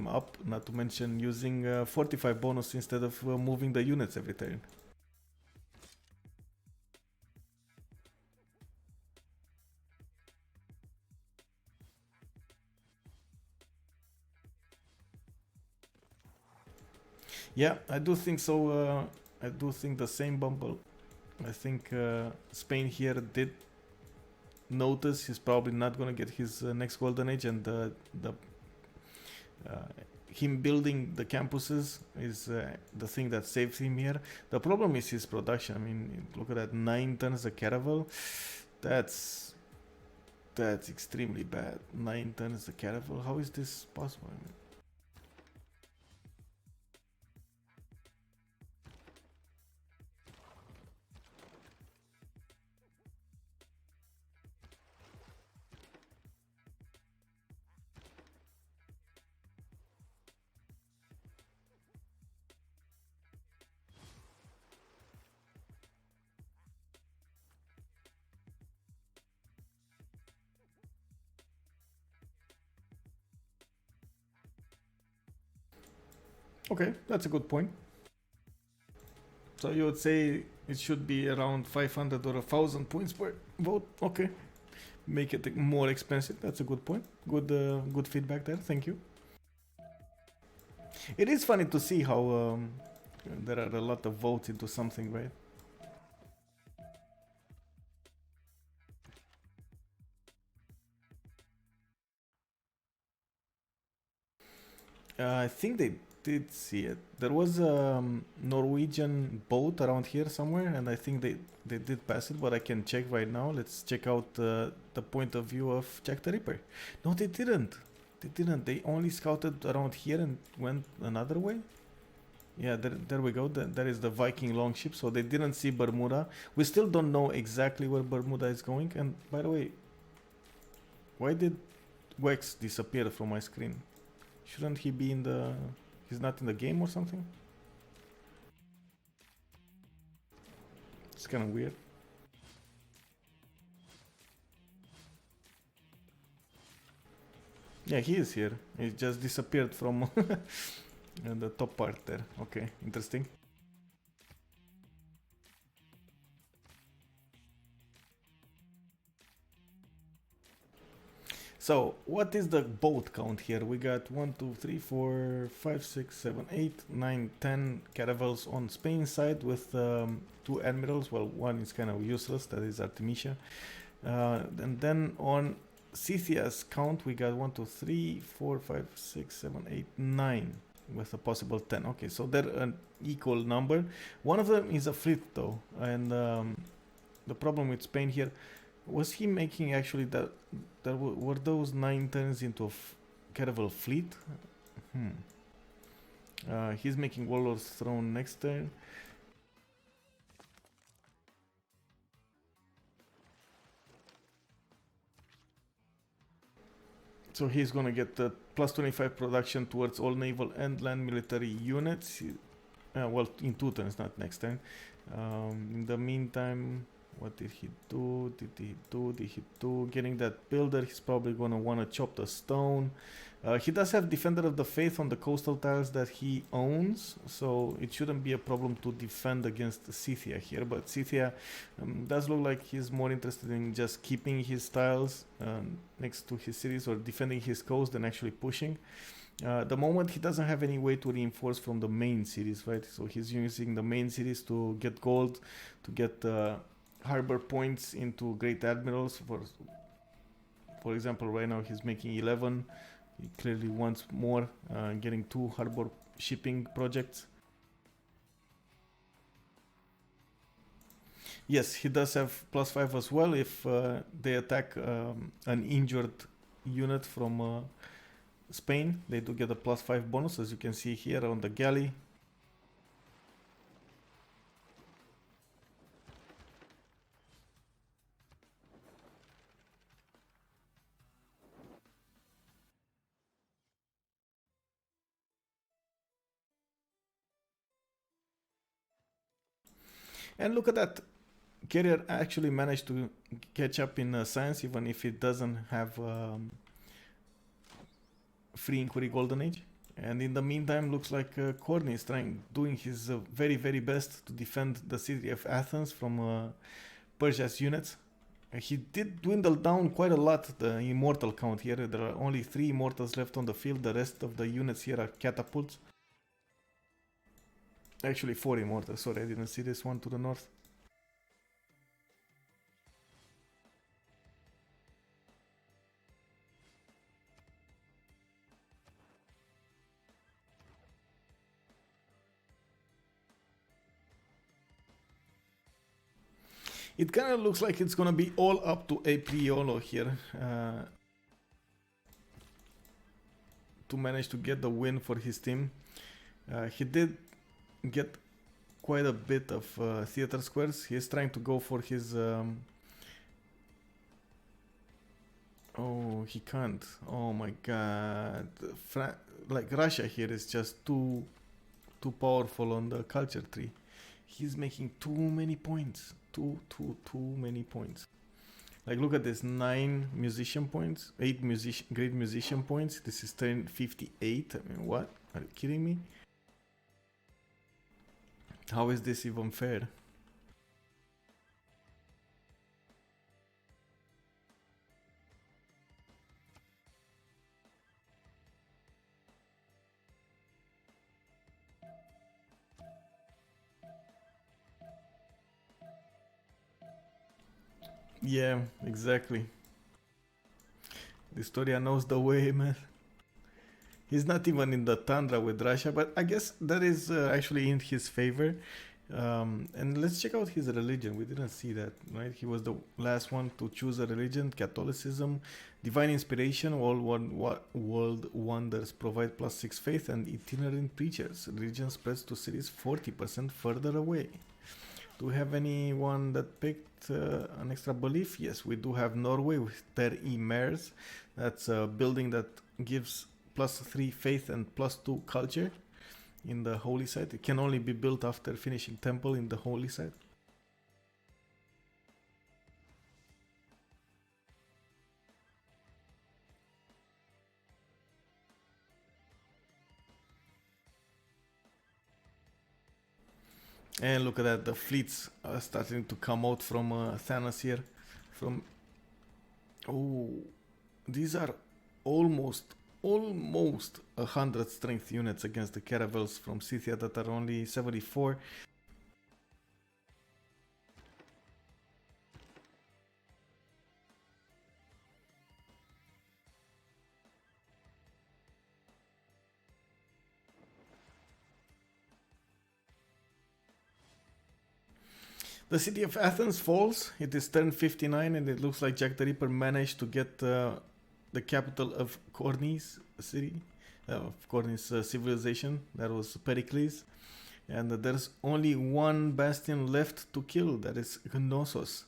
up, not to mention using 45 bonus instead of moving the units every turn. Yeah, I do think so. I do think the same, Bumble. I think Spain here did notice he's probably not going to get his next golden age, and him building the campuses is the thing that saves him here. The problem is his production. I mean, look at that, 9 tons a caravel. That's extremely bad. 9 tons a caravel. How is this possible? I mean, okay, that's a good point. So you would say it should be around 500 or 1,000 points per vote. Okay, make it more expensive. That's a good point. Good feedback there. Thank you. It is funny to see how there are a lot of votes into something, right? I think they did see it. There was a Norwegian boat around here somewhere, and I think they did pass it, but I can check right now. Let's check out the point of view of Jack the Ripper. No, they didn't. They didn't. They only scouted around here and went another way. Yeah, there we go. There is the Viking longship. So they didn't see Bermuda. We still don't know exactly where Bermuda is going. And by the way, why did Wex disappear from my screen? Shouldn't he be in the... He's not in the game or something? It's kind of weird. Yeah, he is here. He just disappeared from the top part there. Okay, interesting. So, what is the boat count here? We got 1, 2, 3, 4, 5, 6, 7, 8, 9, 10 caravels on Spain's side with 2 admirals. Well, one is kind of useless, that is Artemisia. And then on Scythia's count, we got 1, 2, 3, 4, 5, 6, 7, 8, 9 with a possible 10. Okay, so they're an equal number. One of them is a fleet though, and the problem with Spain here, was he making actually that were those 9 turns into a caravel fleet? He's making Warlord's Throne next turn. So he's gonna get the plus 25 production towards all naval and land military units. Well, in 2 turns, not next turn. In the meantime, what did he do? Did he do? Getting that builder, he's probably gonna wanna chop the stone. He does have Defender of the Faith on the coastal tiles that he owns, so it shouldn't be a problem to defend against Scythia here. But Scythia does look like he's more interested in just keeping his tiles next to his cities or defending his coast than actually pushing. The moment he doesn't have any way to reinforce from the main cities, right? So he's using the main cities to get gold, to get harbor points into Great Admirals. For example, right now he's making 11. He clearly wants more, getting 2 harbor shipping projects. Yes, he does have +5 as well if they attack an injured unit from Spain. They do get a +5 bonus, as you can see here on the galley. And look at that. Carrier actually managed to catch up in science, even if it doesn't have free inquiry golden age. And in the meantime, looks like Corny is doing his very, very best to defend the city of Athens from Persia's units. He did dwindle down quite a lot the immortal count here. There are only 3 immortals left on the field. The rest of the units here are catapults. Actually 4 immortals. Sorry, I didn't see this one to the north. It kind of looks like it's gonna be all up to Apriolo here to manage to get the win for his team. He did get quite a bit of theater squares. He's trying to go for his... Oh, he can't. Oh my god. Like Russia here is just too powerful on the culture tree. He's making too many points. Too many points. Like, look at this, 9 musician points, 8 great musician points. This is turn 58. I mean, what? Are you kidding me? How is this even fair? Yeah, exactly. Historia knows the way, man. He's not even in the tundra with Russia, but I guess that is actually in his favor. And let's check out his religion. We didn't see that, right? He was the last one to choose a religion, Catholicism. Divine inspiration, all world wonders provide +6 faith, and itinerant preachers. Religion spreads to cities 40% further away. Do we have anyone that picked an extra belief? Yes, we do have Norway with Ter Imers. That's a building that gives +3 faith and +2 culture in the holy site. It can only be built after finishing temple in the holy site. And look at that, the fleets are starting to come out from Thanos here. Oh, these are almost 100 strength units against the caravels from Scythia that are only 74. The city of Athens falls. It is turn 59 and it looks like Jack the Ripper managed to get the capital of Corny's city, of Corny's civilization. That was Pericles. And there's only one bastion left to kill, that is Gnosos.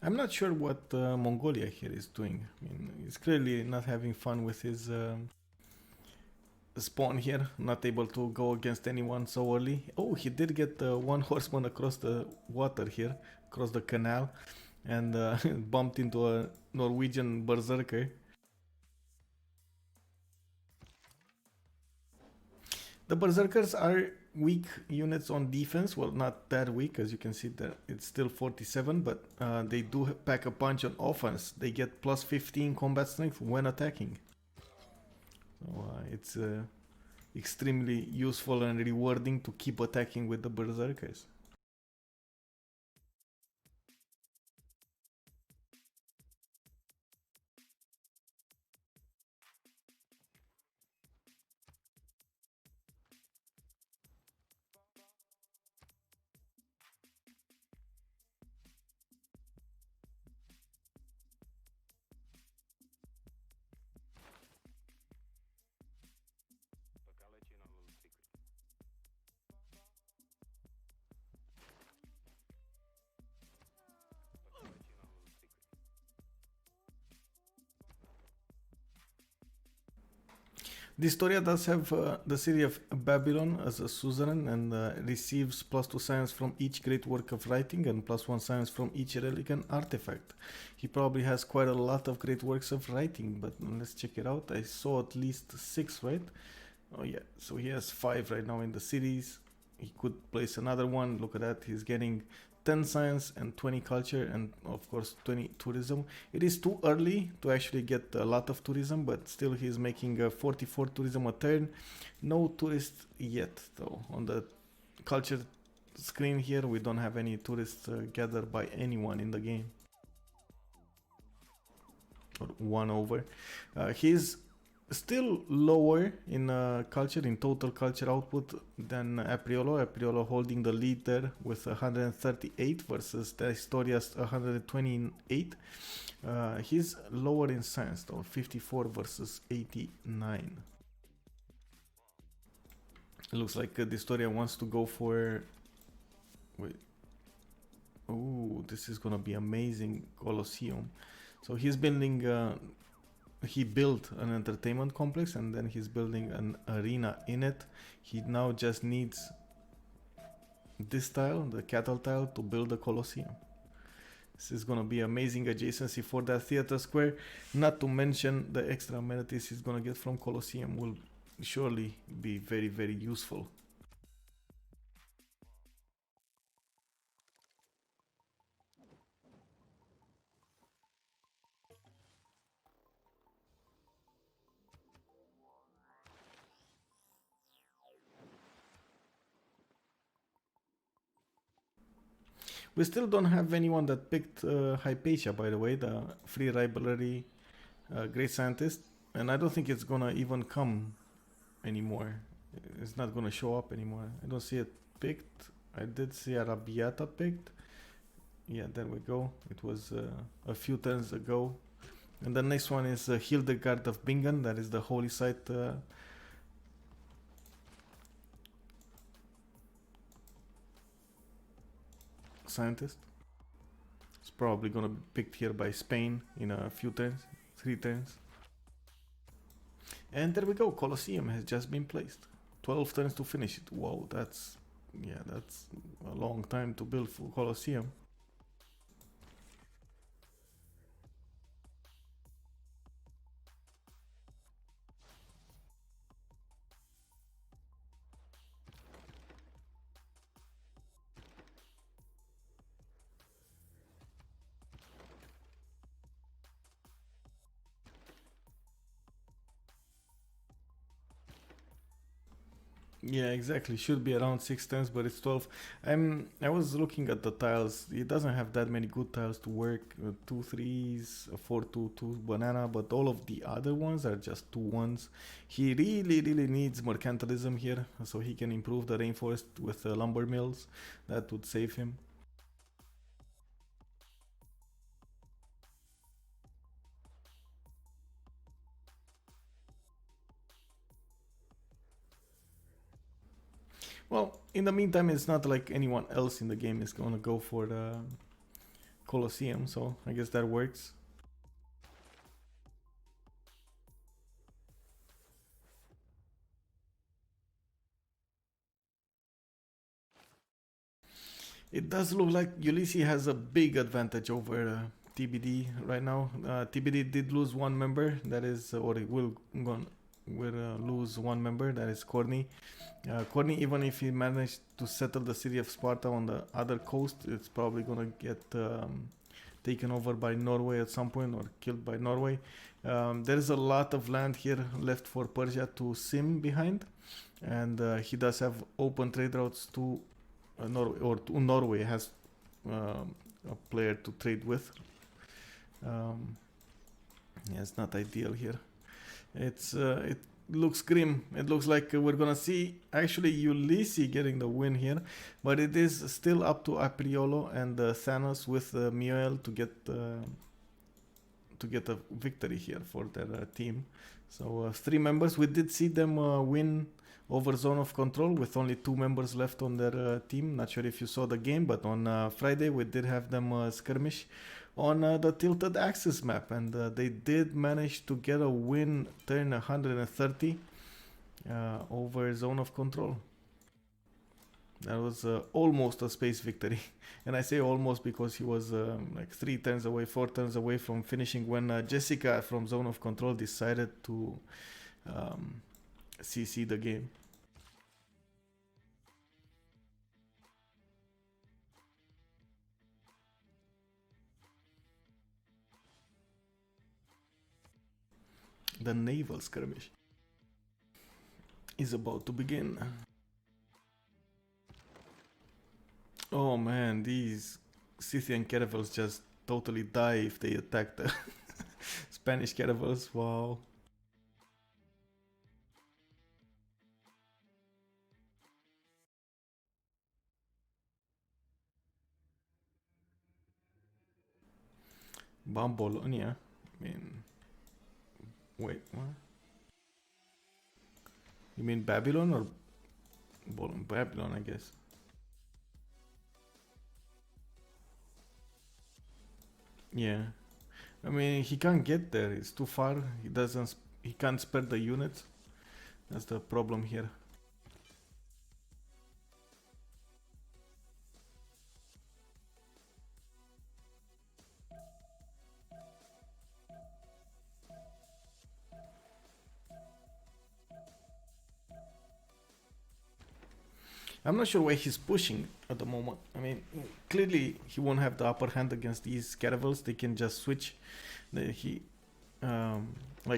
I'm not sure what Mongolia here is doing. I mean, he's clearly not having fun with his spawn here, not able to go against anyone so early. Oh, he did get one horseman across the water here, across the canal, and bumped into a Norwegian berserker. The berserkers are weak units on defense. Well, not that weak, as you can see that it's still 47, but they do pack a punch on offense. They get plus 15 combat strength when attacking. So it's extremely useful and rewarding to keep attacking with the berserkers. The Historia does have the city of Babylon as a suzerain and receives +2 science from each great work of writing and +1 science from each relic and artifact. He probably has quite a lot of great works of writing, but let's check it out. I saw at least 6, right? Oh yeah, so he has 5 right now in the cities. He could place another one. Look at that, he's getting 10 science and 20 culture and of course 20 tourism. It is too early to actually get a lot of tourism, but still he's making 44 tourism a turn. No tourists yet though. On the culture screen here we don't have any tourists gathered by anyone in the game. Or 1 over. He's still lower in culture, in total culture output than Apriolo. Apriolo holding the lead there with 138 versus the Historia's 128. He's lower in science though, 54 versus 89. It looks like the Historia wants to go for... Wait. Oh, this is gonna be amazing Colosseum. So he's building... he built an entertainment complex and then he's building an arena in it. He now just needs this tile, the cattle tile, to build a Colosseum. This is gonna be amazing adjacency for that theater square. Not to mention the extra amenities he's gonna get from Colosseum will surely be very, very useful. We still don't have anyone that picked Hypatia, by the way, the free rivalry great scientist, and I don't think it's gonna even come anymore. It's not gonna show up anymore. I don't see it picked. I did see Arabiata picked. Yeah, there we go. It was a few turns ago. And the next one is Hildegard of Bingen. That is the holy site scientist. It's probably gonna be picked here by Spain in a few turns, 3 turns. And there we go, Colosseum has just been placed. 12 turns to finish it. Wow, that's a long time to build for Colosseum. Yeah, exactly. Should be around 6 turns, but it's 12. I was looking at the tiles. It doesn't have that many good tiles to work. 2 threes, a 4-2 banana, but all of the other ones are just 2 ones. He really needs mercantilism here, so he can improve the rainforest with lumber mills. That would save him. Well, in the meantime, it's not like anyone else in the game is gonna go for the Colosseum, so I guess that works. It does look like Ulysse has a big advantage over TBD right now. TBD did lose one member, that is, or it will lose one member, that is Corny. Corny, even if he managed to settle the city of Sparta on the other coast, it's probably gonna get taken over by Norway at some point or killed by Norway. There is a lot of land here left for Persia to sim behind, and he does have open trade routes to Norway, or Norway has a player to trade with. Yeah, it's not ideal here. It looks grim. It looks like we're gonna see actually Ulysse getting the win here, but it is still up to Apriolo and Thanos with Mioel to get a victory here for their team. So 3 members. We did see them win over Zone of Control with only 2 members left on their team. Not sure if you saw the game, but on Friday we did have them skirmish on the Tilted Axis map, and they did manage to get a win turn 130 over Zone of Control. That was almost a space victory. And I say almost because he was like 3 turns away, 4 turns away from finishing when Jessica from Zone of Control decided to CC the game. The naval skirmish is about to begin. Oh man, these Scythian caravels just totally die if they attack the Spanish caravels. Wow. Bambolonia. I mean, wait, what? You mean Babylon or Babylon, I guess. Yeah. I mean, he can't get there. It's too far. He can't spare the units. That's the problem here. I'm not sure why he's pushing at the moment. I mean, clearly he won't have the upper hand against these caravels. They can just switch. Like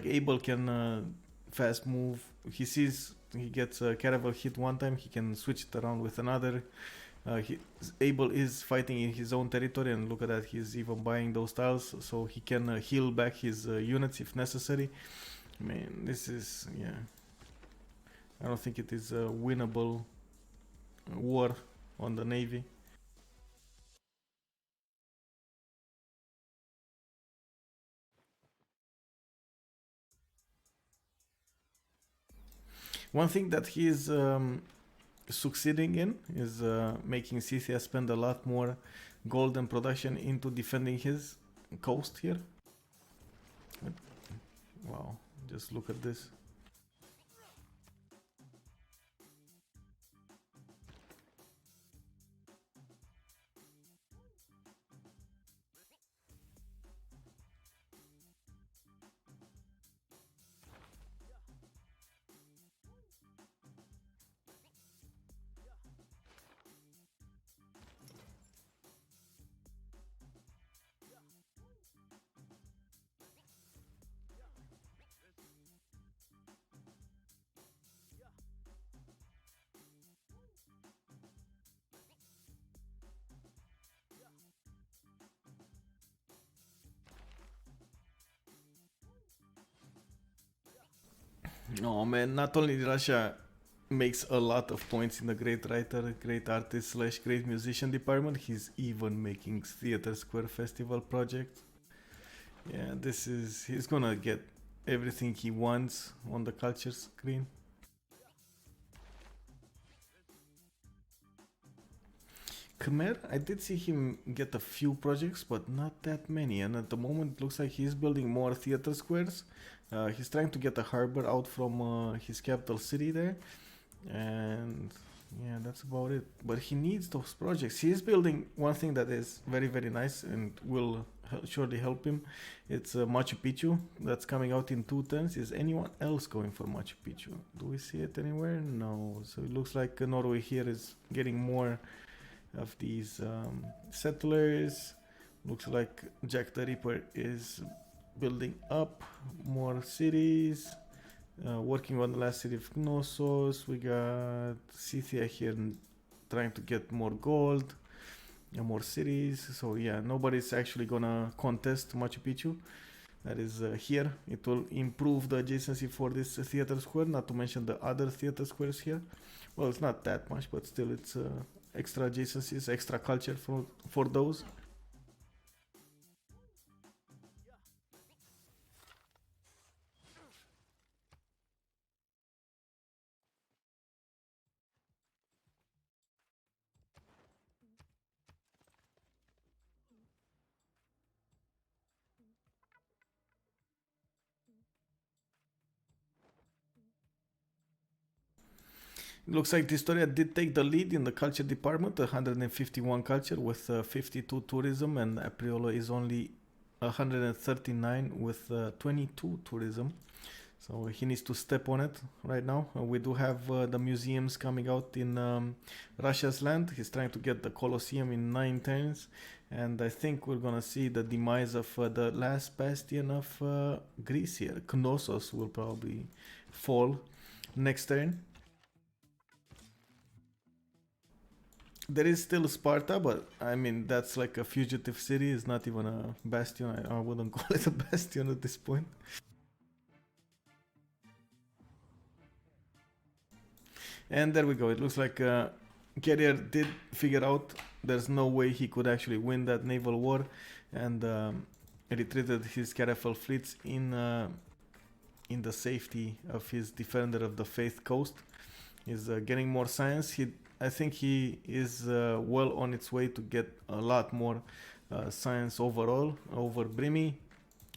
Abel can fast move. He sees he gets a caravel hit one time, he can switch it around with another. Abel is fighting in his own territory, and look at that, he's even buying those tiles so he can heal back his units if necessary. I mean, this is, yeah. I don't think it is a winnable war on the navy. One thing that he's succeeding in is making Scythia spend a lot more gold and production into defending his coast here. Wow, just look at this. Oh man, not only Russia makes a lot of points in the great writer, great artist slash great musician department, he's even making Theater Square Festival projects. Yeah, he's gonna get everything he wants on the culture screen. Khmer, I did see him get a few projects, but not that many. And at the moment, it looks like he's building more theater squares. He's trying to get a harbor out from his capital city there. And yeah, that's about it. But he needs those projects. He is building one thing that is very, very nice and will surely help him. It's Machu Picchu that's coming out in 2 turns. Is anyone else going for Machu Picchu? Do we see it anywhere? No. So it looks like Norway here is getting more of these settlers. Looks like Jack the Ripper is building up more cities, working on the last city of Knossos. We got Scythia here trying to get more gold and more cities. So yeah, nobody's actually gonna contest Machu Picchu. That is here. It will improve the adjacency for this theater square, not to mention the other theater squares here. Well, it's not that much, but still it's extra adjacencies, extra culture for those. It looks like Historia did take the lead in the culture department, 151 culture with 52 tourism, and Apriolo is only 139 with 22 tourism. So he needs to step on it right now. We do have the museums coming out in Russia's land. He's trying to get the Colosseum in 9 turns. And I think we're going to see the demise of the last bastion of Greece here. Knossos will probably fall next turn. There is still Sparta, but I mean, that's like a fugitive city. It's not even a bastion. I wouldn't call it a bastion at this point. And there we go. It looks like Carrier did figure out there's no way he could actually win that naval war, and retreated his caravel fleets in the safety of his Defender of the Faith coast. He's getting more science. I think he is well on its way to get a lot more science overall over Brimi.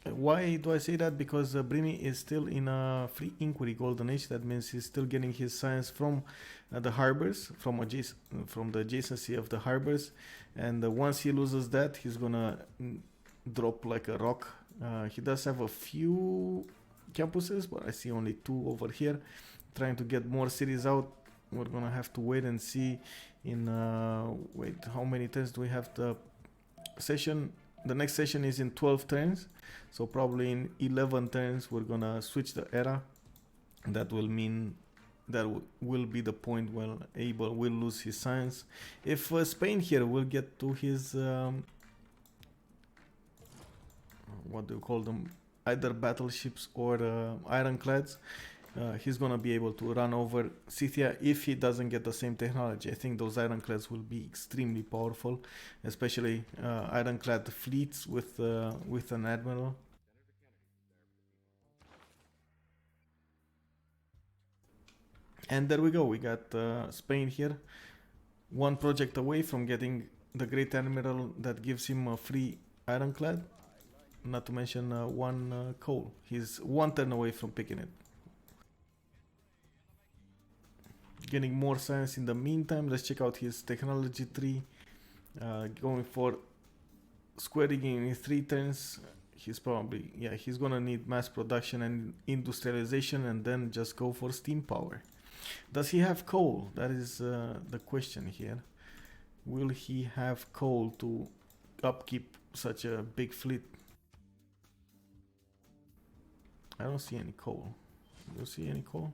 Why do I say that? Because Brimi is still in a free inquiry golden age. That means he's still getting his science from the harbors, from the adjacency of the harbors. And once he loses that, he's gonna drop like a rock. He does have a few campuses, but I see only 2 over here. Trying to get more cities out. We're gonna have to wait and see. Wait, how many turns do we have the session? The next session is in 12 turns, so probably in 11 turns we're gonna switch the era. That will mean that will be the point when Abel will lose his science. If Spain here will get to his what do you call them, either battleships or ironclads, he's gonna be able to run over Scythia if he doesn't get the same technology. I think those ironclads will be extremely powerful, especially ironclad fleets with an admiral. And there we go. We got Spain here, one project away from getting the Great Admiral that gives him a free ironclad. Not to mention one coal. He's one turn away from picking it. Getting more science in the meantime. Let's check out his technology tree. Going for squaring in 3 turns. He's probably, yeah, he's gonna need mass production and industrialization and then just go for steam power. Does he have coal? That is the question here. Will he have coal to upkeep such a big fleet? I don't see any coal. Do you see any coal?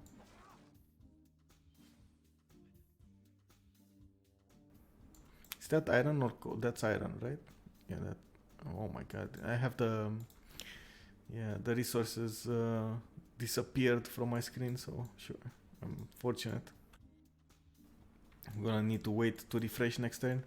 Is that iron or coal? That's iron, right? Yeah, that. Oh my god. I have the. Yeah, the resources disappeared from my screen, so sure. I'm fortunate. I'm gonna need to wait to refresh next turn.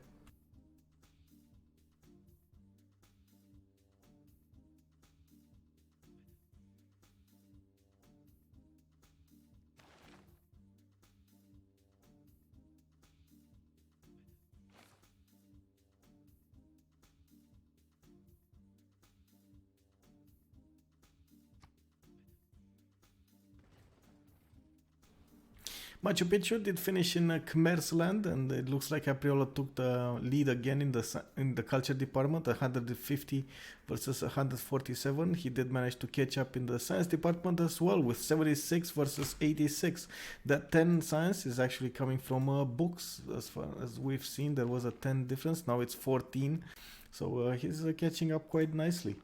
Machu Picchu did finish in Khmer's land, and it looks like Capriola took the lead again in the culture department, 150 versus 147. He did manage to catch up in the science department as well with 76 versus 86. That 10 science is actually coming from books. As far as we've seen, there was a 10 difference. Now it's 14, so he's catching up quite nicely.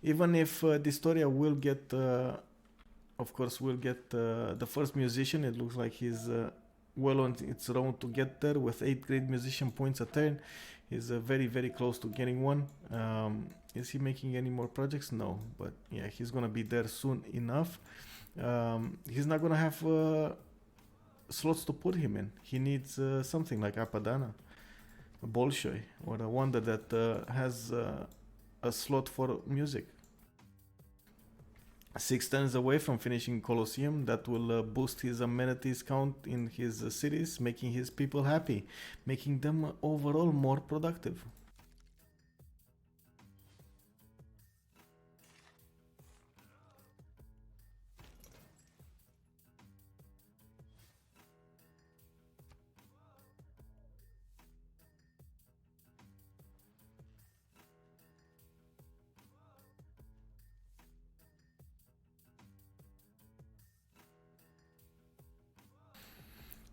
Even if Distoria will get of course we'll get the first musician. It looks like he's well on its road to get there with 8 great musician points a turn. He's very very close to getting one. Is he making any more projects? No, but yeah, he's gonna be there soon enough. He's not gonna have slots to put him in. He needs something like Apadana, a Bolshoi, or a wonder that has a slot for music. 6 turns away from finishing Colosseum. That will boost his amenities count in his cities, making his people happy, making them overall more productive.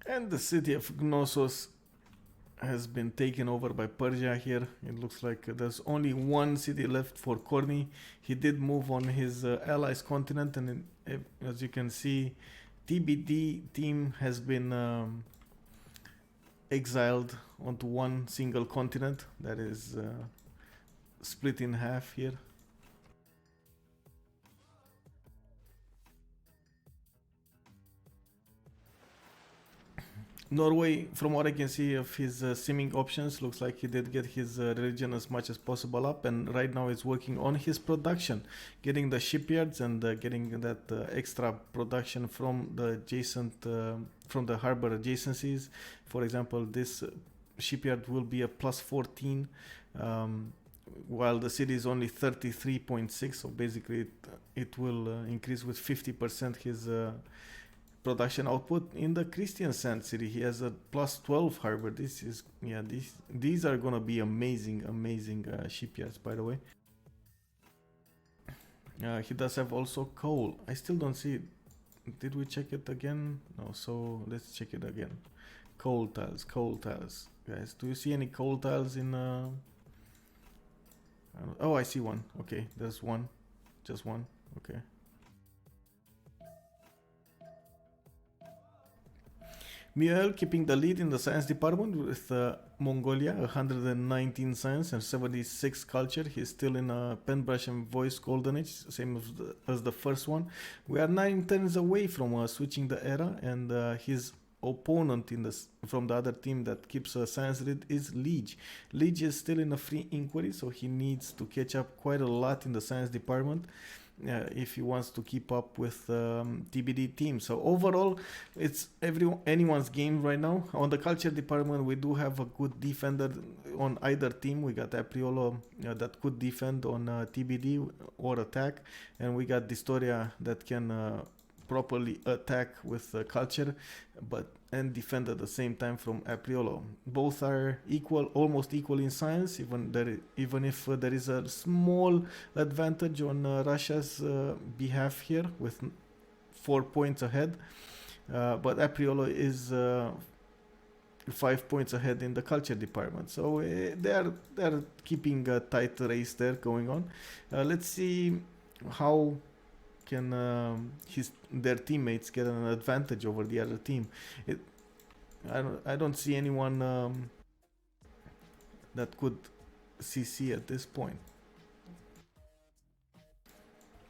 And the city of Knossos has been taken over by Persia here. It looks like there's only one city left for Corny. He did move on his allies continent, and as you can see, TBD team has been exiled onto one single continent that is split in half here. Norway, from what I can see of his simming options, looks like he did get his religion as much as possible up, and right now he's working on his production, getting the shipyards and getting that extra production from the adjacent, from the harbor adjacencies. For example, this shipyard will be a plus 14, while the city is only 33.6, so basically it will increase with 50% his production output. In the Christian Sand City, he has a plus 12 harbor. This is, yeah, these are gonna be amazing shipyards, by the way. He does have also coal. I still don't see it. Did we check it again? No, so let's check it again. Coal tiles, guys. Do you see any coal tiles in oh, I see one. Okay, there's one, just one. Okay. Miel keeping the lead in the science department with Mongolia, 119 science and 76 culture. He's still in a pen brush and voice golden age, same as the first one. We are 9 turns away from switching the era, and his opponent from the other team that keeps a science lead is Liege. Liege is still in a free inquiry, so he needs to catch up quite a lot in the science department. if he wants to keep up with TBD team. So overall, it's anyone's game right now. On the culture department, we do have a good defender on either team. We got Apriolo that could defend on TBD or attack, and we got Distoria that can properly attack with culture, and defend at the same time from Apriolo. Both are equal, almost equal in science, even if there is a small advantage on Russia's behalf here with 4 points ahead. But Apriolo is 5 points ahead in the culture department. So they are keeping a tight race there going on. Let's see how can their teammates get an advantage over the other team. I don't see anyone that could CC at this point,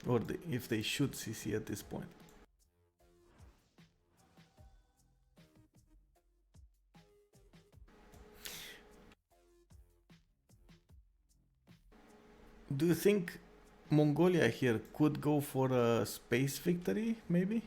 or if they should CC at this point. Do you think Mongolia here could go for a space victory, maybe?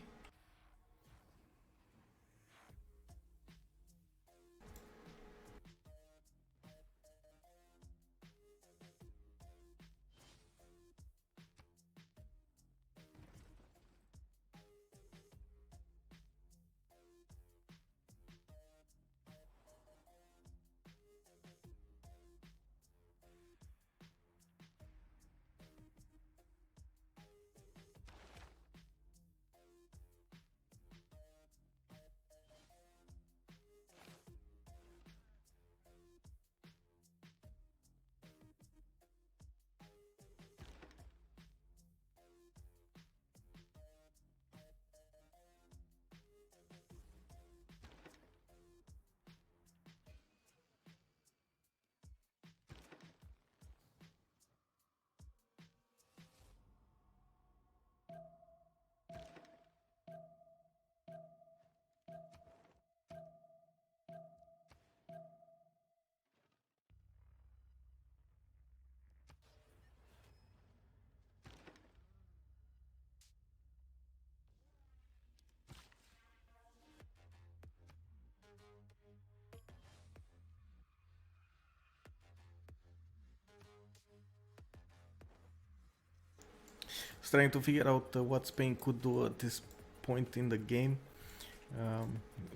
Just trying to figure out what Spain could do at this point in the game.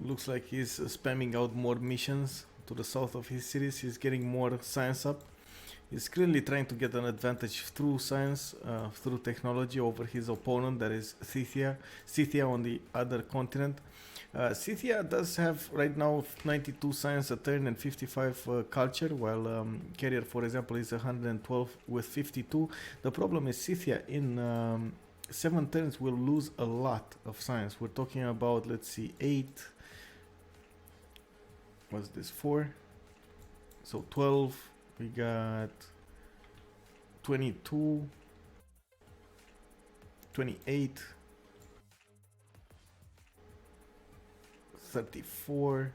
Looks like he's spamming out more missions to the south of his cities. He's getting more science up. He's clearly trying to get an advantage through science, through technology over his opponent, that is Scythia on the other continent. Scythia does have right now 92 science a turn and 55 culture, while Carrier, for example, is 112 with 52. The problem is Scythia in 7 turns will lose a lot of science. We're talking about, let's see, 8. What's this, 4? So 12. We got 22, 28, 34,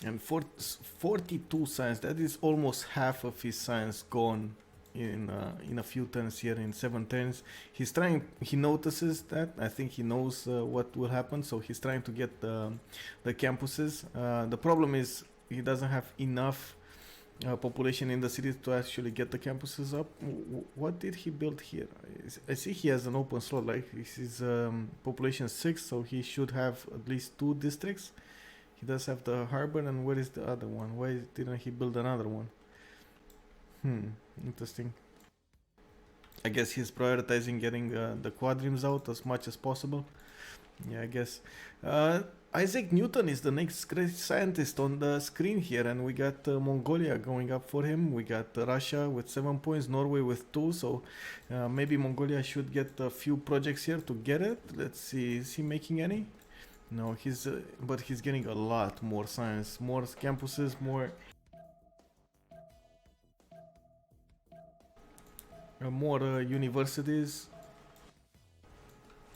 and 42 science. That is almost half of his science gone in a few turns here, in 7 turns. He notices that. I think he knows what will happen, so he's trying to get the campuses. The problem is he doesn't have enough population in the city to actually get the campuses up. What did he build here? I see he has an open slot, like this is population 6, so he should have at least 2 districts. He does have the harbor, and where is the other one? Why didn't he build another one? Interesting. I guess he's prioritizing getting the quadrims out as much as possible. Yeah, I guess. Isaac Newton is the next great scientist on the screen here, and we got Mongolia going up for him. We got Russia with 7 points, Norway with 2, so maybe Mongolia should get a few projects here to get it. Let's see, is he making any? No, but he's getting a lot more science, more campuses, more universities.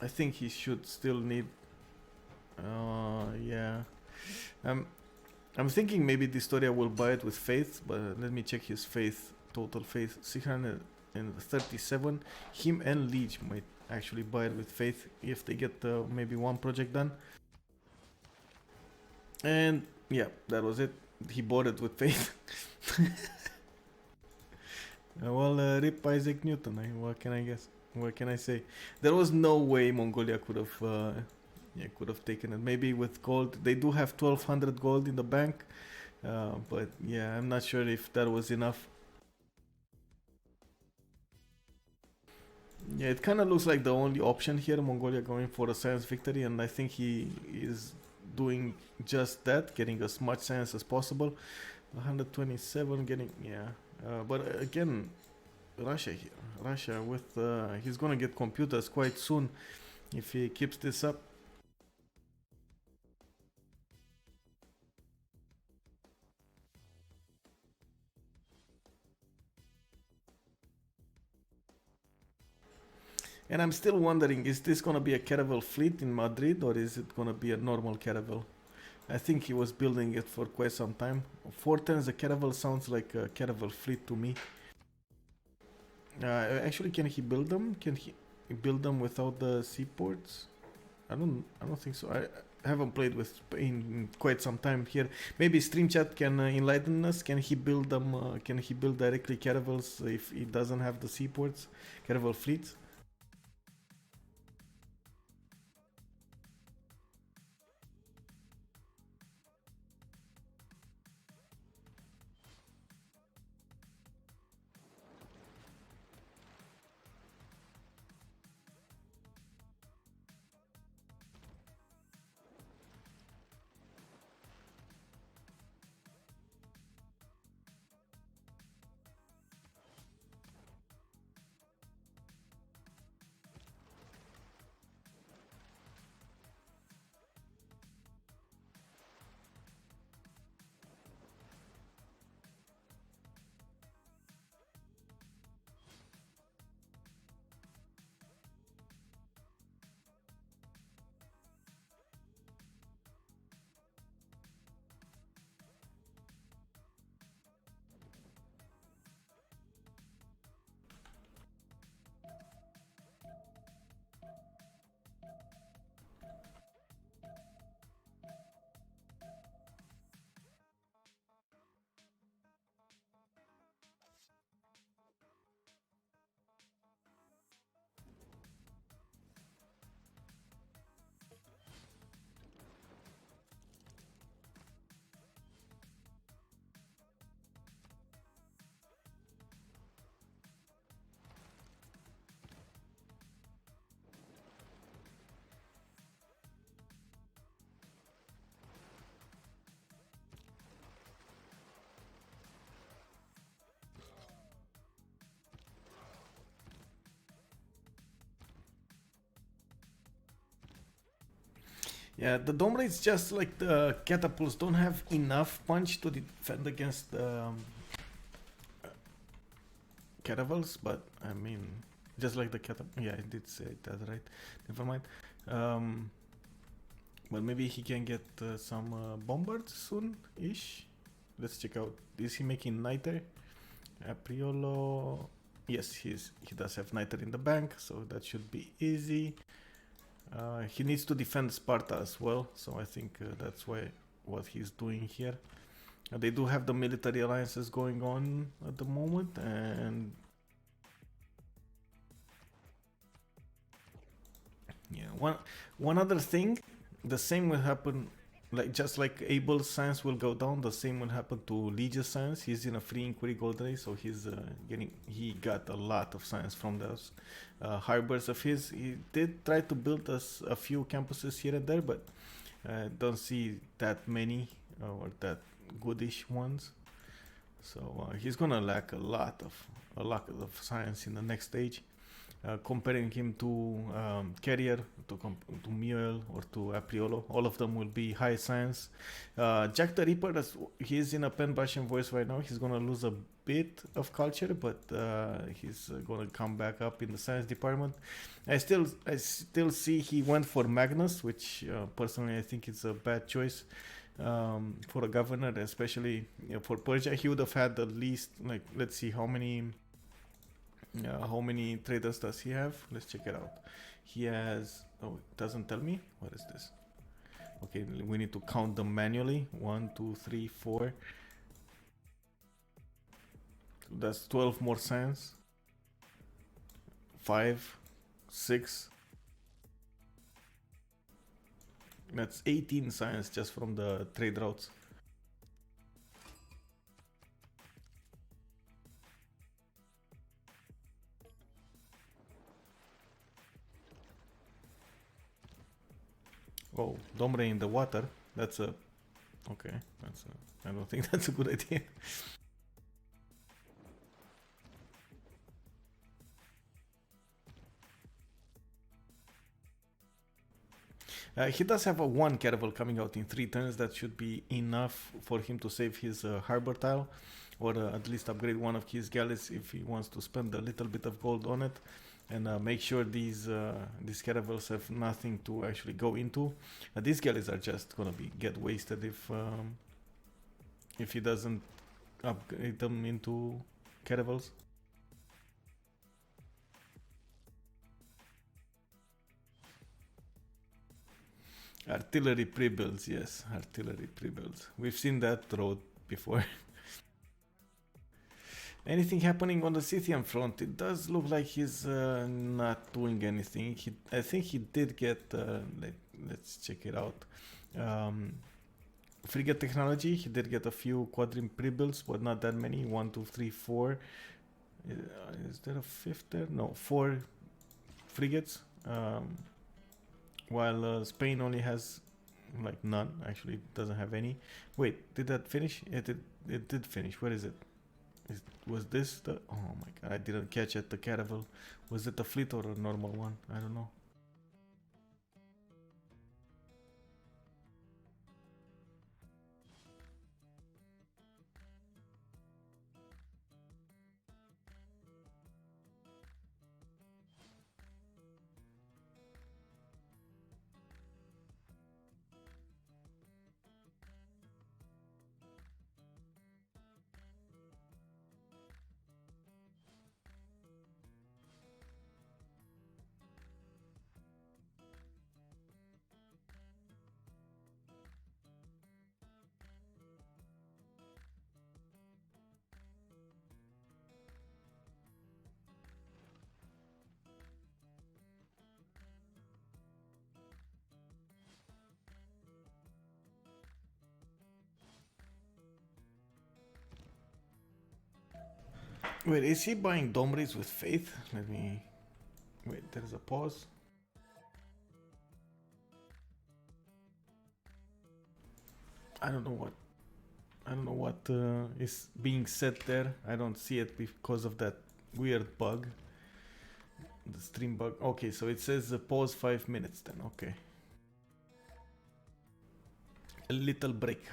I think he should still need yeah. I'm thinking maybe Distoria will buy it with faith, but let me check his faith, total faith, 637. Him and Leech might actually buy it with faith if they get maybe one project done. And yeah, that was it. He bought it with faith. Rip Isaac Newton. What can I guess? What can I say? There was no way Mongolia could have taken it. Maybe with gold. They do have 1,200 gold in the bank, but yeah, I'm not sure if that was enough. Yeah, it kind of looks like the only option here. Mongolia going for a science victory, and I think he is doing just that, getting as much science as possible. 127, getting but again. Russia here. Russia with he's gonna get computers quite soon if he keeps this up. And I'm still wondering, is this gonna be a caravel fleet in Madrid or is it gonna be a normal caravel? I think he was building it for quite some time. 410s, a caravel sounds like a caravel fleet to me. Actually, can he build them? Can he build them without the seaports? I don't think so. I haven't played with in quite some time here. Maybe Stream Chat can enlighten us. Can he build them? Can he build directly caravels if he doesn't have the seaports, caravel fleets? Yeah, the dome raids, just like the catapults, don't have enough punch to defend against caravels, but I mean, just like the catapult. Yeah, I did say that right. Never mind. But maybe he can get some bombards soon-ish. Let's check out. Is he making niter? Apriolo. Yes, he does have niter in the bank, so that should be easy. He needs to defend Sparta as well, so I think that's what he's doing here. They do have the military alliances going on at the moment, and yeah, one other thing, the same will happen. Like just like Abel's science will go down, the same will happen to Legion's science. He's in a free inquiry gold race, so he got a lot of science from those harbors of his. He did try to build us a few campuses here and there, but don't see that many or that goodish ones. So he's gonna lack a lot of science in the next stage. Comparing him to Carrier, to Muel, or to Apriolo, all of them will be high science. Jack the Ripper, he's in a pen Russian voice right now. He's gonna lose a bit of culture, but he's gonna come back up in the science department. I still see he went for Magnus, which personally I think is a bad choice. for a governor, especially for Persia. He would have had at least, like, let's see how many traders does he have. Let's check it out. He has, oh, it doesn't tell me. What is this? Okay, we need to count them manually. 1, 2, 3, 4. That's 12 more science. 5, 6. That's 18 science just from the trade routes. Oh, Domre in the water. That's a... Okay, that's a... I don't think that's a good idea. He does have a 1 caravel coming out in 3 turns. That should be enough for him to save his harbor tile, or at least upgrade one of his galleys if he wants to spend a little bit of gold on it, and make sure these caravels have nothing to actually go into. These galleys are just gonna get wasted if he doesn't upgrade them into caravels. Artillery pre-builds, yes, artillery pre-builds. We've seen that road before. Anything happening on the Scythian front? It does look like he's not doing anything. I think he did get. Let's check it out. Frigate technology. He did get a few quadrim pre-builds, but not that many. 1, 2, 3, 4. Is there a 5th there? No, 4 frigates. While Spain only has like none. Actually, it doesn't have any. Wait, did that finish? It did finish. Where is it? Was this the... Oh my god, I didn't catch it. The caravel. Was it a fleet or a normal one? I don't know. Wait, is he buying Domries with faith? Let me... Wait, there's a pause. I don't know what is being said there. I don't see it because of that weird bug. The stream bug. Okay, so it says pause 5 minutes then. Okay. A little break.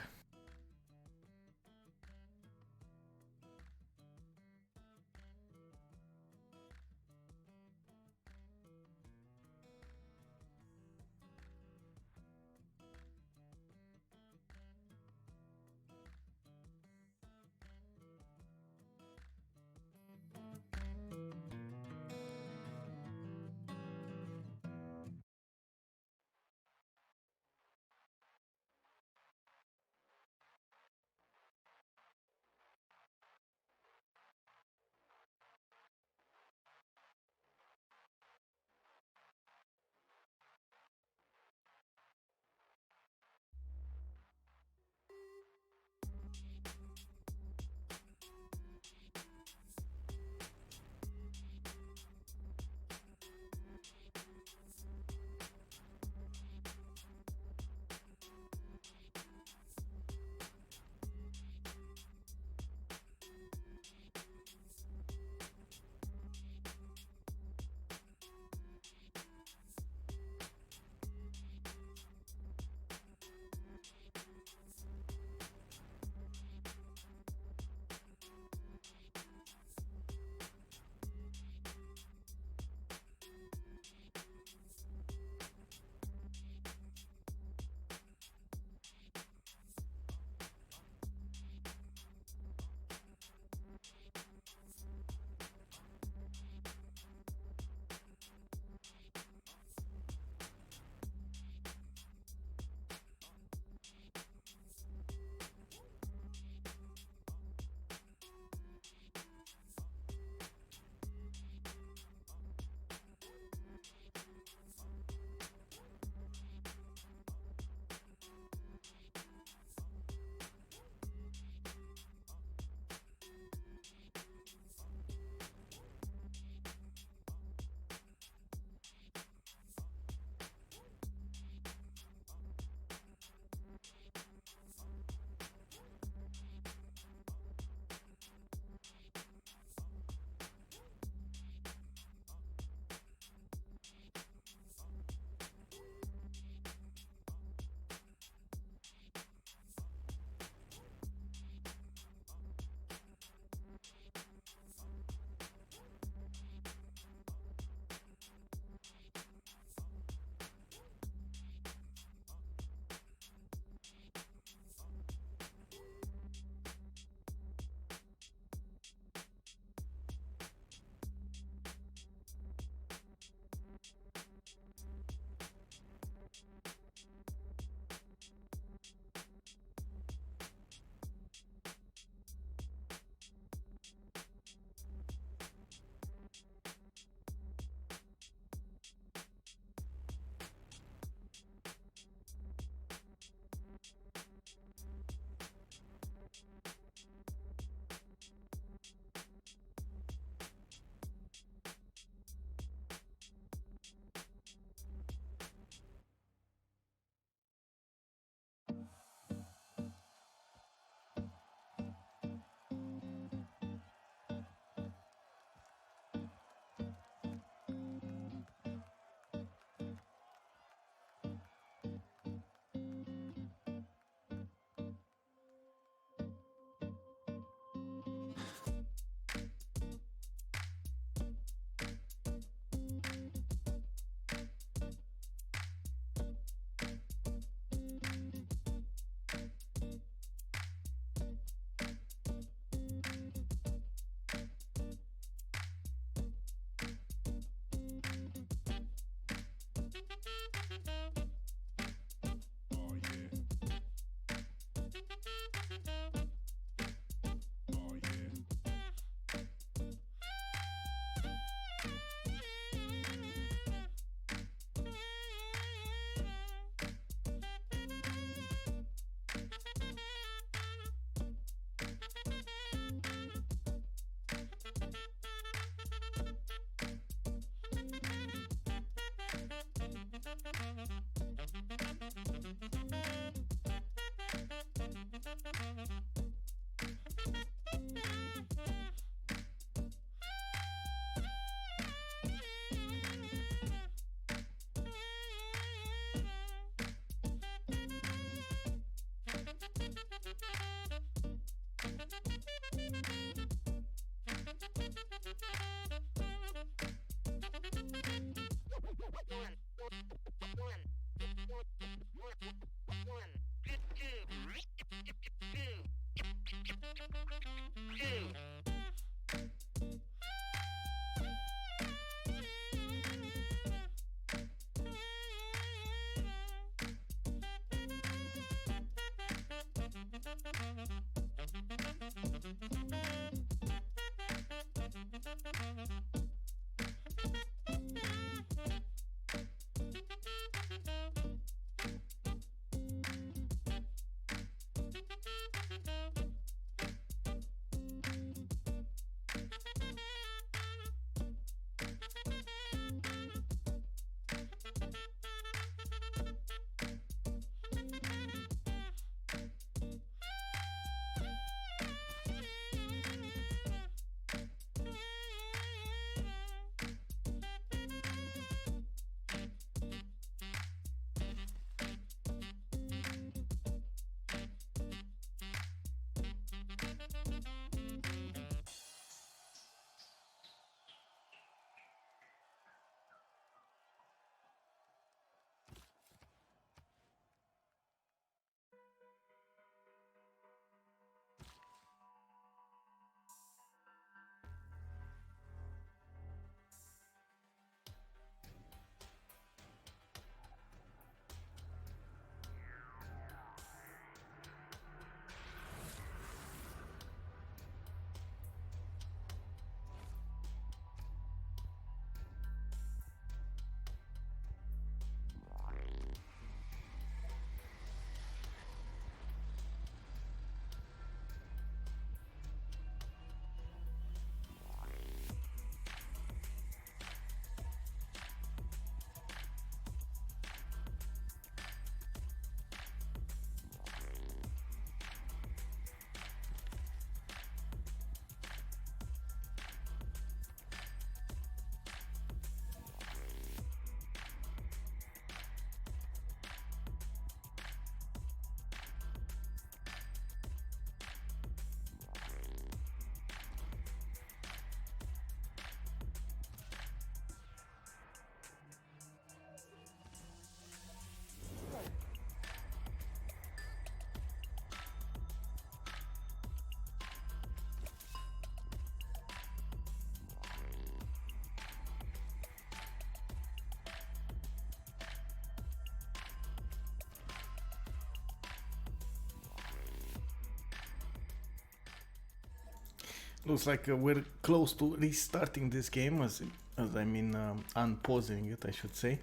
Looks like we're close to restarting this game, as I mean, unpausing it, I should say.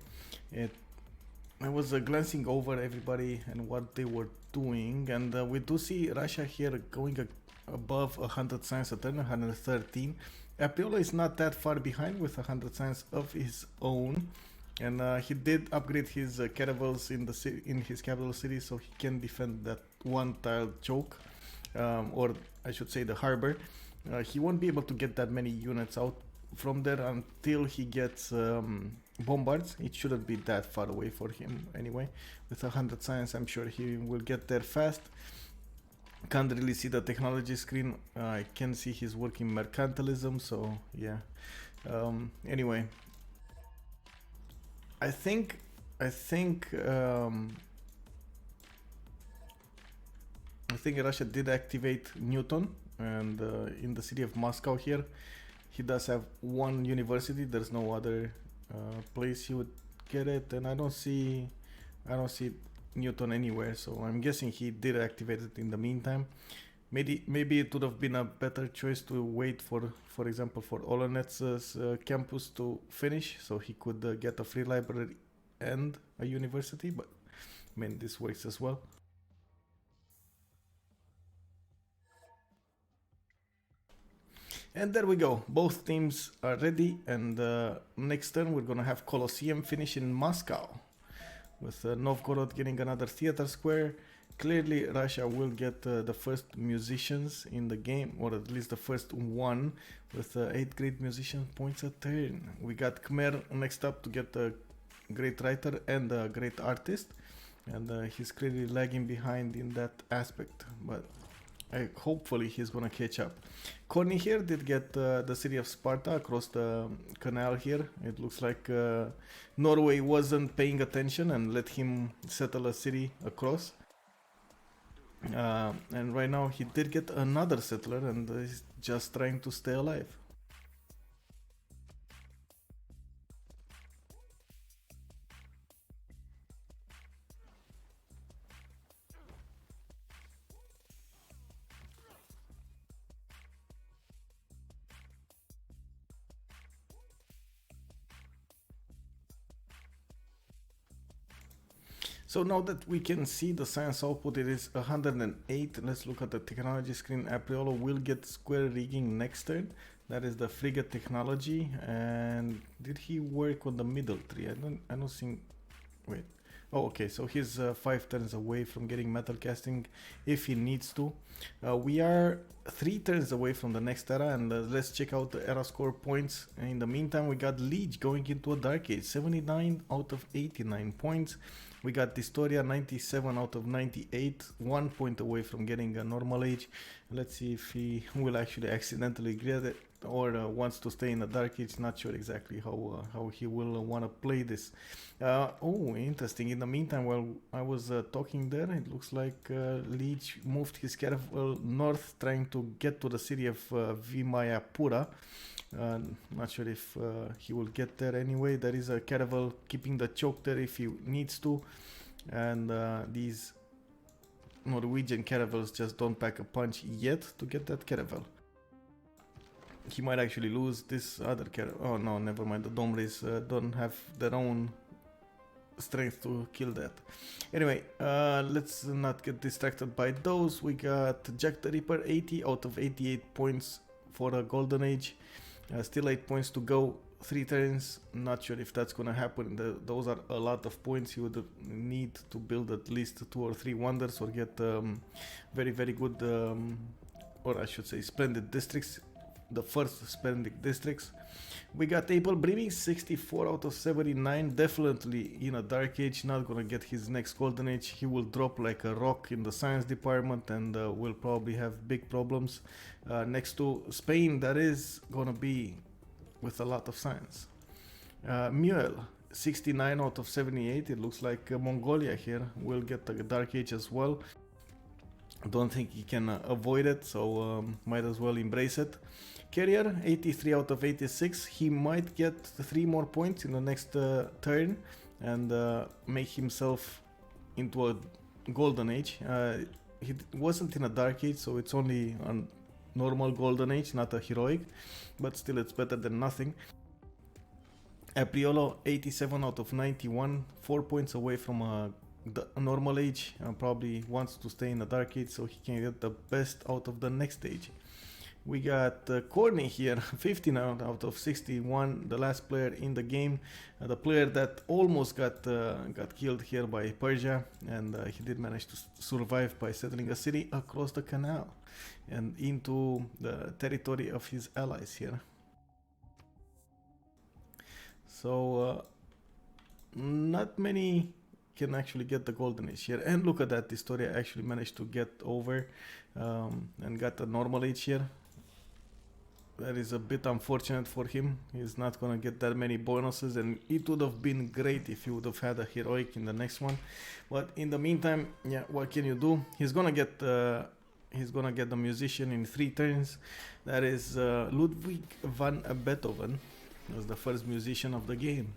I was glancing over everybody and what they were doing, and we do see Russia here going above 100 science a turn, 113. Apiola is not that far behind with 100 science of his own, and he did upgrade his caravels in his capital city, so he can defend that one-tiled choke, or I should say the harbor. He won't be able to get that many units out from there until he gets bombards. It shouldn't be that far away for him anyway. With 100 science, I'm sure he will get there fast. Can't really see the technology screen. I can see he's working mercantilism, so yeah. Anyway, I think Russia did activate Newton, and in the city of Moscow here, he does have one university. There's no other place he would get it, and I don't see Newton anywhere. So I'm guessing he did activate it in the meantime. Maybe it would have been a better choice to wait for example, for Olonets's campus to finish, so he could get a free library and a university. But I mean, this works as well. And there we go, both teams are ready, and next turn we're gonna have Colosseum finish in Moscow, with Novgorod getting another theater square. Clearly Russia will get the first musicians in the game, or at least the first one, with 8 great musician points a turn. We got Khmer next up to get a great writer and a great artist, and he's clearly lagging behind in that aspect, but hopefully he's gonna catch up. Corny here did get the city of Sparta across the canal here. It looks like Norway wasn't paying attention and let him settle a city across. And right now he did get another settler and he's just trying to stay alive. So now that we can see the science output, it is 108. Let's look at the technology screen. Apriolo will get square rigging next turn. That is the frigate technology. And did he work on the middle tree? I don't think. Wait. Oh, okay. So he's 5 turns away from getting metal casting if he needs to. We are 3 turns away from the next era, and let's check out the era score points. In the meantime, we got Liege going into a Dark Age, 79 out of 89 points. We got Distoria 97 out of 98, 1 point away from getting a normal age. Let's see if he will actually accidentally get it or wants to stay in a Dark Age. Not sure exactly how he will want to play this. Oh, interesting. In the meantime, while I was talking there, it looks like Liege moved his caravel north, trying to get to the city of Vimayapura. Not sure if he will get there anyway. There is a caravel keeping the choke there if he needs to, and these Norwegian caravels just don't pack a punch yet to get that caravel. He might actually lose this other caravel. Oh no, never mind. The Dome Rays don't have their own strength to kill that. Anyway, let's not get distracted by those. We got Jack the Ripper 80 out of 88 points for a Golden Age. Still 8 points to go, 3 turns. Not sure if that's gonna happen. Those are a lot of points. You would need to build at least 2 or 3 wonders or get very, very good, or I should say splendid districts. The first splendid districts. We got Abel Brimming, 64 out of 79. Definitely in a Dark Age, not gonna get his next Golden Age. He will drop like a rock in the science department and will probably have big problems. Next to Spain, that is gonna be with a lot of science. Muel, 69 out of 78. It looks like Mongolia here will get the Dark Age as well. Don't think he can avoid it, so might as well embrace it. Carrier, 83 out of 86. He might get 3 more points in the next turn and make himself into a Golden Age. He wasn't in a Dark Age, so it's only a normal Golden Age, not a heroic, but still it's better than nothing. Apriolo, 87 out of 91, 4 points away from the normal age. Probably wants to stay in the Dark Age so he can get the best out of the next age. We got Corny here, 59 out of 61, the last player in the game, the player that almost got killed here by Persia, and he did manage to survive by settling a city across the canal and into the territory of his allies here. So not many can actually get the Golden Age here, and look at that, Distoria actually managed to get over and got a normal age here. That is a bit unfortunate for him. He's not gonna get that many bonuses, and it would have been great if he would have had a heroic in the next one. But in the meantime, yeah, what can you do? He's gonna get the musician in 3 turns. That is Ludwig van Beethoven. Was the first musician of the game.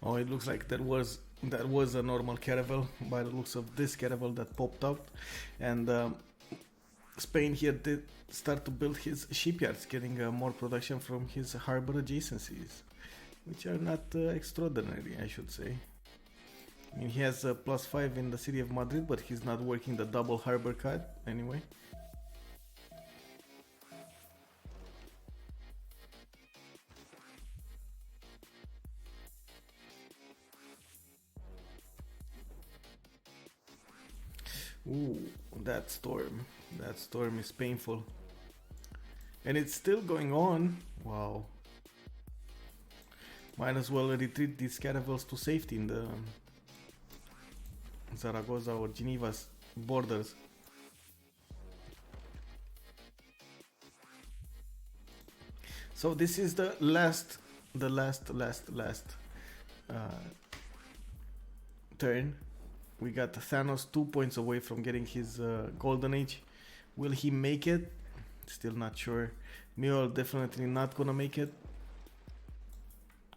Oh, it looks like that was a normal caravel by the looks of this caravel that popped out, and Spain here did start to build his shipyards, getting more production from his harbor adjacencies, which are not extraordinary, I should say. I mean, he has a +5 in the city of Madrid, but he's not working the double harbor card anyway. Ooh, that storm. That storm is painful. And it's still going on. Wow. Might as well retreat these caravels to safety in the Zaragoza or Geneva's borders. So this is the last turn. We got Thanos 2 points away from getting his golden age. Will he make it? Still not sure. Mule definitely not gonna make it.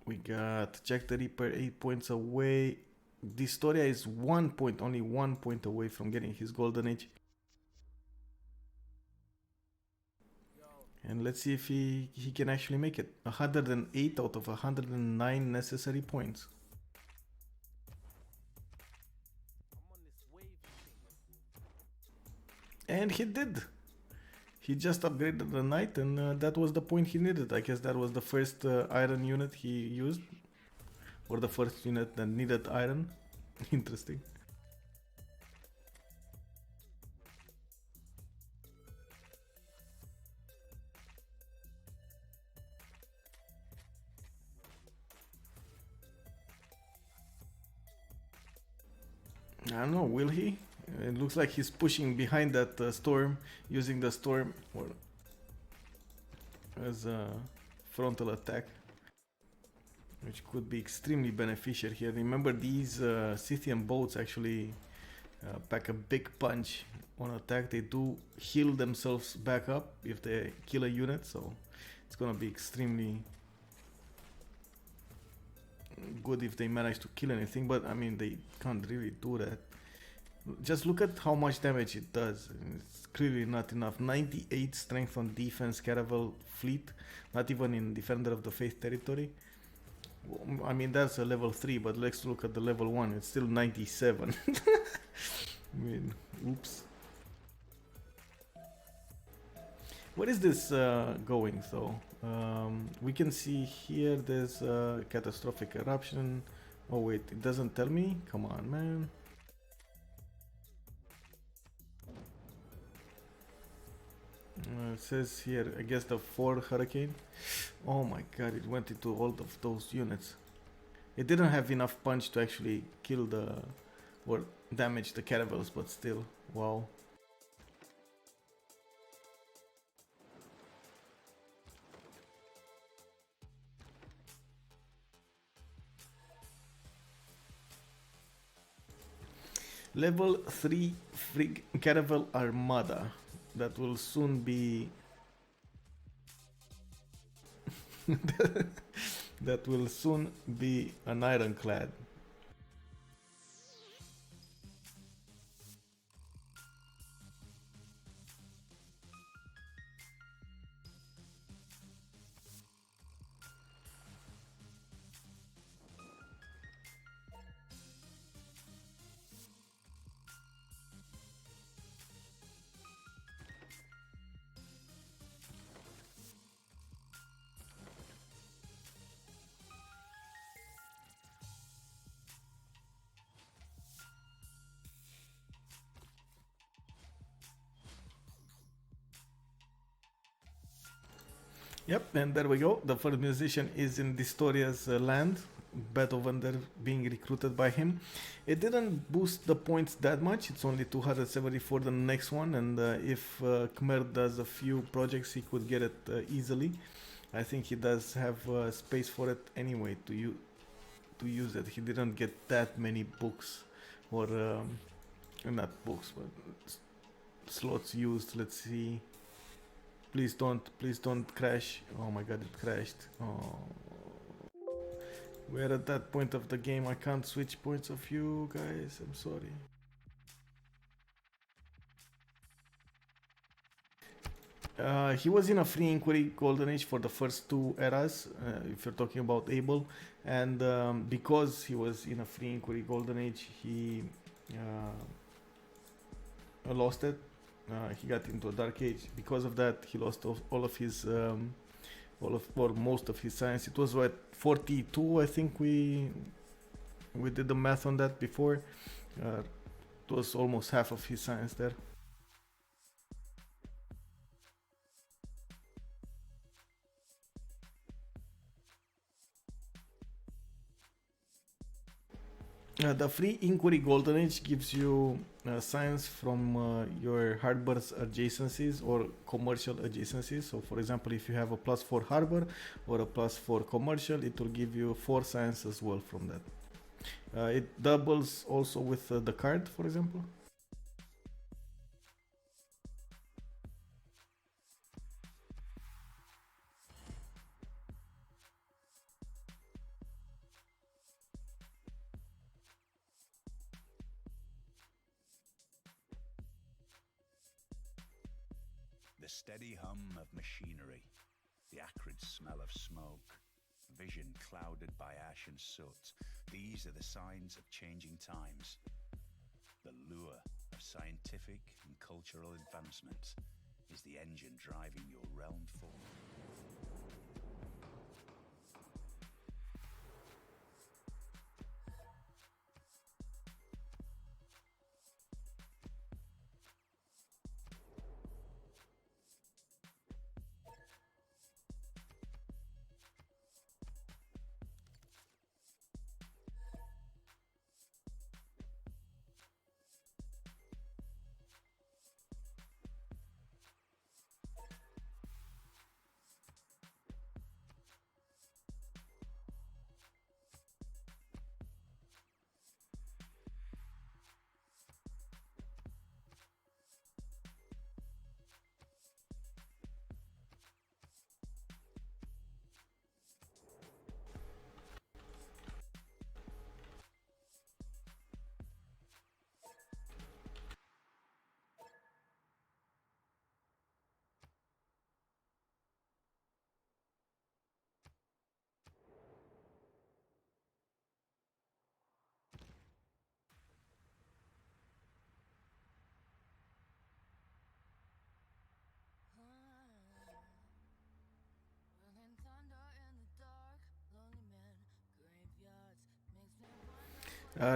We got Jack the Ripper 8 points away. Distoria is 1 point, only 1 point away from getting his golden age. And let's see if he can actually make it. 108 out of 109 necessary points. And he did. He just upgraded the knight, and that was the point he needed. I guess that was the first iron unit he used, or the first unit that needed iron. Interesting. I don't know, will he? It looks like he's pushing behind that storm, using the storm as a frontal attack, which could be extremely beneficial here. Remember, these Scythian boats actually pack a big punch on attack. They do heal themselves back up if they kill a unit, so it's gonna be extremely good if they manage to kill anything, but I mean, they can't really do that. Just look at how much damage it does. It's clearly not enough. 98 strength on defense caravel fleet, not even in Defender of the Faith territory. I mean, that's a level 3, but let's look at the level 1. It's still 97. I mean, oops. Where is this going though? We can see here there's a catastrophic eruption. Oh wait, it doesn't tell me? Come on, man. It says here, I guess the 4 hurricane. Oh my god, it went into all of those units. It didn't have enough punch to actually kill or damage the caravels, but still, wow. Level 3 Caravel Armada. That will soon be... that will soon be an ironclad. Yep, and there we go. The first musician is in Distoria's land. Beethoven there being recruited by him. It didn't boost the points that much. It's only 270 for the next one, and if Khmer does a few projects, he could get it easily. I think he does have space for it anyway to use it. He didn't get that many books, or not books, but slots used. Let's see. Please don't crash. Oh my god, it crashed. Oh. We're at that point of the game. I can't switch points of view, guys. I'm sorry. He was in a free inquiry golden age for the first two eras, if you're talking about Abel, and because he was in a free inquiry golden age, he lost it. He got into a dark age. Because of that, he lost all of his, or most of his science. It was what 42, I think we did the math on that before. It was almost half of his science there. The free inquiry golden age gives you science from your harbor's adjacencies or commercial adjacencies. So for example, if you have a +4 harbor or a +4 commercial, it will give you 4 science as well from that. It doubles also with the card, for example. The steady hum of machinery, the acrid smell of smoke, vision clouded by ash and soot. These are the signs of changing times. The lure of scientific and cultural advancement is the engine driving your realm forward.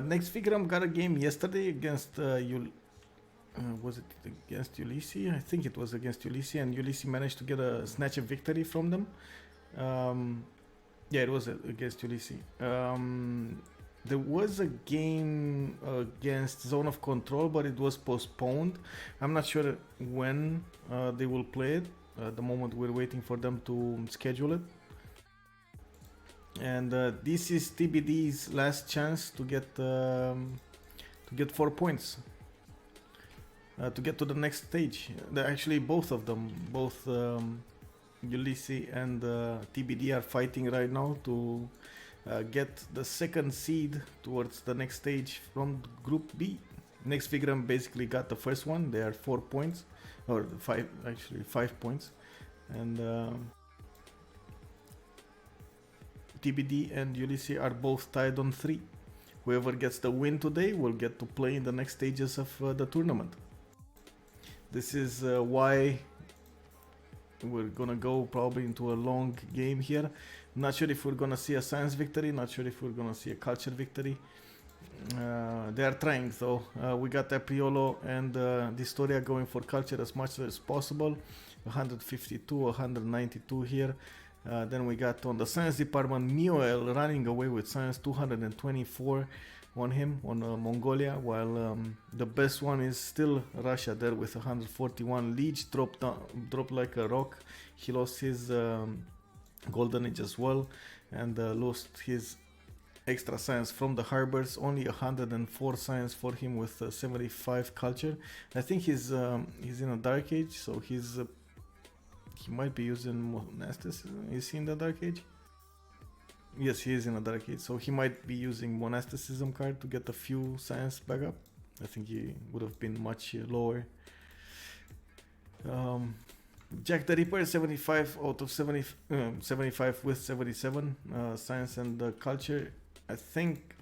Next Figram got a game yesterday against was it against Ulysse? I think it was against Ulysse, and Ulysse managed to get a snatch of victory from them. Yeah, it was against Ulysse. There was a game against Zone of Control, but it was postponed. I'm not sure when they will play it. At the moment, we're waiting for them to schedule it. And this is TBD's last chance to get 4 points. To get to the next stage. Actually, both of them, both Ulysse and TBD are fighting right now to get the second seed towards the next stage from Group B. Next Figram basically got the first one. They are 4 points, or 5 actually 5 points, and TBD and Ulysse are both tied on 3. Whoever gets the win today will get to play in the next stages of the tournament. This is why we're gonna go probably into a long game here. Not sure if we're gonna see a science victory, not sure if we're gonna see a culture victory. They are trying though. We got Apriolo and Distoria going for culture as much as possible. 152, 192 here. Then we got on the science department Mioel running away with science, 224 on him on Mongolia, while the best one is still Russia there with 141. Leech dropped like a rock. He lost his golden age as well, and lost his extra science from the harbors. Only 104 science for him with 75 culture. I think he's in a dark age, so he might be using monasticism. Is he in the dark age? Yes, he is in a dark age, so he might be using monasticism card to get a few science back up. I think he would have been much lower. Jack the Ripper 75 out of 70, 75 with 77. Science and culture. I think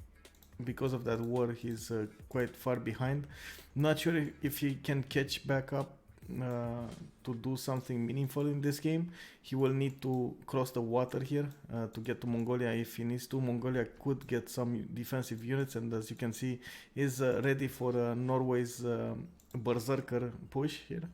because of that war he's quite far behind. Not sure if he can catch back up to do something meaningful in this game. He will need to cross the water here to get to Mongolia if he needs to. Mongolia could get some defensive units, and as you can see is ready for Norway's berserker push here.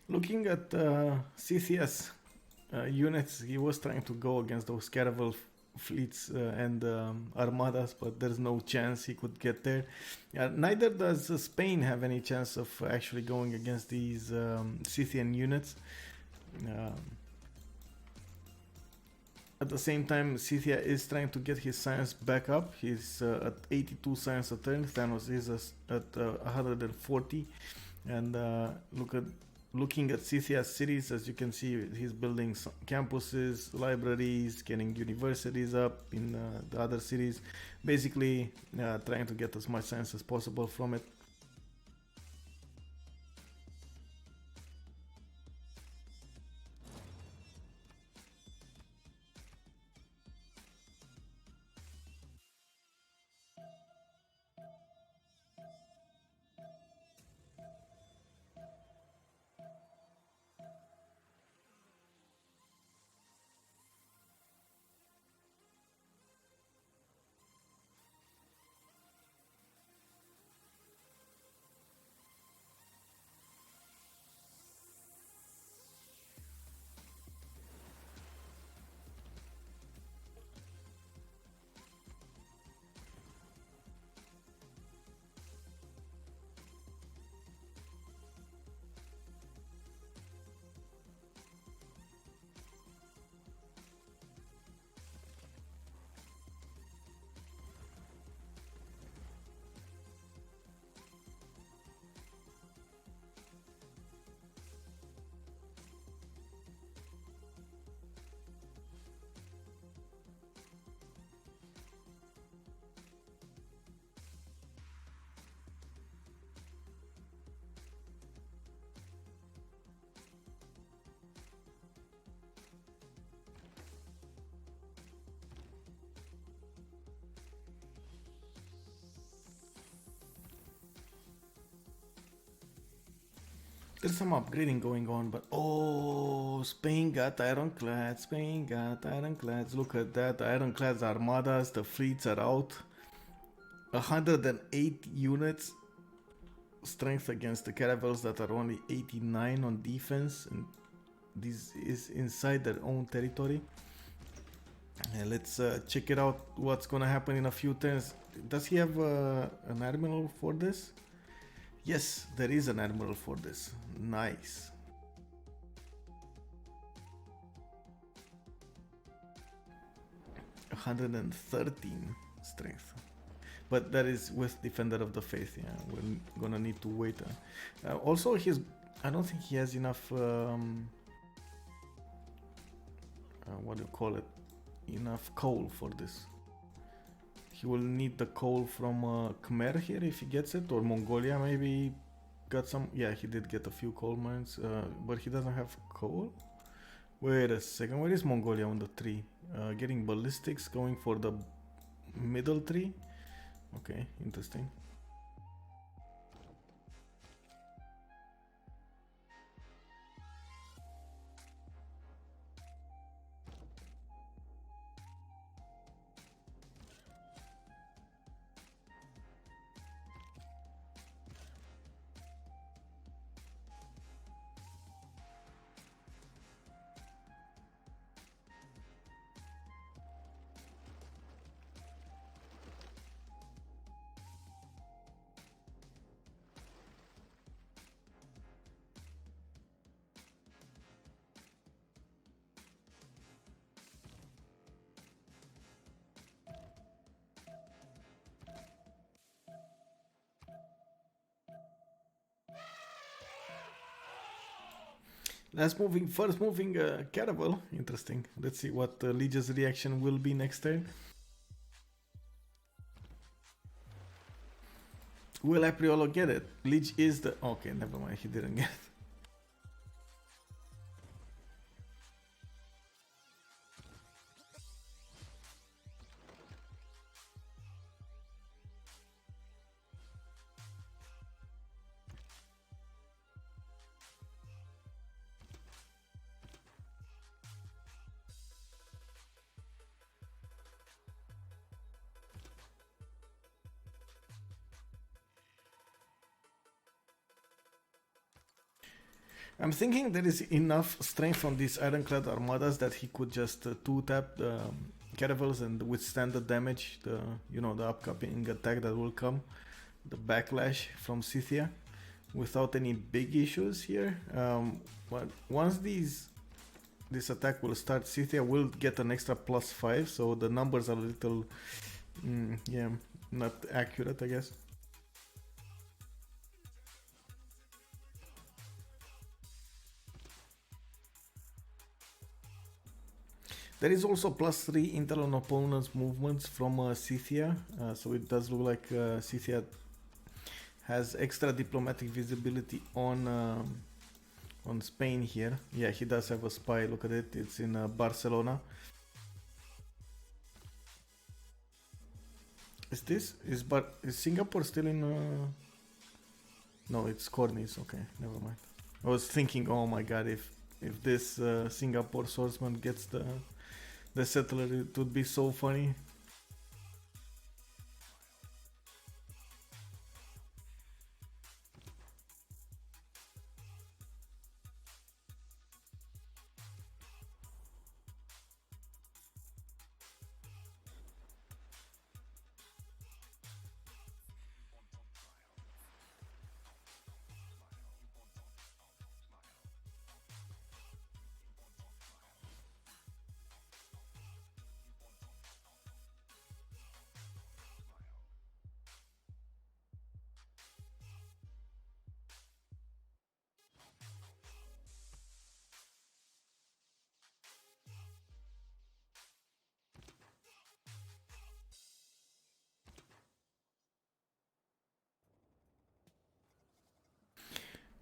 Looking at CCS units, he was trying to go against those caravel fleets and armadas, but there's no chance he could get there. Neither does Spain have any chance of actually going against these Scythian units. At the same time, Scythia is trying to get his science back up. He's at 82 science a turn. Thanos is at 140. And looking at Scythia's cities, as you can see, he's building campuses, libraries, getting universities up in the other cities. Basically, trying to get as much science as possible from it. There's some upgrading going on, but oh, Spain got ironclads. Spain got ironclads. Look at that, ironclads armadas. The fleets are out. 108 units strength against the caravels that are only 89 on defense, and this is inside their own territory. And let's check it out. What's gonna happen in a few turns? Does he have an admiral for this? Yes, there is an admiral for this. Nice. $113 strength. But that is with Defender of the Faith. Yeah, we're gonna need to wait. Also, I don't think he has enough. What do you call it? Enough coal for this. He will need the coal from Khmer here if he gets it, or Mongolia maybe got some. Yeah, he did get a few coal mines, but he doesn't have coal. Wait a second, where is Mongolia on the tree? Getting ballistics, going for the middle tree. Okay, interesting. First moving Caravel. Interesting. Let's see what Liege's reaction will be next turn. Will Apriolo get it? Liege is the... Okay, never mind. He didn't get it. I'm thinking there is enough strength from these ironclad armadas that he could just 2-tap the caravels and withstand the damage, the upcoming attack that will come, the backlash from Scythia, without any big issues here. But once this attack will start, Scythia will get an extra +5, so the numbers are a little, not accurate, I guess. There is also +3 intel on opponents' movements from Scythia, so it does look like Scythia has extra diplomatic visibility on Spain here. Yeah, he does have a spy. Look at it. It's in Barcelona. Is Singapore still in? No, it's Cornice. Okay, never mind. I was thinking, oh my god, if this Singapore swordsman gets the settler, it would be so funny.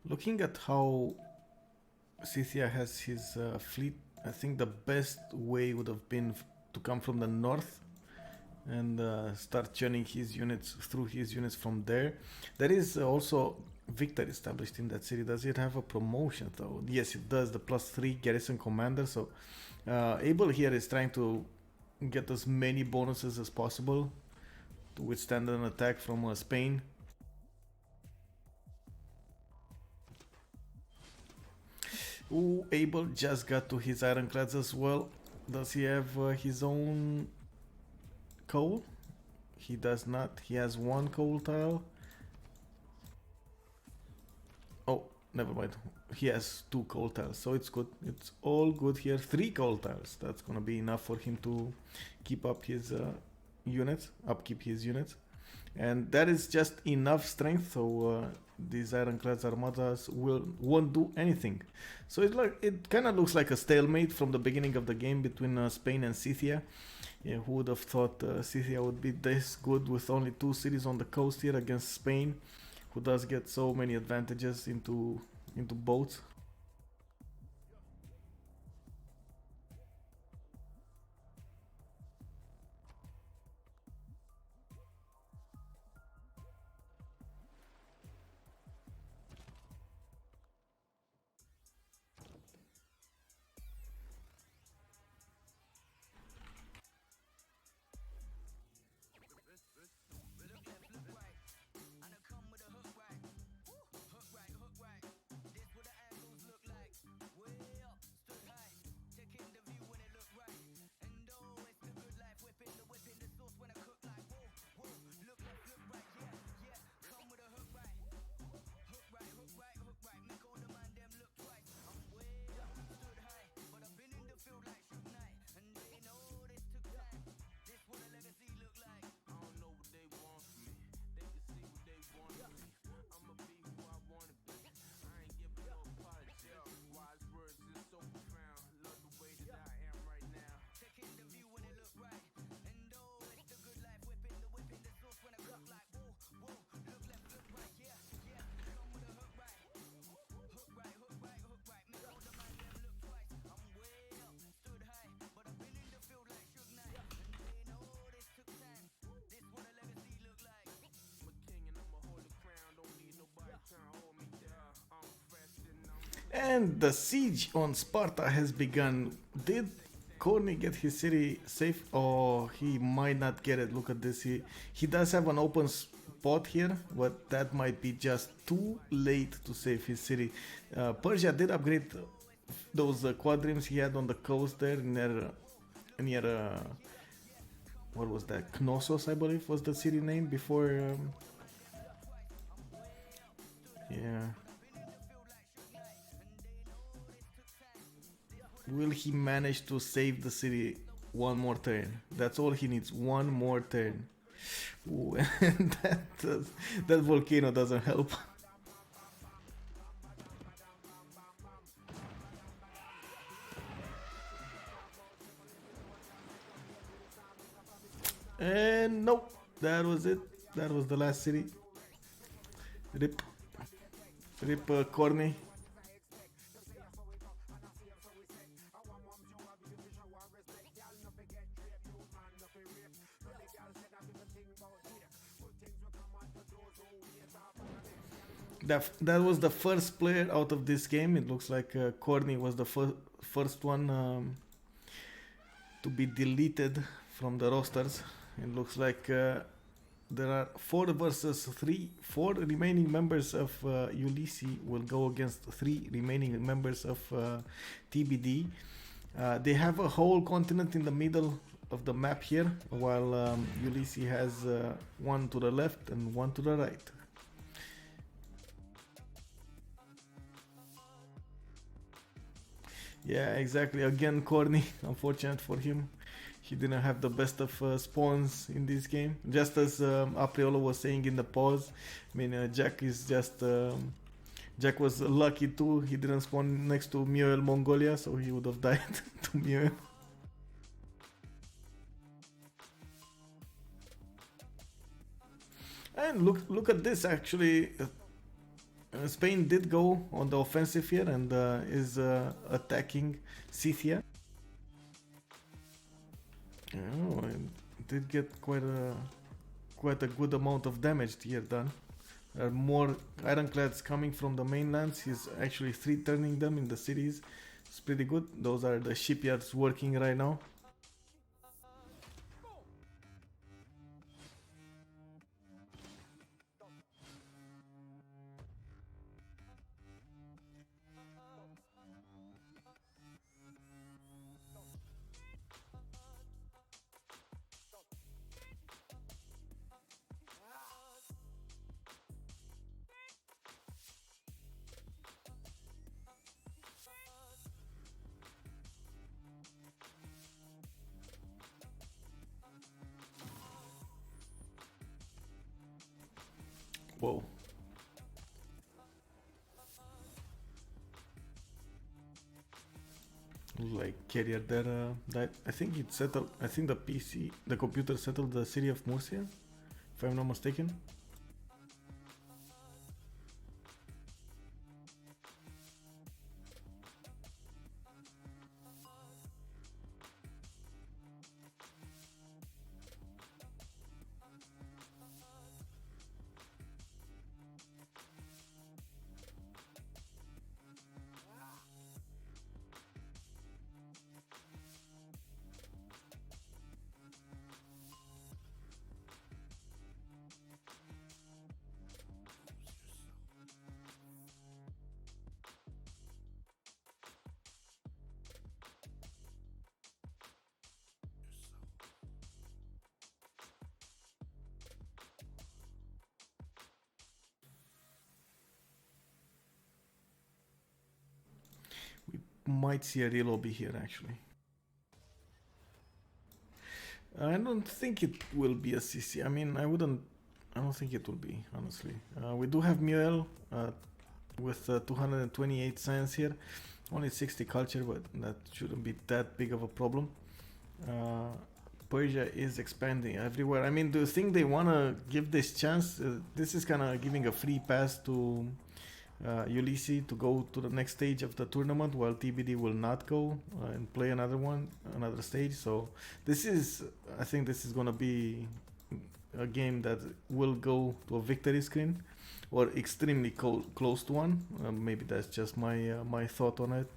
Looking at how Scythia has his fleet, I think the best way would have been to come from the north and start churning his units through his units from there. There is also Victor established in that city. Does it have a promotion though? Yes, it does. The +3 garrison commander. So Abel here is trying to get as many bonuses as possible to withstand an attack from Spain. Ooh, Abel just got to his ironclads as well. Does he have his own coal? He does not. He has one coal tile. Oh, never mind. He has 2 coal tiles, so it's good. It's all good here. 3 coal tiles. That's gonna be enough for him to keep up his upkeep his units. And that is just enough strength, so these ironclad armadas won't do anything. So it kind of looks like a stalemate from the beginning of the game between Spain and Scythia. Yeah, who would have thought Scythia would be this good with only 2 cities on the coast here against Spain, who does get so many advantages into boats. And the siege on Sparta has begun. Did Corny get his city safe? Oh, he might not get it. Look at this. He does have an open spot here, but that might be just too late to save his city. Persia did upgrade those quadrims he had on the coast there near what was that? Knossos, I believe, was the city name before. Yeah. Will he manage to save the city one more turn? That's all he needs. One more turn. Ooh, and that volcano doesn't help. And nope, that was it. That was the last city. Rip. Rip Corny. That was the first player out of this game. It looks like Corny was the first one to be deleted from the rosters. It looks like there are 4 versus 3. 4 remaining members of Ulysse will go against 3 remaining members of TBD. They have a whole continent in the middle of the map here, while Ulysse has one to the left and one to the right. Yeah, exactly. Again, Corny. Unfortunate for him. He didn't have the best of spawns in this game. Just as Apriolo was saying in the pause, I mean, Jack is just... Jack was lucky too. He didn't spawn next to Mioel Mongolia, so he would have died to Mioel. And look at this, actually. Spain did go on the offensive here and is attacking Scythia. Oh, it did get quite a good amount of damage here done. There are more ironclads coming from the mainlands. He's actually 3-turning them in the cities. It's pretty good. Those are the shipyards working right now. Whoa. Like carrier there died. I think it settled. I think the computer settled the city of Murcia, if I'm not mistaken. Might see a real lobby here actually. I don't think it will be a CC. I mean, I don't think it will be, honestly. We do have Mioel with 228 science here. Only 60 culture, but that shouldn't be that big of a problem. Persia is expanding everywhere. I mean, do you think they want to give this chance? This is kind of giving a free pass to Ulysse to go to the next stage of the tournament, while TBD will not go and play another stage. So this is, I think this is gonna be a game that will go to a victory screen or extremely close to one. Maybe that's just my thought on it.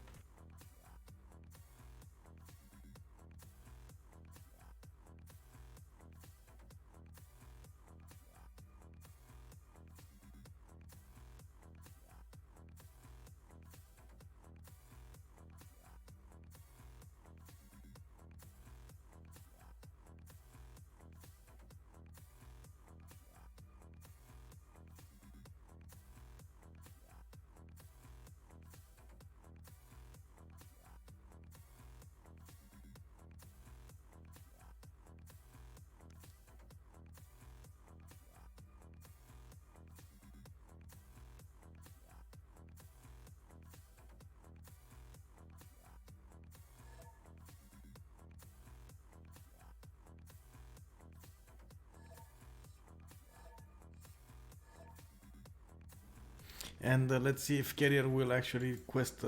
And let's see if Carrier will actually quest.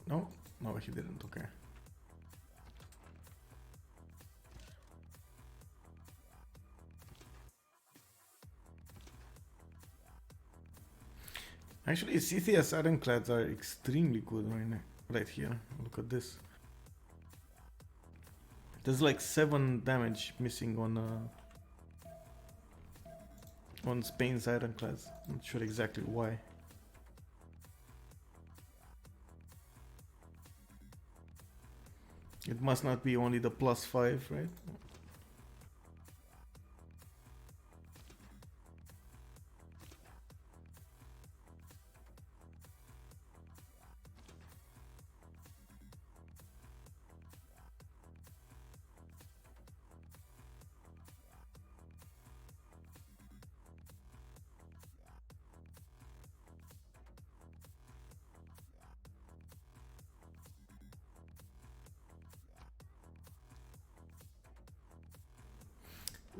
No, no, he didn't. Okay. Actually, Scythia's ironclads are extremely good right here. Look at this. There's like 7 damage missing on Spain's ironclads. Not sure exactly why. It must not be only the +5, right?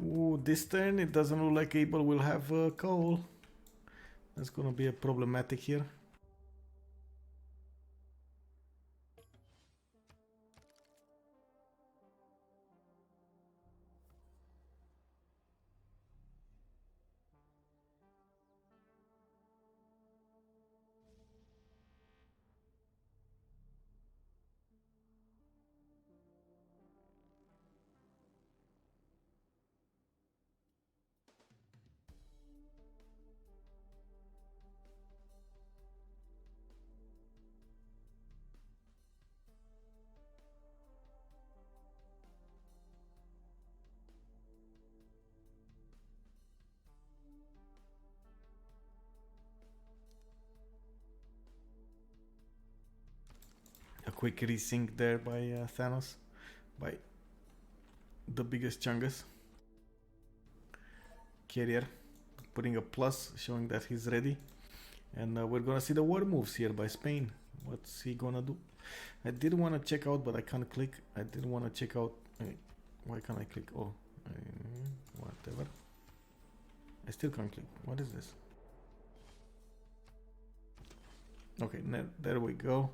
Ooh, this turn it doesn't look like Abel will have coal. That's gonna be a problematic here. A quick resync there by Thanos, by the biggest chungus. Carrier putting a plus, showing that he's ready. And we're gonna see the war moves here by Spain. What's he gonna do? I did want to check out, but I can't click. I did want to check out. Why can't I click? Oh, whatever. I still can't click. What is this? Okay, there we go.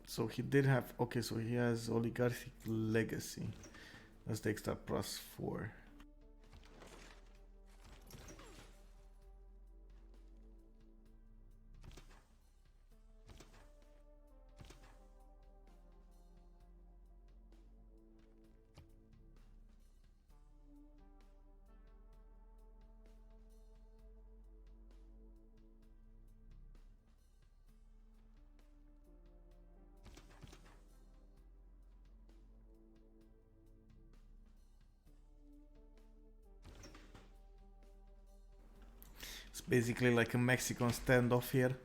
So he did have. Okay, so he has oligarchic legacy. That's the extra +4. It's basically like a Mexican standoff here.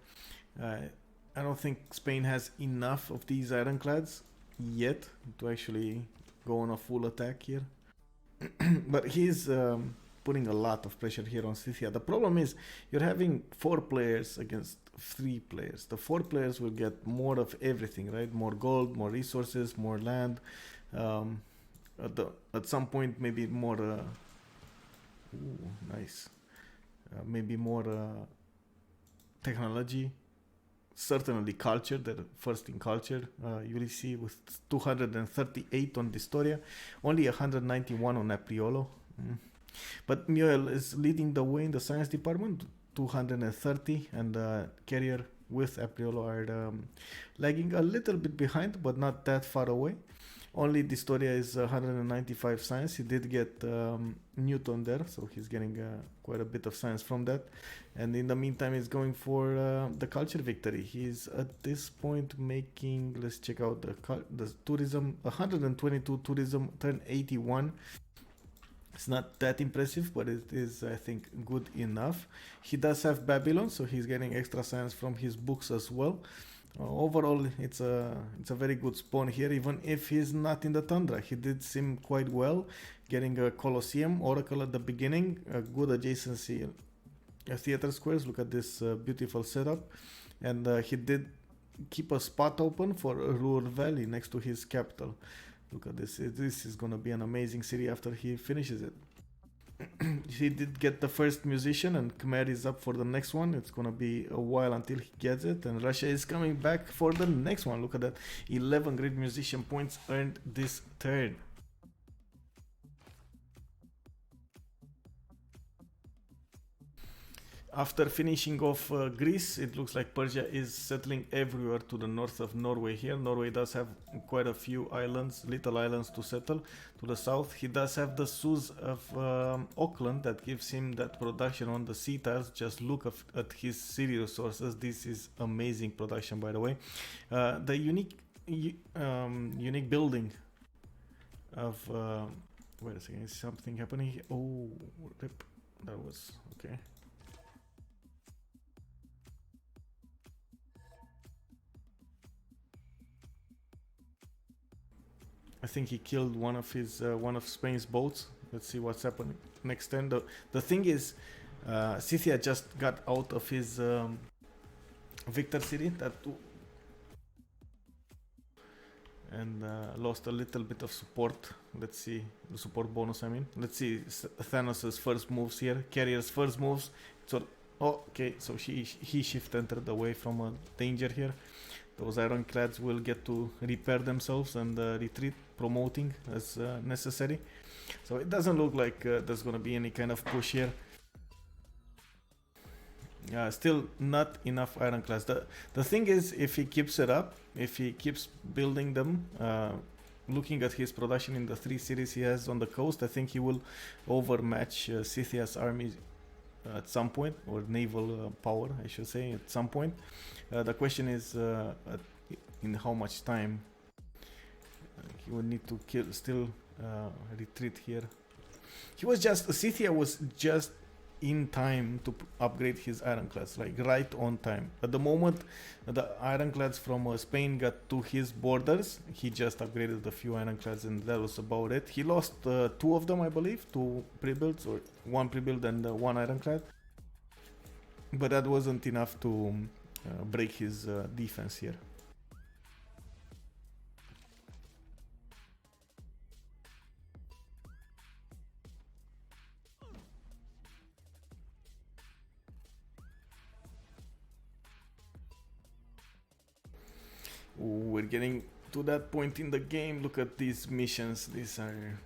I don't think Spain has enough of these ironclads yet to actually go on a full attack here. But he's putting a lot of pressure here on Scythia. The problem is you're having 4 players against 3 players. The 4 players will get more of everything, right? More gold, more resources, more land. At some point, maybe more. Nice. Maybe more technology certainly culture, they're first in culture. Ulysse with 238 on Distoria, only 191 on Apriolo. But Muriel is leading the way in the science department, 230, and Carrier with Apriolo are lagging a little bit behind, but not that far away. Only Distoria is 195 science. He did get Newton there, so he's getting quite a bit of science from that. And in the meantime, he's going for the culture victory. He's at this point making, let's check out the tourism, 122 tourism, turn 81. It's not that impressive, but it is, I think, good enough. He does have Babylon, so he's getting extra science from his books as well. Overall, it's a very good spawn here, even if he's not in the tundra. He did seem quite well, getting a Colosseum, Oracle at the beginning, a good adjacency, theater squares. Look at this beautiful setup. And he did keep a spot open for Ruhr Valley next to his capital. Look at this. This is going to be an amazing city after he finishes it. He did get the first musician, and Khmer is up for the next one. It's gonna be a while until he gets it, and Russia is coming back for the next one. Look at that, 11 great musician points earned this turn. After finishing off Greece, it looks like Persia is settling everywhere to the north of Norway here. Norway does have quite a few islands, little islands to settle. To the south, he does have the Suez of Auckland that gives him that production on the sea tiles. Just look at his city resources. This is amazing production, by the way. The unique building of... wait a second, is something happening here? Oh, rip. That was... okay. I think he killed one of Spain's boats. Let's see what's happening next turn. The thing is, Scythia just got out of his Victor City and lost a little bit of support. Let's see the support bonus. I mean, let's see Thanos' first moves here. Carrier's first moves. So okay, so he shift entered away from a danger here. Those ironclads will get to repair themselves and retreat, promoting as necessary. So it doesn't look like there's going to be any kind of push here. Still not enough ironclads. The thing is, if he keeps it up, if he keeps building them, looking at his production in the 3 cities he has on the coast, I think he will overmatch Scythia's army at some point, or naval power, I should say, at some point. The question is in how much time he will need to still retreat here. Scythia was just in time to upgrade his ironclads, like right on time. At the moment the ironclads from Spain got to his borders, he just upgraded a few ironclads and that was about it. He lost 2 of them, I believe, 2 pre-builds, or 1 pre-build and 1 ironclad, but that wasn't enough to break his defense here. We're getting to that point in the game. Look at these missions. These are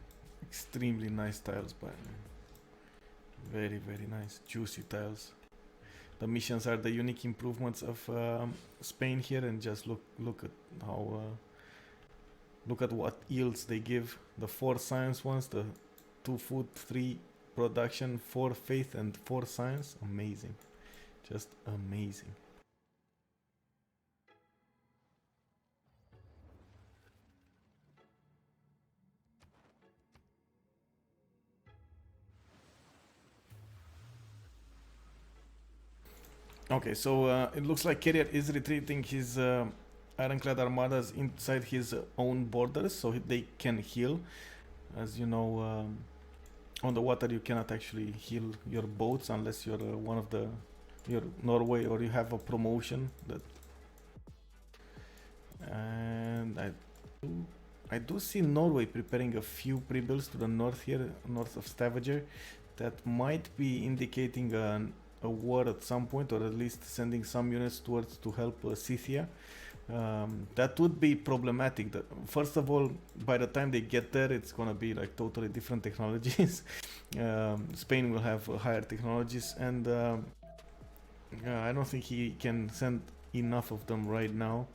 extremely nice tiles, but very, very nice, juicy tiles. The missions are the unique improvements of Spain here, and just look at how look at what yields they give. The 4 science ones, the 2 food, 3 production, 4 faith, and 4 science. Amazing, just amazing. Okay, so it looks like Carrier is retreating his ironclad armadas inside his own borders, so they can heal. As you know, on the water you cannot actually heal your boats unless you're you're Norway or you have a promotion. And I do see Norway preparing a few pre-builds to the north here, north of Stavanger, that might be indicating an a war at some point, or at least sending some units towards to help Scythia. That would be problematic. First of all, by the time they get there, it's gonna be like totally different technologies. Spain will have higher technologies, and I don't think he can send enough of them right now.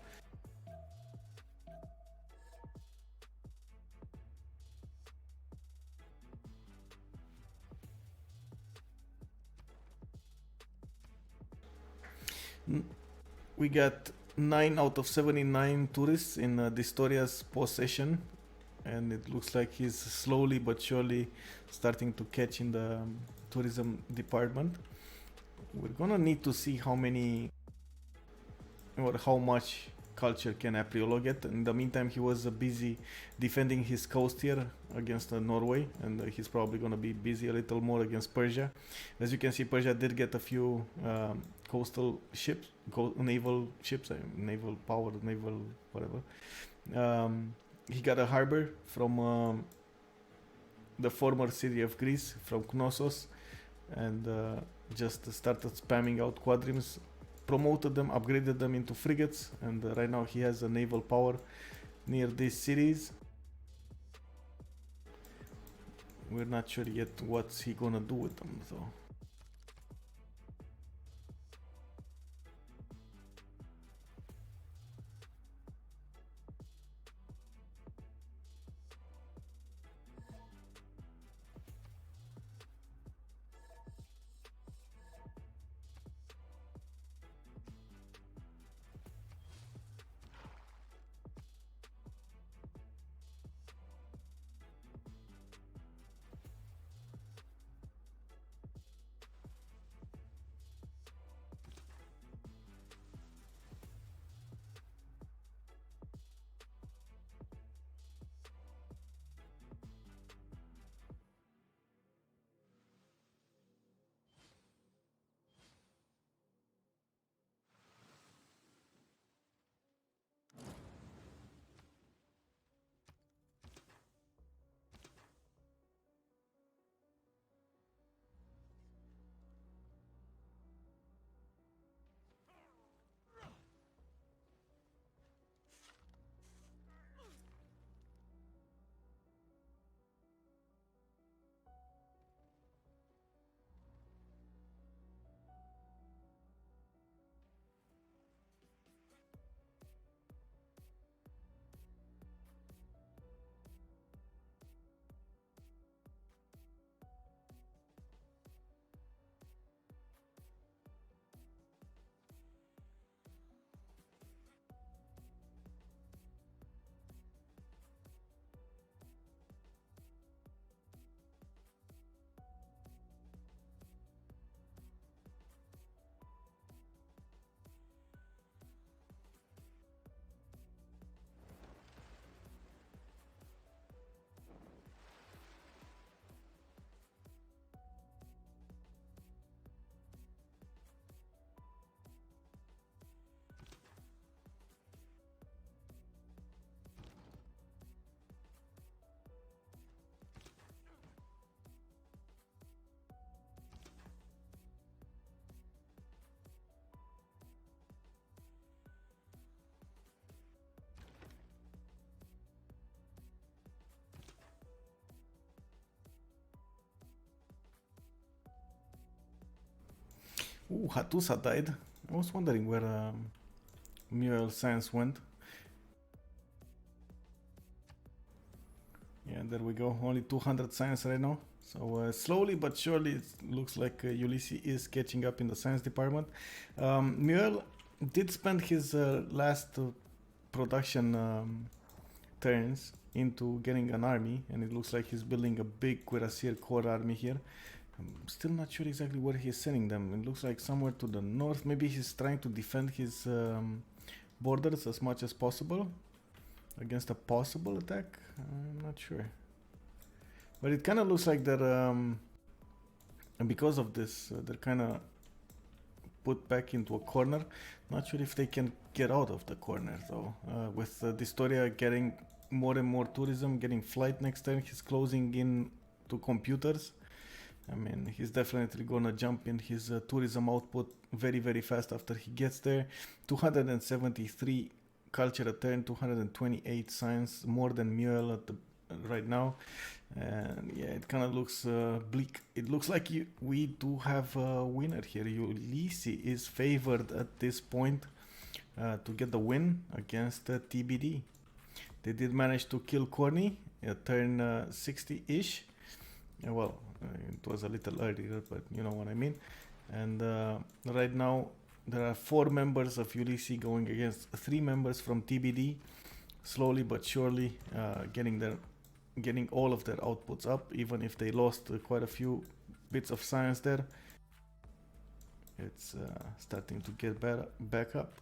We got 9 out of 79 tourists in Distoria's possession, and it looks like he's slowly but surely starting to catch in the tourism department. We're gonna need to see how many or how much culture can Apriolo get. In the meantime, he was busy defending his coast here against Norway, and he's probably gonna be busy a little more against Persia. As you can see, Persia did get a few coastal ships, naval ships, naval power, naval whatever. He got a harbor from the former city of Greece, from Knossos, and just started spamming out quadrims, promoted them, upgraded them into frigates, and right now he has a naval power near these cities. We're not sure yet what's he gonna do with them though. Ooh, Hattusa died. I was wondering where Mural Science went. Yeah, there we go. Only 200 science right now. So slowly but surely it looks like Ulysse is catching up in the science department. Mural did spend his last production turns into getting an army, and it looks like he's building a big Cuirassier core army here. I'm still not sure exactly where he's sending them. It looks like somewhere to the north. Maybe he's trying to defend his borders as much as possible against a possible attack. I'm not sure. But it kind of looks like they're, and because of this, they're kind of put back into a corner. Not sure if they can get out of the corner though. With Distoria getting more and more tourism, getting flight next turn, he's closing in to computers. I mean, he's definitely gonna jump in his tourism output very, very fast after he gets there. 273 culture a turn, 228 science, more than Muel at the right now. And yeah, it kind of looks bleak. It looks like we do have a winner here. Ulysse is favored at this point to get the win against TBD. They did manage to kill Corny at turn 60-ish. Well, it was a little earlier, but you know what I mean. And right now, there are 4 members of Ulysse going against 3 members from TBD. Slowly but surely getting all of their outputs up, even if they lost quite a few bits of science there. It's starting to get back up.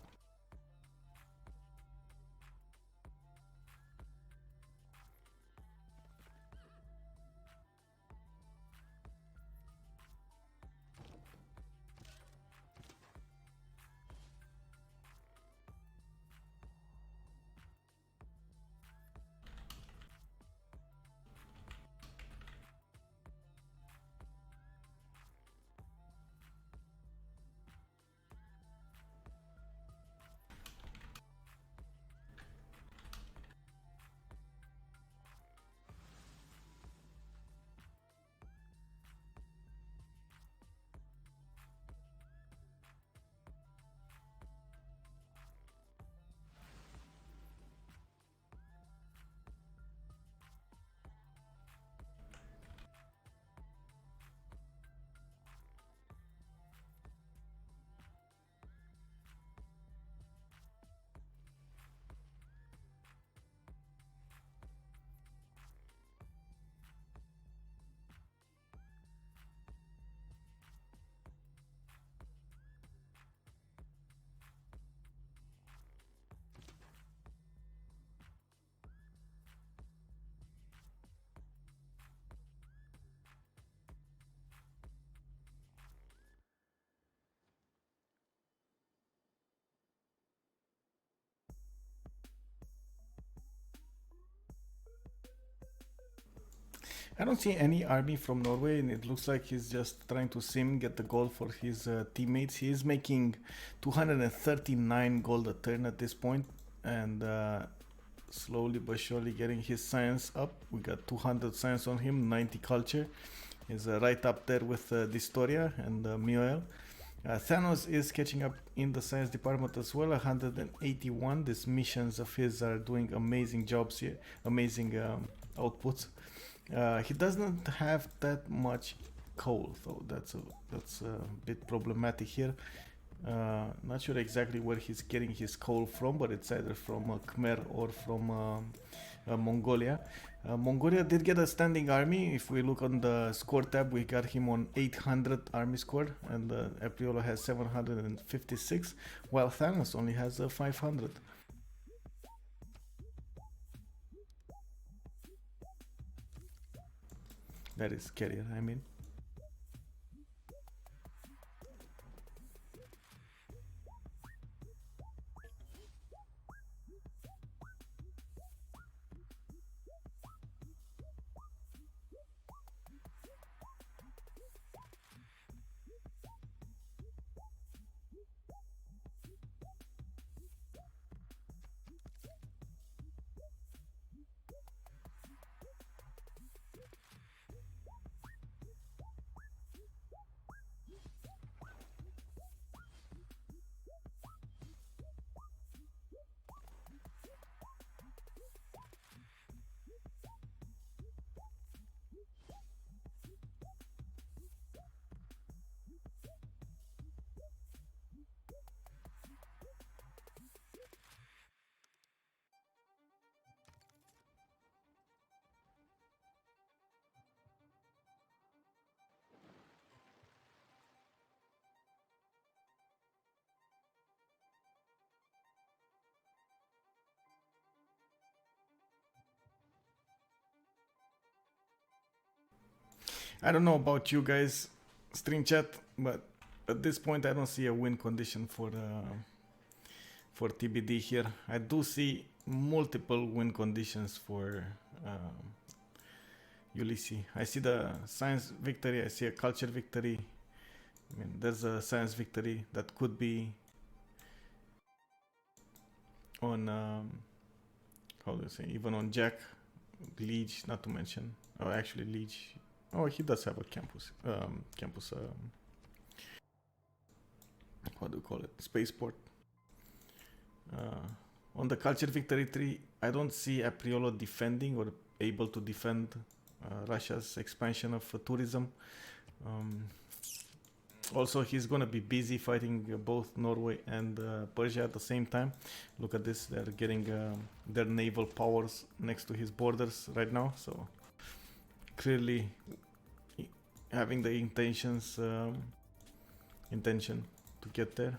I don't see any army from Norway, and it looks like he's just trying to get the gold for his teammates. He is making 239 gold a turn at this point, and slowly but surely getting his science up. We got 200 science on him, 90 culture. He's right up there with Distoria and Mioel. Thanos is catching up in the science department as well, 181. These missions of his are doing amazing jobs here, amazing outputs. He doesn't have that much coal, though. That's a bit problematic here. Not sure exactly where he's getting his coal from, but it's either from Khmer or from Mongolia. Mongolia did get a standing army. If we look on the score tab, we got him on 800 army score, and Apriolo has 756, while Thanos only has 500. That is scary, I mean. I don't know about you guys, stream chat, but at this point I don't see a win condition for TBD here. I do see multiple win conditions for Ulysse. I see the science victory, I see a culture victory. I mean, there's a science victory that could be on, how do you say, even on Jack, Liege, not to mention. Oh, actually, Liege. Oh, he does have a campus. What do you call it? Spaceport. On the culture victory tree, I don't see Apriolo defending or able to defend Russia's expansion of tourism. Also, he's gonna be busy fighting both Norway and Persia at the same time. Look at this, they're getting their naval powers next to his borders right now, so clearly having the intention to get there.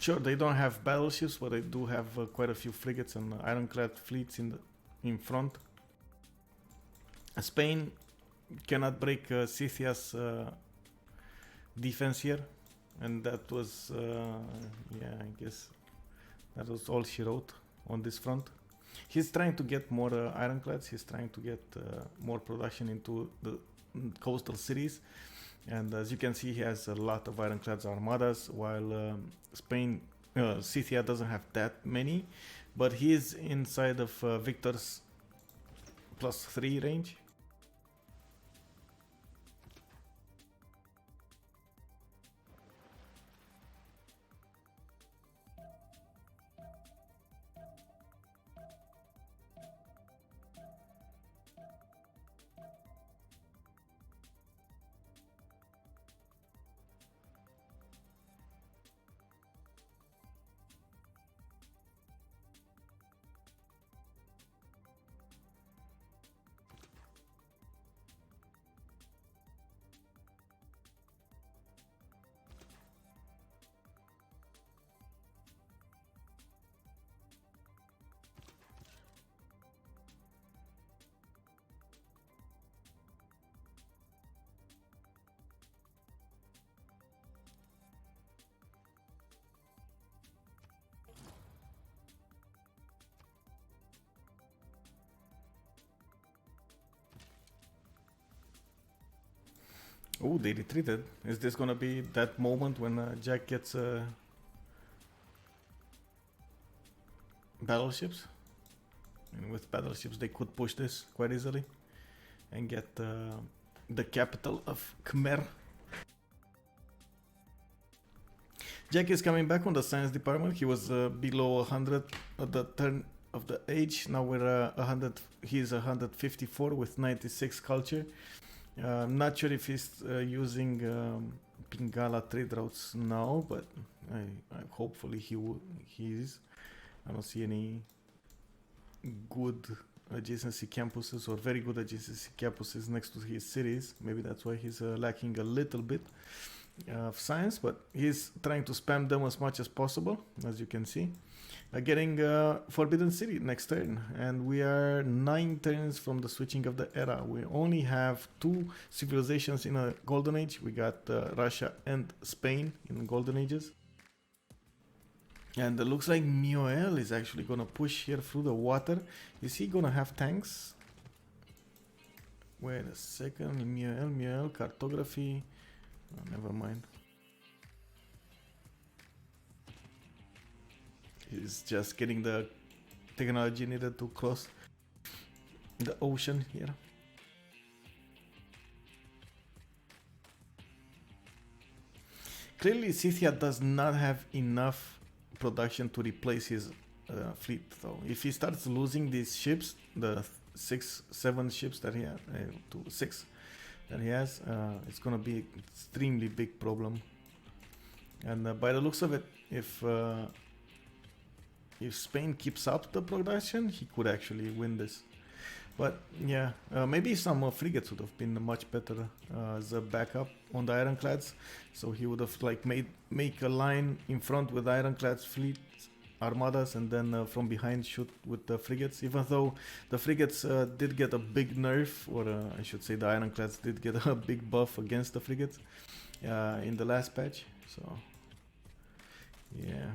Sure, they don't have battleships, but they do have quite a few frigates and ironclad fleets in front. Spain cannot break Scythia's defense here, and that was, yeah, I guess that was all she wrote on this front. He's trying to get more ironclads, he's trying to get more production into the coastal cities, and as you can see, he has a lot of ironclads armadas, while Scythia doesn't have that many, but he is inside of Victor's +3 range. Oh, they retreated. Is this gonna be that moment when Jack gets battleships? And with battleships, they could push this quite easily and get the capital of Khmer. Jack is coming back on the science department. He was below 100 at the turn of the age. Now we're 100. He's 154 with 96 culture. I'm not sure if he's using Pingala trade routes now, but hopefully he is. I don't see any good adjacency campuses or very good adjacency campuses next to his cities. Maybe that's why he's lacking a little bit of science, but he's trying to spam them as much as possible, as you can see. Getting Forbidden City next turn, and we are 9 turns from the switching of the era. We only have 2 civilizations in a golden age. We got Russia and Spain in the golden ages, and it looks like Mioel is actually gonna push here through the water. Is he gonna have tanks? Wait a second. Mioel cartography. Oh, never mind. He's just getting the technology needed to cross the ocean here. Clearly, Scythia does not have enough production to replace his fleet, though. If he starts losing these ships, the 6-7 ships that he has, to 6 that he has, it's gonna be an extremely big problem. And by the looks of it, if Spain keeps up the production, he could actually win this. But yeah, maybe some frigates would have been much better as a backup on the ironclads. So he would have like make a line in front with ironclads, fleet, armadas, and then from behind shoot with the frigates. Even though the frigates did get a big nerf, or I should say the ironclads did get a big buff against the frigates in the last patch. So yeah.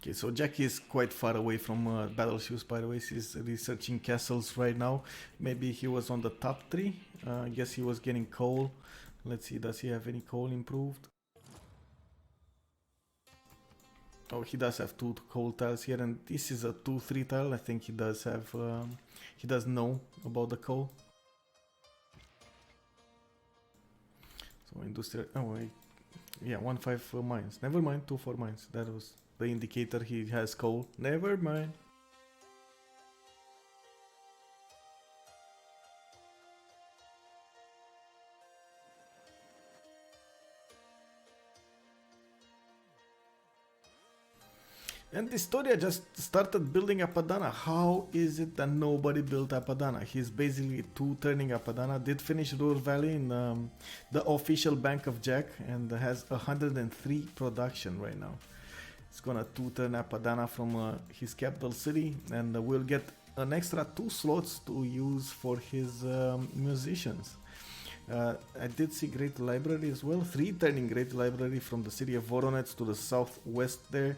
Okay, so Jack is quite far away from Battle Shoes, by the way. He's researching castles right now. Maybe he was on the top 3. I guess he was getting coal. Let's see, does he have any coal improved? Oh, he does have 2 coal tiles here, and this is a 2-3 tile. I think he does have, he does know about the coal. So industrial, oh wait, yeah, 1-5 mines. Never mind, 2-4 mines. That was the indicator he has coal. Never mind. And Historia just started building Apadana. How is it that nobody built Apadana? He's basically 2-turning Apadana. Did finish Ruhr Valley in the official bank of Jack and has 103 production right now. He's gonna 2-turn Apadana from his capital city, and we'll get an extra 2 slots to use for his musicians. I did see Great Library as well. 3-turning Great Library from the city of Voronezh to the southwest there.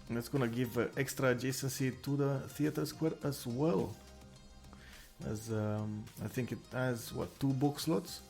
And it's gonna give extra adjacency to the theater square as well. As I think it has what, 2 book slots.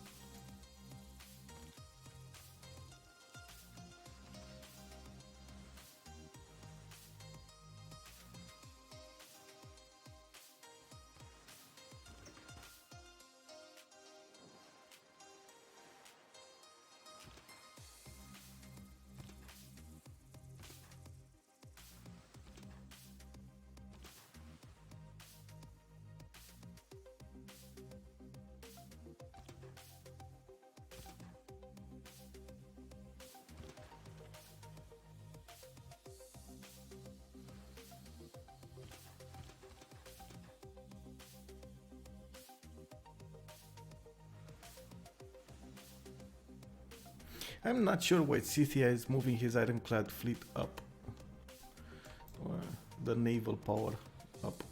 I'm not sure why Scythia is moving his ironclad fleet up. The naval power up.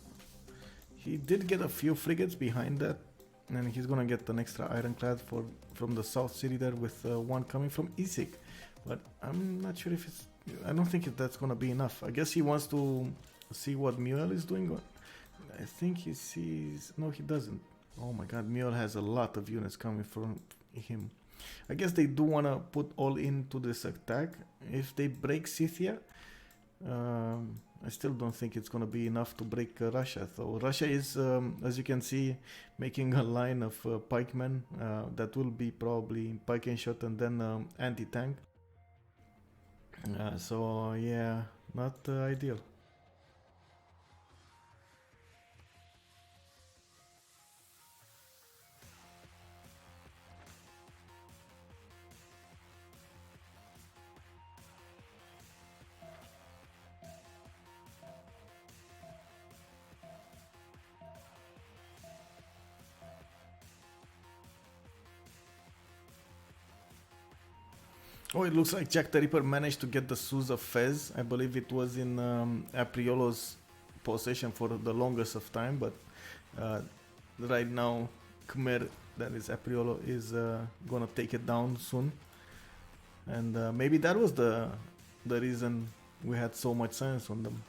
He did get a few frigates behind that, and he's gonna get an extra ironclad from the south city there with one coming from Isik. But I'm not sure if it's... I don't think that's gonna be enough. I guess he wants to see what Mule is doing. I think he sees... No, he doesn't. Oh my god, Mule has a lot of units coming from him. I guess they do want to put all into this attack. If they break Scythia, I still don't think it's going to be enough to break Russia. So Russia is, as you can see, making a line of pikemen that will be probably pike and shot and then anti-tank. So yeah, not ideal. Oh, it looks like Jack the Ripper managed to get the Suze of Fez. I believe it was in Apriolo's possession for the longest of time, but right now Khmer, that is Apriolo, is gonna take it down soon. And maybe that was the reason we had so much science on them.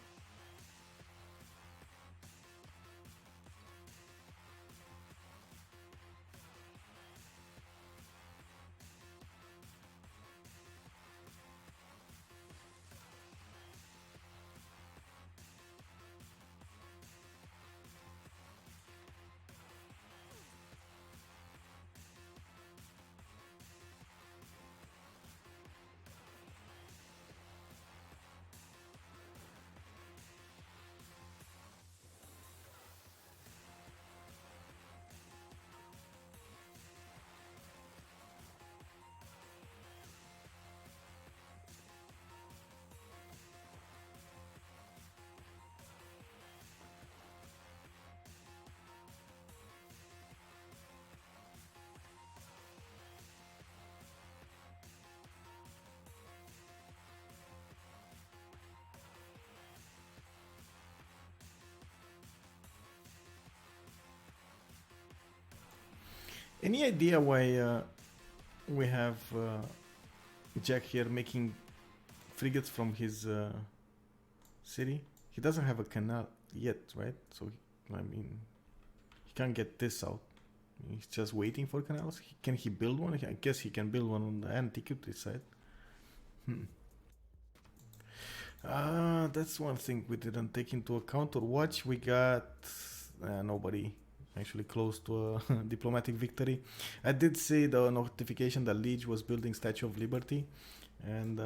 Any idea why we have Jack here making frigates from his city. He doesn't have a canal yet, right? So, I mean, he can't get this out. He's just waiting for canals. Can he build one? I guess he can build one on the antiquity side. That's one thing we didn't take into account or watch. We got nobody actually close to a diplomatic victory. I did see the notification that Liege was building Statue of Liberty, and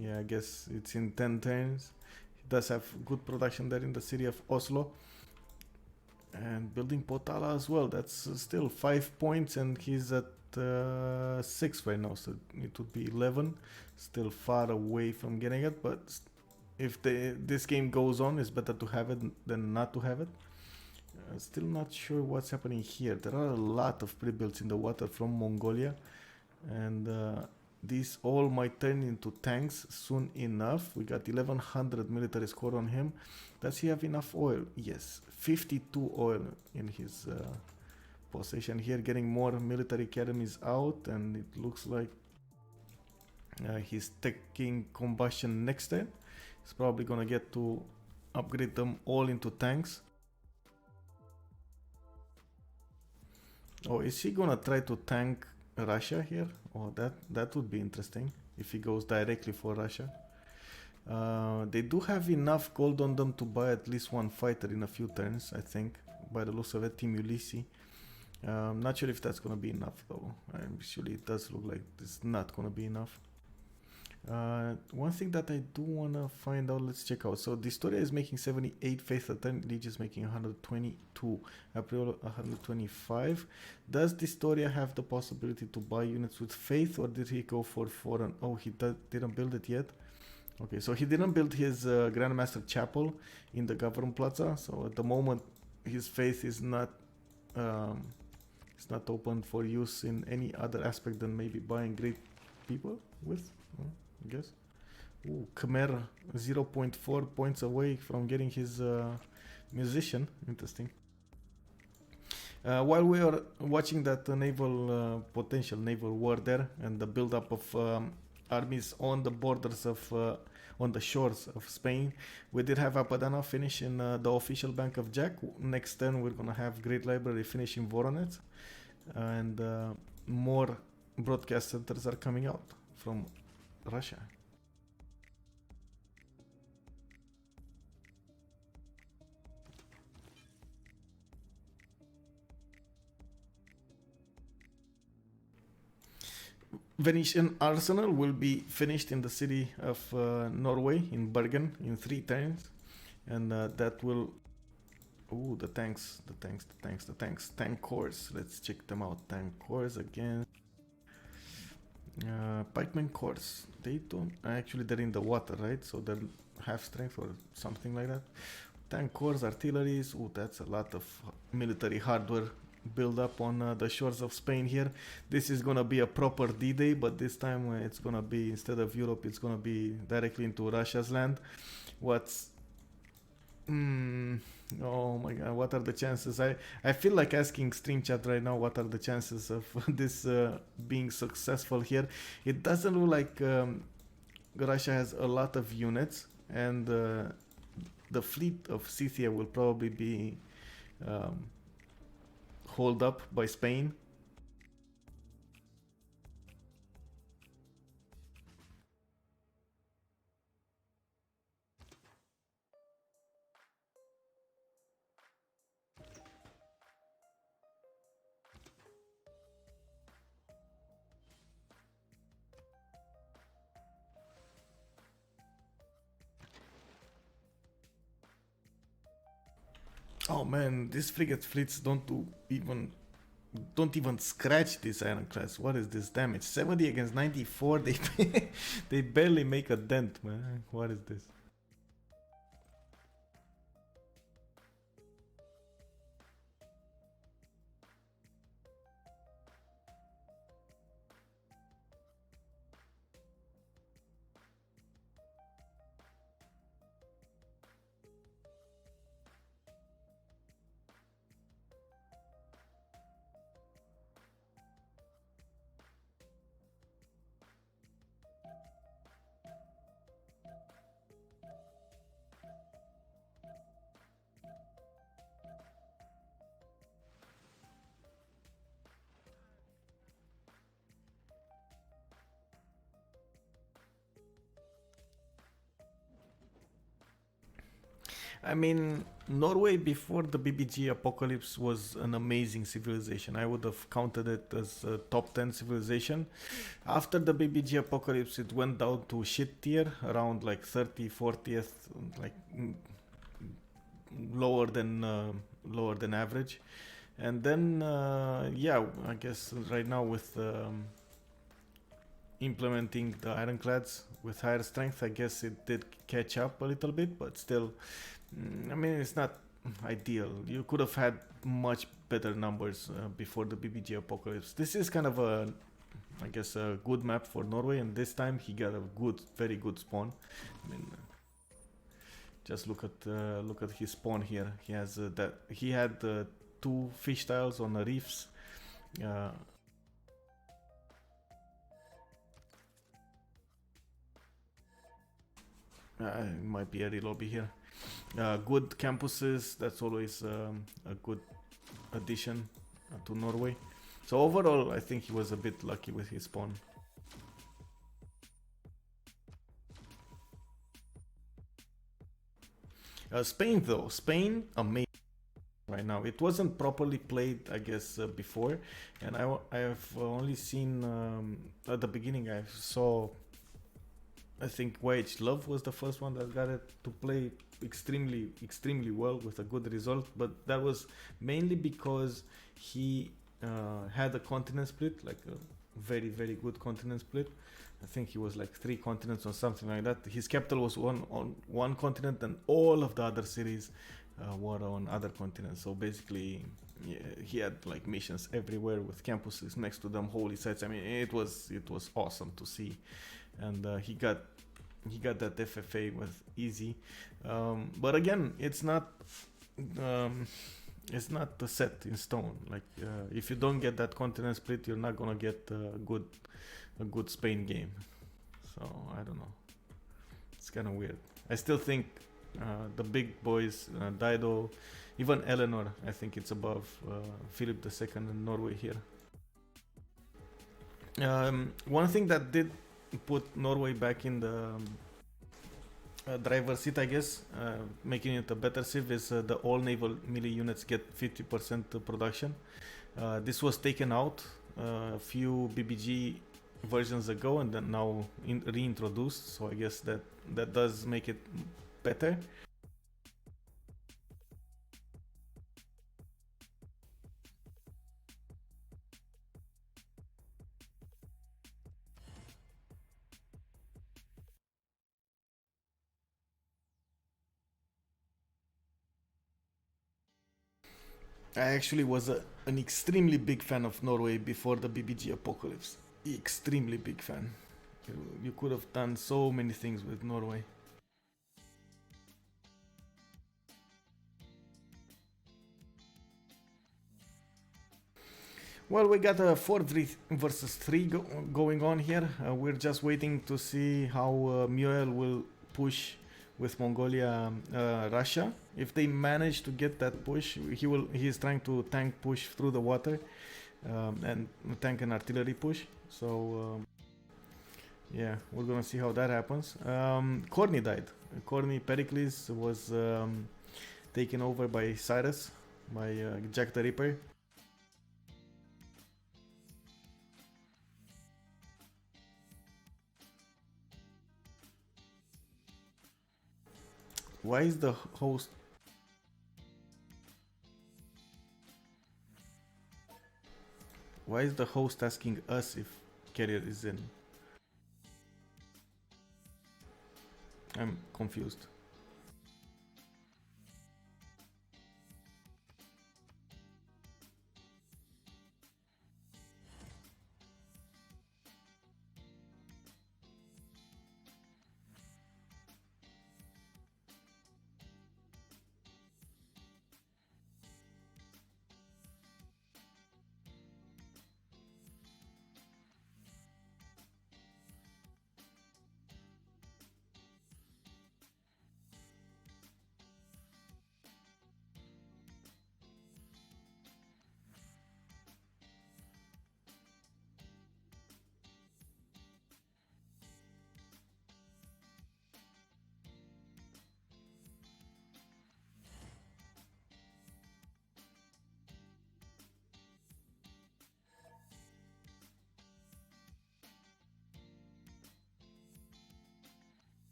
yeah, I guess it's in 10 turns. He does have good production there in the city of Oslo. And building Potala as well. That's still 5 points, and he's at 6 right now, so it would be 11. Still far away from getting it, but if this game goes on, it's better to have it than not to have it. Still not sure what's happening here. There are a lot of pre-builds in the water from Mongolia, and these all might turn into tanks soon enough. We got 1100 military score on him. Does he have enough oil? Yes, 52 oil in his possession here, getting more military academies out, and it looks like he's taking combustion next turn. He's probably gonna get to upgrade them all into tanks. Oh, is he gonna try to tank Russia here? Oh, that would be interesting if he goes directly for Russia. They do have enough gold on them to buy at least one fighter in a few turns, I think, by the looks of it, Team Ulysse. Not sure if that's gonna be enough though. Actually, it does look like it's not gonna be enough. One thing that I do wanna find out, let's check out. So Distoria is making 78 faith a turn, Liege is making 122, April 125. Does Distoria have the possibility to buy units with faith, or did he go for foreign? Oh, he didn't build it yet. Okay, so he didn't build his Grandmaster Chapel in the Government Plaza, so at the moment his faith is not open for use in any other aspect than maybe buying great people with, I guess. Ooh, Khmer 0.4 points away from getting his musician. Interesting. While we are watching that potential naval war there and the build-up of armies on the borders of on the shores of Spain, we did have Apadana finish in the official Bank of Jack. Next turn we're gonna have Great Library finish in Voronezh, and more broadcast centers are coming out from Russia. Venetian Arsenal will be finished in the city of Norway, in Bergen, in 3 turns, and that will... Ooh, the tanks. Tank corps, let's check them out. Tank corps again. Pikeman corps, they don't... Actually, they're in the water, right? So they're half strength or something like that. Tank corps, artilleries. Ooh, that's a lot of military hardware build up on the shores of Spain here. This is gonna be a proper D-Day, but this time it's gonna be, instead of Europe, it's gonna be directly into Russia's land. What's... oh my god, what are the chances? I feel like asking stream chat right now, what are the chances of this being successful here? It doesn't look like Russia has a lot of units, and the fleet of Scythia will probably be hold up by Spain. Oh man, these frigate fleets don't even scratch this ironclads. What is this damage? 70 against 94. They barely make a dent, man. What is this? I mean, Norway before the BBG apocalypse was an amazing civilization. I would have counted it as a top 10 civilization. After the BBG apocalypse, it went down to shit tier, around like 30, 40th, like lower than average. And then, yeah, I guess right now with implementing the ironclads with higher strength, I guess it did catch up a little bit, but still, I mean, it's not ideal. You could have had much better numbers before the BBG apocalypse. This is kind of I guess, a good map for Norway, and this time he got a very good spawn. I mean, just look at his spawn here. He has he had 2 fish tiles on the reefs. It might be a relobby here. Good campuses, that's always a good addition to Norway. So overall, I think he was a bit lucky with his spawn. Spain though, amazing right now. It wasn't properly played, I guess, before, and I have only seen at the beginning. I think YH Love was the first one that got it to play extremely well with a good result, but that was mainly because he had a continent split, like a very good continent split. I think he was like 3 continents or something like that. His capital was on one continent, and all of the other cities were on other continents. So basically, yeah, he had like missions everywhere with campuses next to them, holy sites. I mean, it was awesome to see, and he got that FFA with easy. But again, it's not set in stone. Like if you don't get that continent split, you're not gonna get a good Spain game. So I don't know. It's kind of weird. I still think the big boys, Dido, even Eleanor, I think it's above Philip II in Norway here. One thing that did put Norway back in the driver's seat, I guess, making it a better civ, is the all naval melee units get 50% production. This was taken out a few BBG versions ago and then now reintroduced, so I guess that does make it better. I actually was an extremely big fan of Norway before the BBG apocalypse. Extremely big fan. You could have done so many things with Norway. Well, we got a 4 versus 3 going on here. We're just waiting to see how Muriel will push with Mongolia, Russia. If they manage to get that push, he is trying to tank push through the water and tank an artillery push. So yeah, we're gonna see how that happens. Corny died. Corny Pericles was taken over by Cyrus, by Jack the Ripper. Why is the host... Why is the host asking us if carrier is in? I'm confused.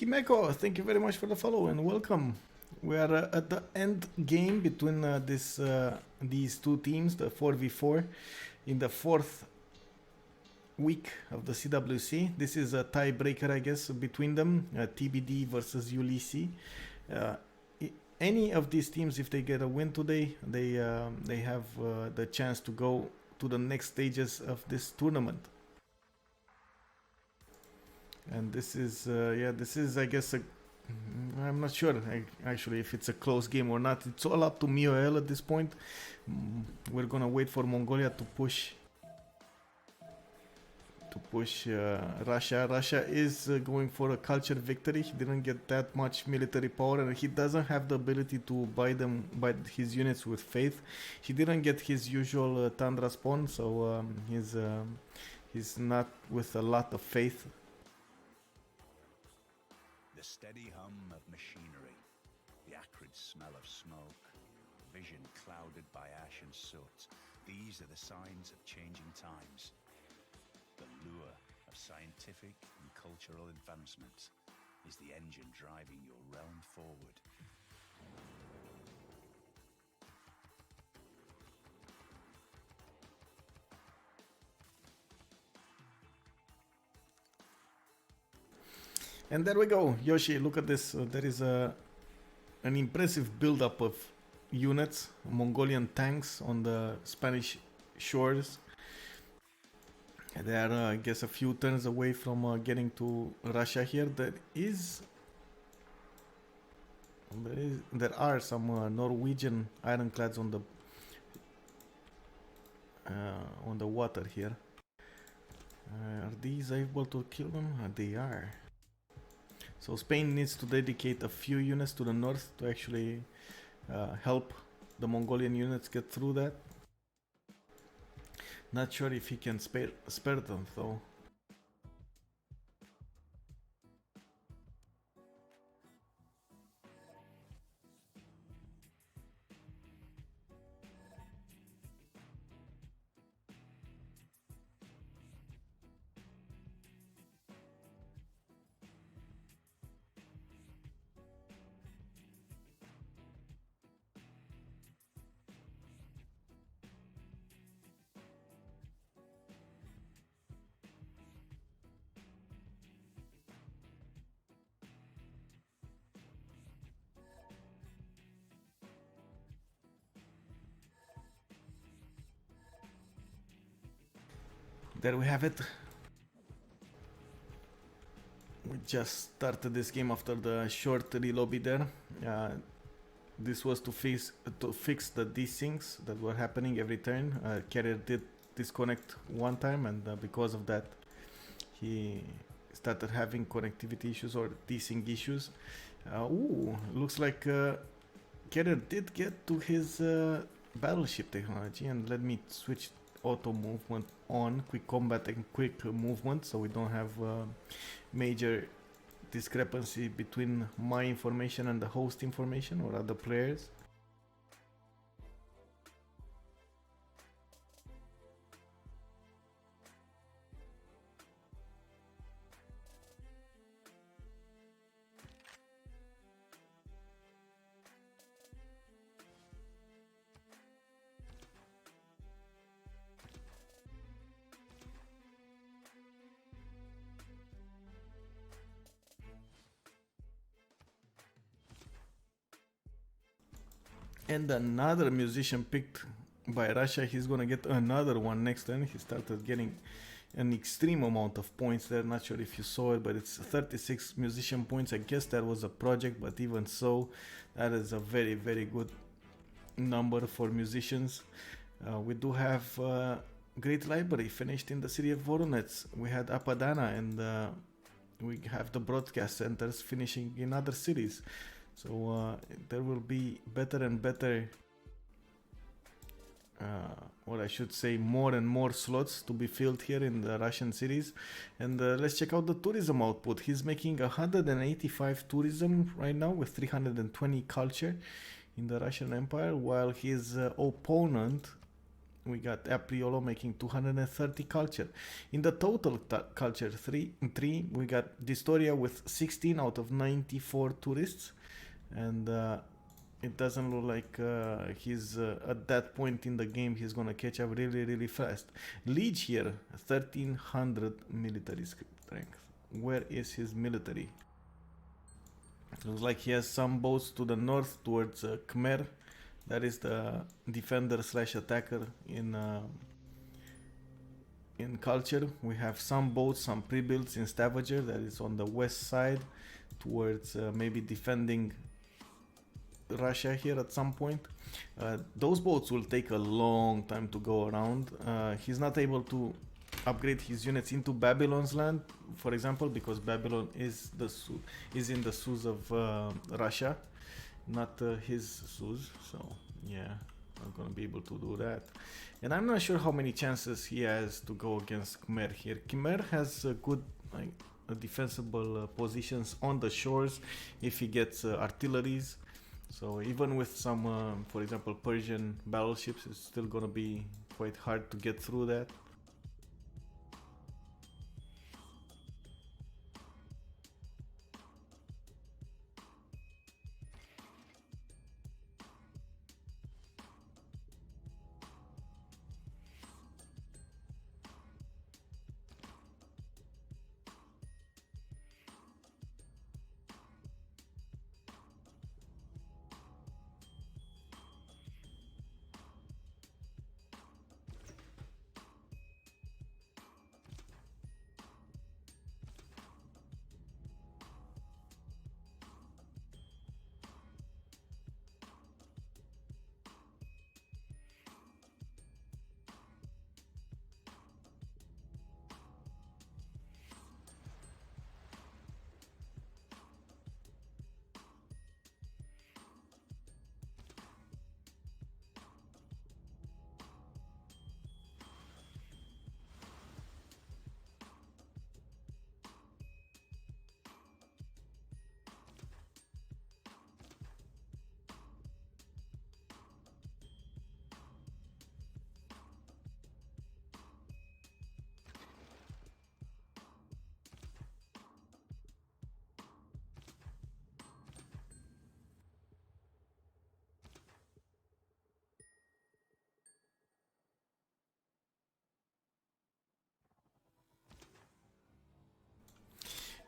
Timeko, thank you very much for the follow and welcome. We are at the end game between these two teams, the 4v4, in the fourth week of the CWC. This is a tiebreaker, I guess, between them, TBD versus Ulysse. Any of these teams, if they get a win today, they have the chance to go to the next stages of this tournament. And this is, I guess, I'm not sure actually if it's a close game or not. It's all up to MIOL at this point. We're gonna wait for Mongolia to push Russia. Russia is going for a culture victory. He didn't get that much military power, and he doesn't have the ability to buy his units with faith. He didn't get his usual Tundra spawn, so he's not with a lot of faith. The steady hum of machinery, the acrid smell of smoke, vision clouded by ash and soot. These are the signs of changing times. The lure of scientific and cultural advancement is the engine driving your realm forward. And there we go, Yoshi, look at this. There is an impressive build-up of units, Mongolian tanks on the Spanish shores. They are, I guess, a few turns away from getting to Russia here. There are some Norwegian ironclads on the water here. Are these able to kill them? They are. So Spain needs to dedicate a few units to the north to actually help the Mongolian units get through that. Not sure if he can spare them though. There we have it. We just started this game after the short relobby there. This was to fix the desyncs that were happening every turn. Carrier did disconnect one time, and because of that, he started having connectivity issues or desync issues. Looks like Carrier did get to his battleship technology, and let me switch auto movement on, quick combat and quick movement, so we don't have major discrepancy between my information and the host information or other players. And another musician picked by Russia. He's gonna get another one next turn. He started getting an extreme amount of points there. Not sure if you saw it, but it's 36 musician points. I guess that was a project, but even so, that is a very, very good number for musicians. We do have Great Library finished in the city of Voronezh. We had Apadana, and we have the broadcast centers finishing in other cities. So there will be better and better, or I should say more and more slots to be filled here in the Russian cities. And let's check out the tourism output. He's making 185 tourism right now with 320 culture in the Russian Empire, while his opponent we got Apriolo making 230 culture. In the total culture three, we got Distoria with 16 out of 94 tourists, and it doesn't look like he's at that point in the game he's gonna catch up really fast. Liege here, 1300 military strength. Where is his military? Looks like he has some boats to the north towards Khmer. That is the defender slash attacker in culture. We have some boats, some pre-builds in Stavager. That is on the west side towards maybe defending Russia here at some point. Those boats will take a long time to go around. He's not able to upgrade his units into Babylon's land, for example, because Babylon is in the Suez of Russia, not his Suez. So yeah, not gonna be able to do that. And I'm not sure how many chances he has to go against Khmer here. Khmer has good defensible positions on the shores if he gets artilleries. So even with some, for example, Persian battleships, it's still gonna be quite hard to get through that.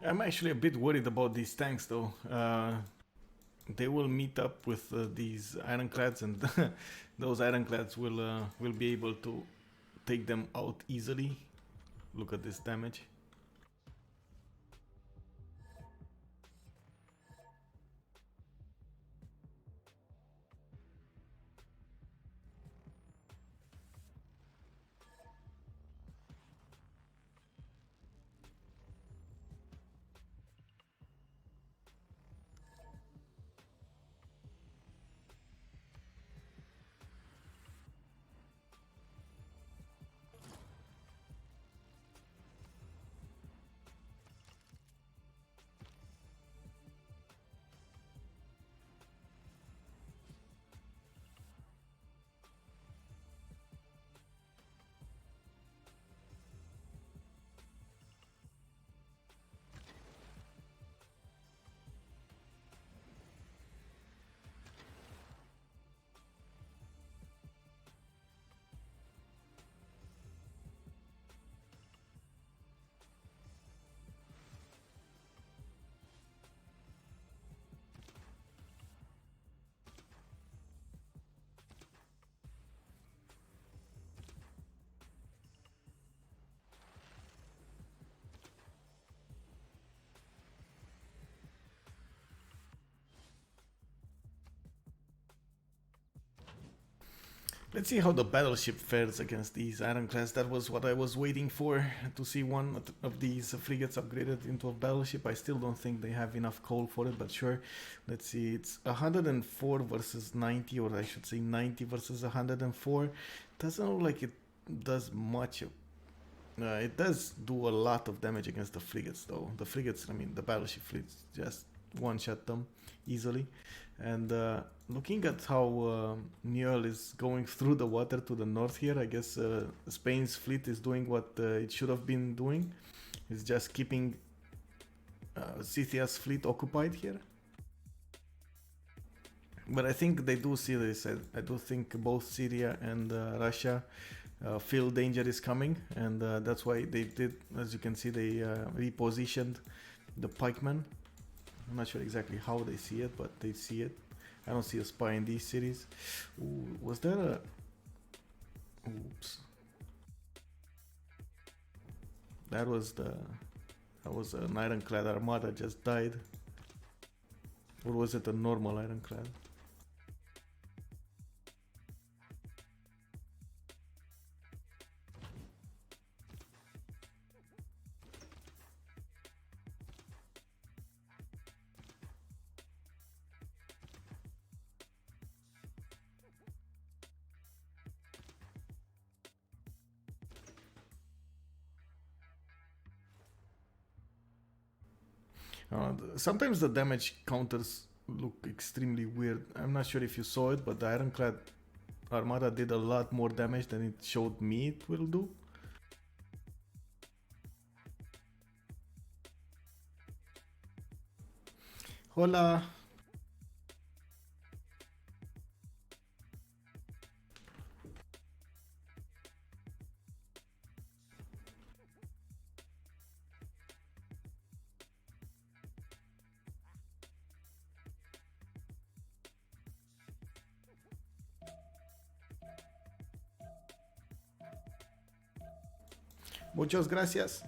I'm actually a bit worried about these tanks though. They will meet up with these ironclads, and those ironclads will be able to take them out easily. Look at this damage. Let's see how the battleship fares against these ironclads. That was what I was waiting for, to see one of these frigates upgraded into a battleship. I still don't think they have enough coal for it, but sure. Let's see, it's 104 versus 90, or I should say 90 versus 104. Doesn't look like it does much. It does do a lot of damage against the frigates though. The frigates, I mean the battleship fleets, just one-shot them easily. And looking at how Newell is going through the water to the north here, I guess Spain's fleet is doing what it should have been doing. It's just keeping Scythia's fleet occupied here. But I think they do see this. I do think both Syria and Russia feel danger is coming, and that's why they did, as you can see, they repositioned the pikemen. I'm not sure exactly how they see it, but they see it. I don't see a spy in these cities. Ooh, was there a... Oops. That was an ironclad armada just died. Or was it a normal ironclad? Sometimes the damage counters look extremely weird. I'm not sure if you saw it, but the ironclad armada did a lot more damage than it showed me it will do. Hola. Muchas gracias.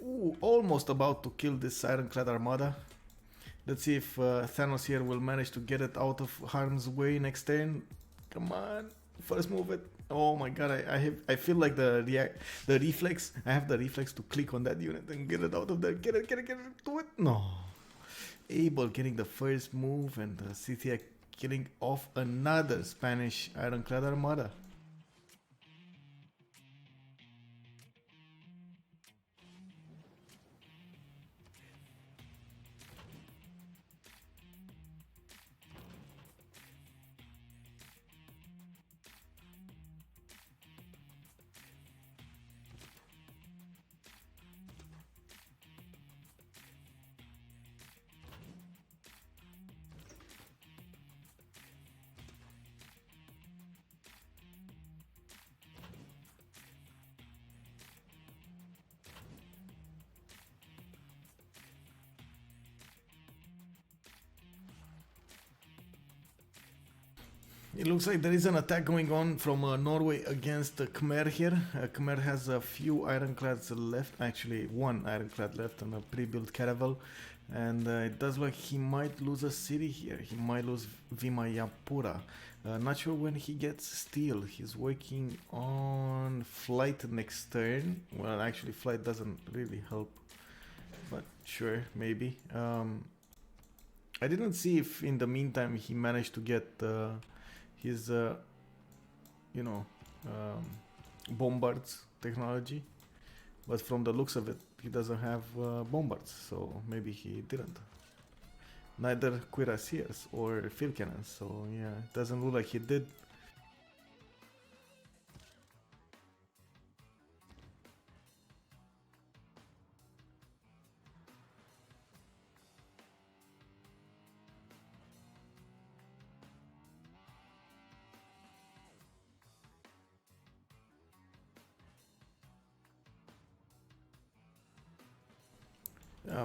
Ooh, almost about to kill this ironclad armada. Let's see if Thanos here will manage to get it out of harm's way next turn. Come on, first move it. Oh my god, I feel like the reflex. I have the reflex to click on that unit and get it out of there. Get it, do it. No. Abel getting the first move and Scythia killing off another Spanish ironclad armada. It looks like there is an attack going on from Norway against Khmer here. Khmer has a few ironclads left, actually one ironclad left and a pre-built caravel. And it does look like he might lose a city here. He might lose Vimayapura. Not sure when he gets steel. He's working on flight next turn. Well, actually flight doesn't really help. But sure, maybe. I didn't see if in the meantime he managed to get... his bombards technology, but from the looks of it he doesn't have bombards, so maybe he didn't. Neither cuirassiers or field cannons, so yeah, it doesn't look like he did.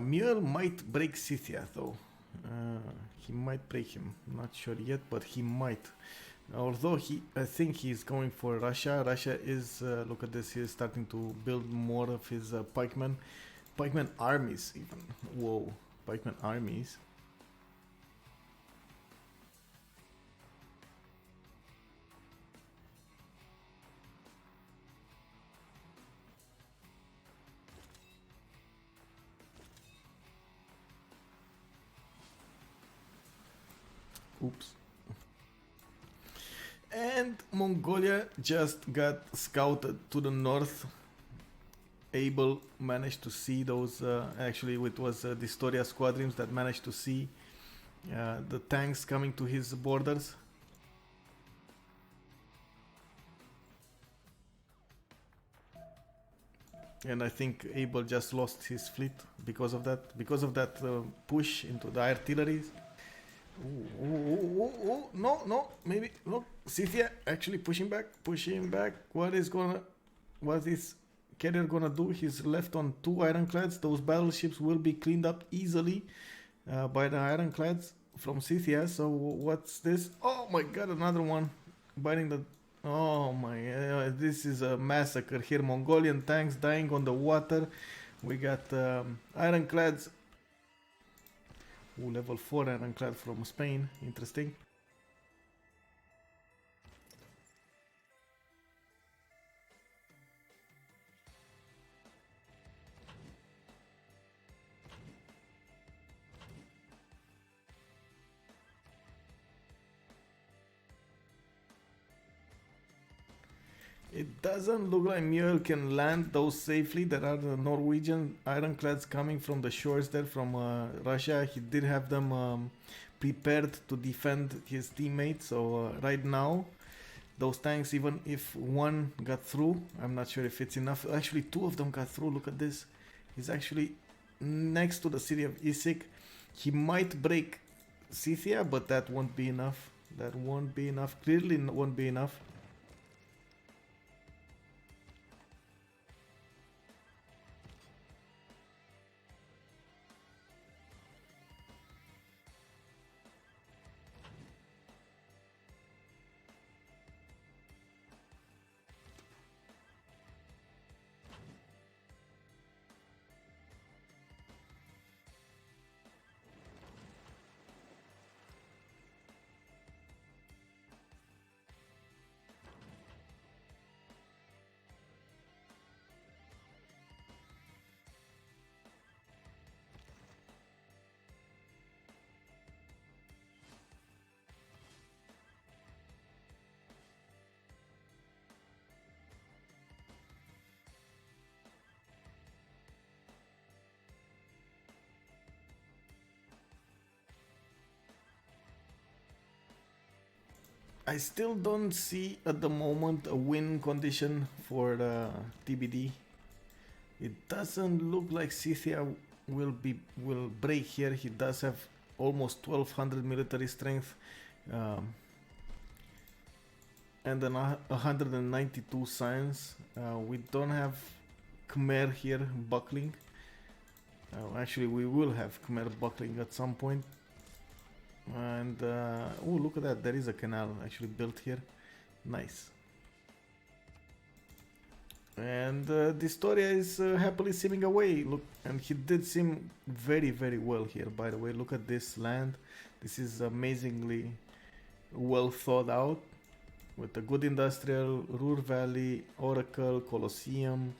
Mule might break Scythia though. He might break him. Not sure yet, but he might. Although I think he's going for Russia. Russia is, look at this, he's starting to build more of his pikemen armies even. Whoa, pikemen armies. Oops. And Mongolia just got scouted to the north. Abel managed to see those. Actually, it was the Storia squadrons that managed to see the tanks coming to his borders. And I think Abel just lost his fleet because of that. Because of that push into the artillery. Ooh, no, maybe look, Scythia actually pushing back. What is Carrier gonna do? He's left on 2 ironclads. Those battleships will be cleaned up easily by the ironclads from Scythia. So what's this? Oh my god, another one biting the. Oh my, this is a massacre here. Mongolian tanks dying on the water. We got ironclads. Ooh, level 4 ironclad from Spain. Interesting. It doesn't look like Mule can land those safely. There are the Norwegian ironclads coming from the shores there from Russia. He did have them prepared to defend his teammates. So right now, those tanks, even if one got through, I'm not sure if it's enough. Actually, 2 of them got through. Look at this. He's actually next to the city of Issyk. He might break Scythia, but that won't be enough. That won't be enough. Clearly won't be enough. I still don't see at the moment a win condition for the TBD. It doesn't look like Scythia will break here. He does have almost 1200 military strength and then 192 science. We don't have Khmer here buckling. Actually, we will have Khmer buckling at some point. And oh, look at that! There is a canal actually built here. Nice. And the story is happily simming away. Look, and he did sim very, very well here. By the way, look at this land. This is amazingly well thought out, with a good industrial, Ruhr Valley, Oracle, Colosseum.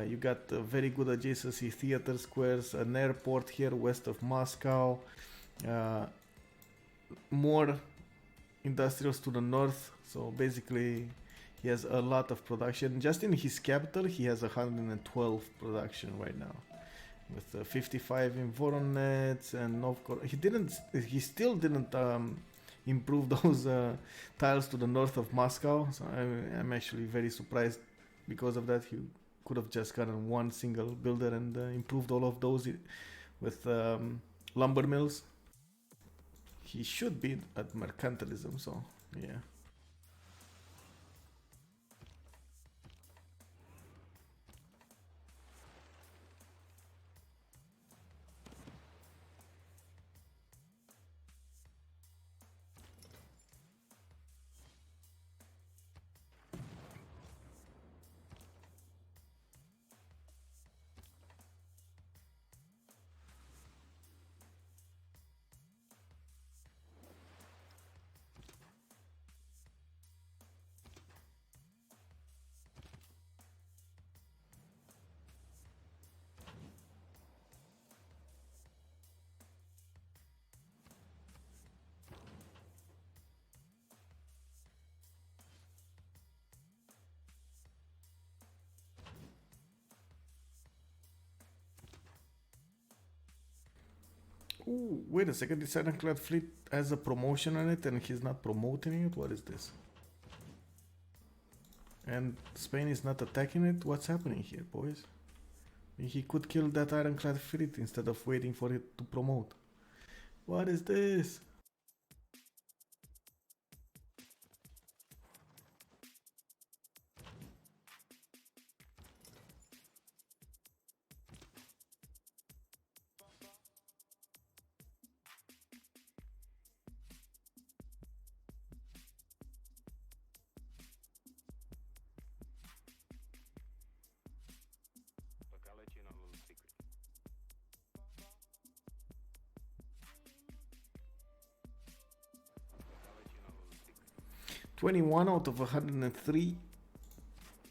You got very good adjacency theater squares, an airport here west of Moscow. More industrials to the north, so basically he has a lot of production. Just in his capital he has 112 production right now, with 55 in Voronezh and Novgorod. He still didn't improve those tiles to the north of Moscow, so I'm actually very surprised because of that. He could have just gotten one single builder and improved all of those with lumber mills. He should be at mercantilism, so yeah. Ooh, wait a second, this ironclad fleet has a promotion on it and he's not promoting it? What is this? And Spain is not attacking it? What's happening here, boys? He could kill that ironclad fleet instead of waiting for it to promote. What is this? Look, I'll let you in on a little secret. 21 out of 103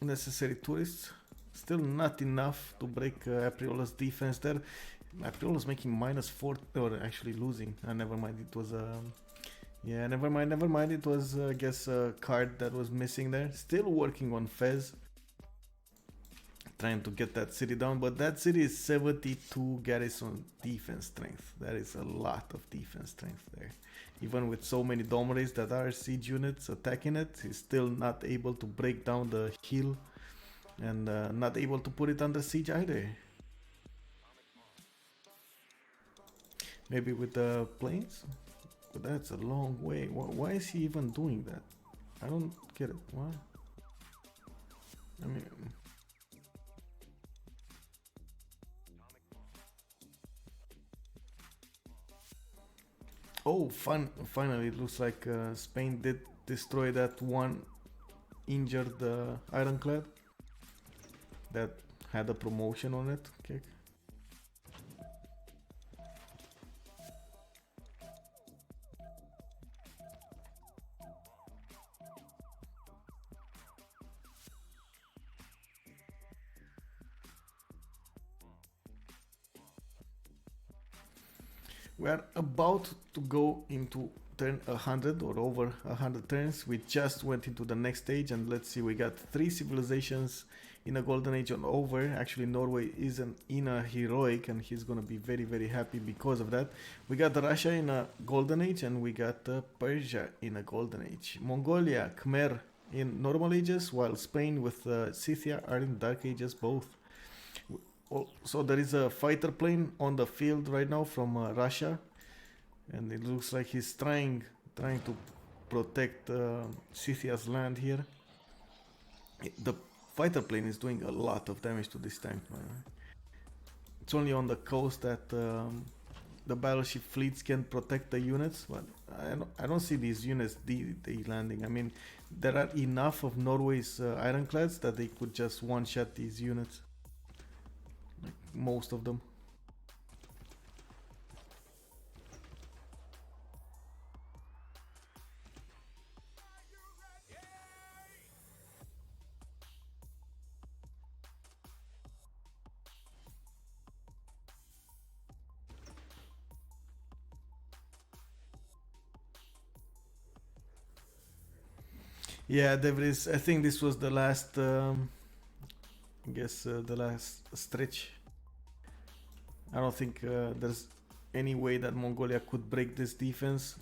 necessary tourists. Still not enough to break Apriola's defense there. Apriola's making -4, or actually losing. Never mind, it was yeah, never mind. It was, I guess, a card that was missing there. Still working on Fez, trying to get that city down, but that city is 72 garrison defense strength. That is a lot of defense strength there. Even with so many Domres that are siege units attacking it, he's still not able to break down the hill and not able to put it under siege either. Maybe with the planes? But that's a long way. Why is he even doing that? I don't get it. Why? I mean... Oh, finally, it looks like Spain did destroy that one injured ironclad that had a promotion on it. Okay. We are about to go into turn 100 or over 100 turns. We just went into the next stage, and let's see, we got 3 civilizations in a golden age on over. Actually, Norway is in a heroic, and he's gonna be very, very happy because of that. We got Russia in a golden age, and we got Persia in a golden age. Mongolia, Khmer in normal ages, while Spain with Scythia are in dark ages both. So there is a fighter plane on the field right now from Russia, and it looks like he's trying to protect Scythia's land here. The fighter plane is doing a lot of damage to this tank, man. It's only on the coast that the battleship fleets can protect the units, but I don't see these units landing. I mean, there are enough of Norway's ironclads that they could just one-shot these units. Like most of them. Yeah, there is. I think this was the last. I guess the last stretch. I don't think there's any way that Mongolia could break this defense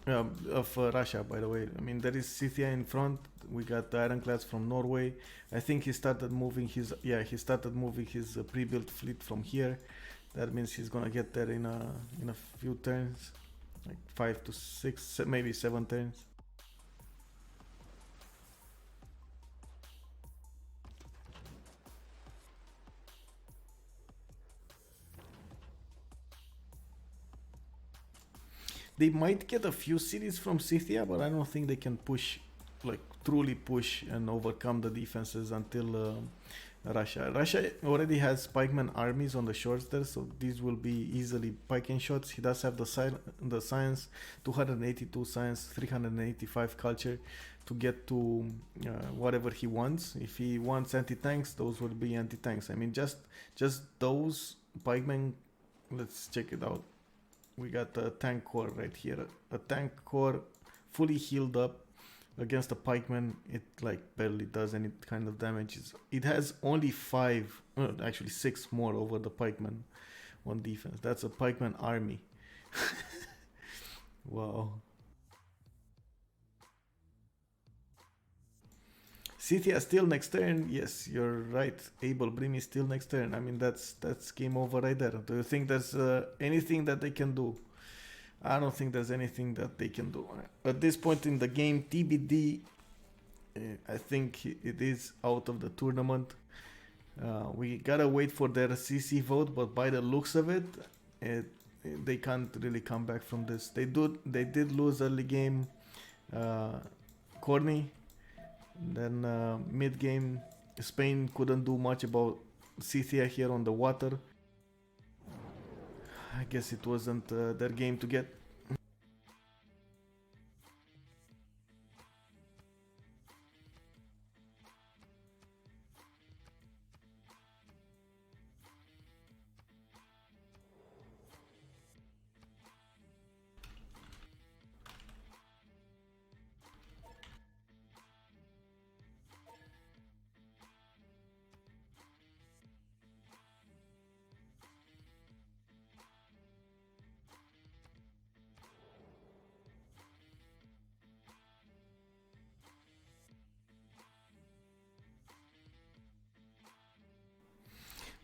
of Russia. By the way, I mean there is Scythia in front. We got the ironclads from Norway. I think he started moving his pre-built fleet from here. That means he's gonna get there in a few turns, like 5 to 6, maybe 7 turns. They might get a few cities from Scythia, but I don't think they can push, like truly push and overcome the defenses until Russia. Russia already has pikeman armies on the shores there, so these will be easily pikeman shots. He does have the science, 282 science, 385 culture to get to whatever he wants. If he wants anti-tanks, those will be anti-tanks. I mean, just those pikemen. Let's check it out. We got a tank corps right here. A tank corps fully healed up against a pikeman. It like barely does any kind of damage. It has only 5, actually 6 more over the pikeman on defense. That's a pikeman army. Wow. City still next turn. Yes, you're right. Abel Brim is still next turn. I mean, that's game over right there. Do you think there's anything that they can do? I don't think there's anything that they can do. At this point in the game, TBD, I think it is out of the tournament. We gotta wait for their CC vote, but by the looks of it, they can't really come back from this. They did lose early game, Corny. Then mid game, Spain couldn't do much about Scythia here on the water. I guess it wasn't their game to get.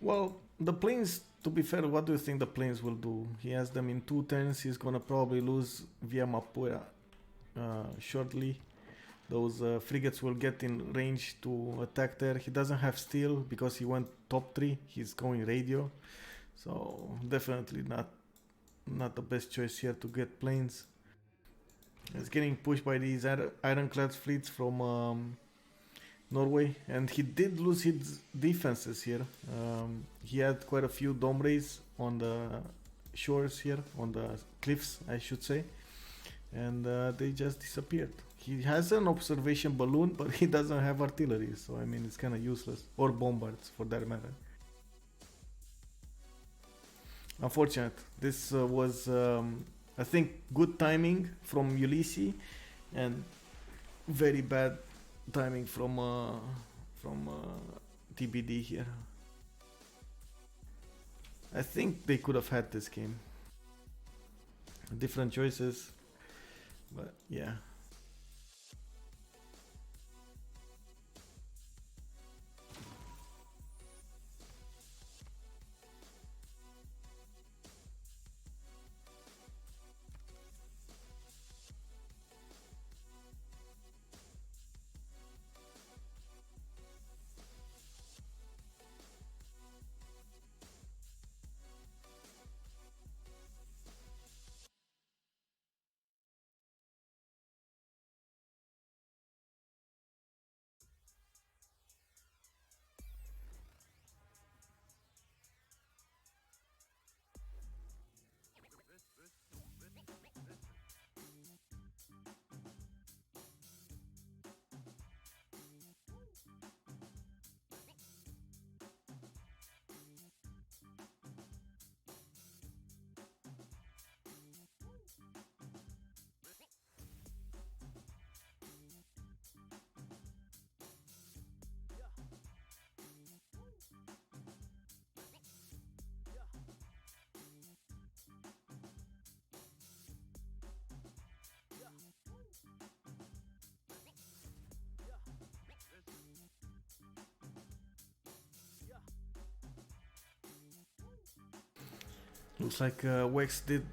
Well, the planes, to be fair, what do you think the planes will do? He has them in 2 turns. He's gonna probably lose via Mapura shortly. Those frigates will get in range to attack there. He doesn't have steel because he went top 3. He's going radio. So definitely not the best choice here to get planes. He's getting pushed by these ironclad fleets from Norway, and he did lose his defenses here. He had quite a few dome rays on the shores here, on the cliffs, I should say, and they just disappeared. He has an observation balloon, but he doesn't have artillery, so I mean it's kind of useless, or bombards for that matter. Unfortunate. This was, I think, good timing from Ulysse, and very bad timing from TBD here. I think they could have had this game. Different choices, but yeah. Looks like Wex did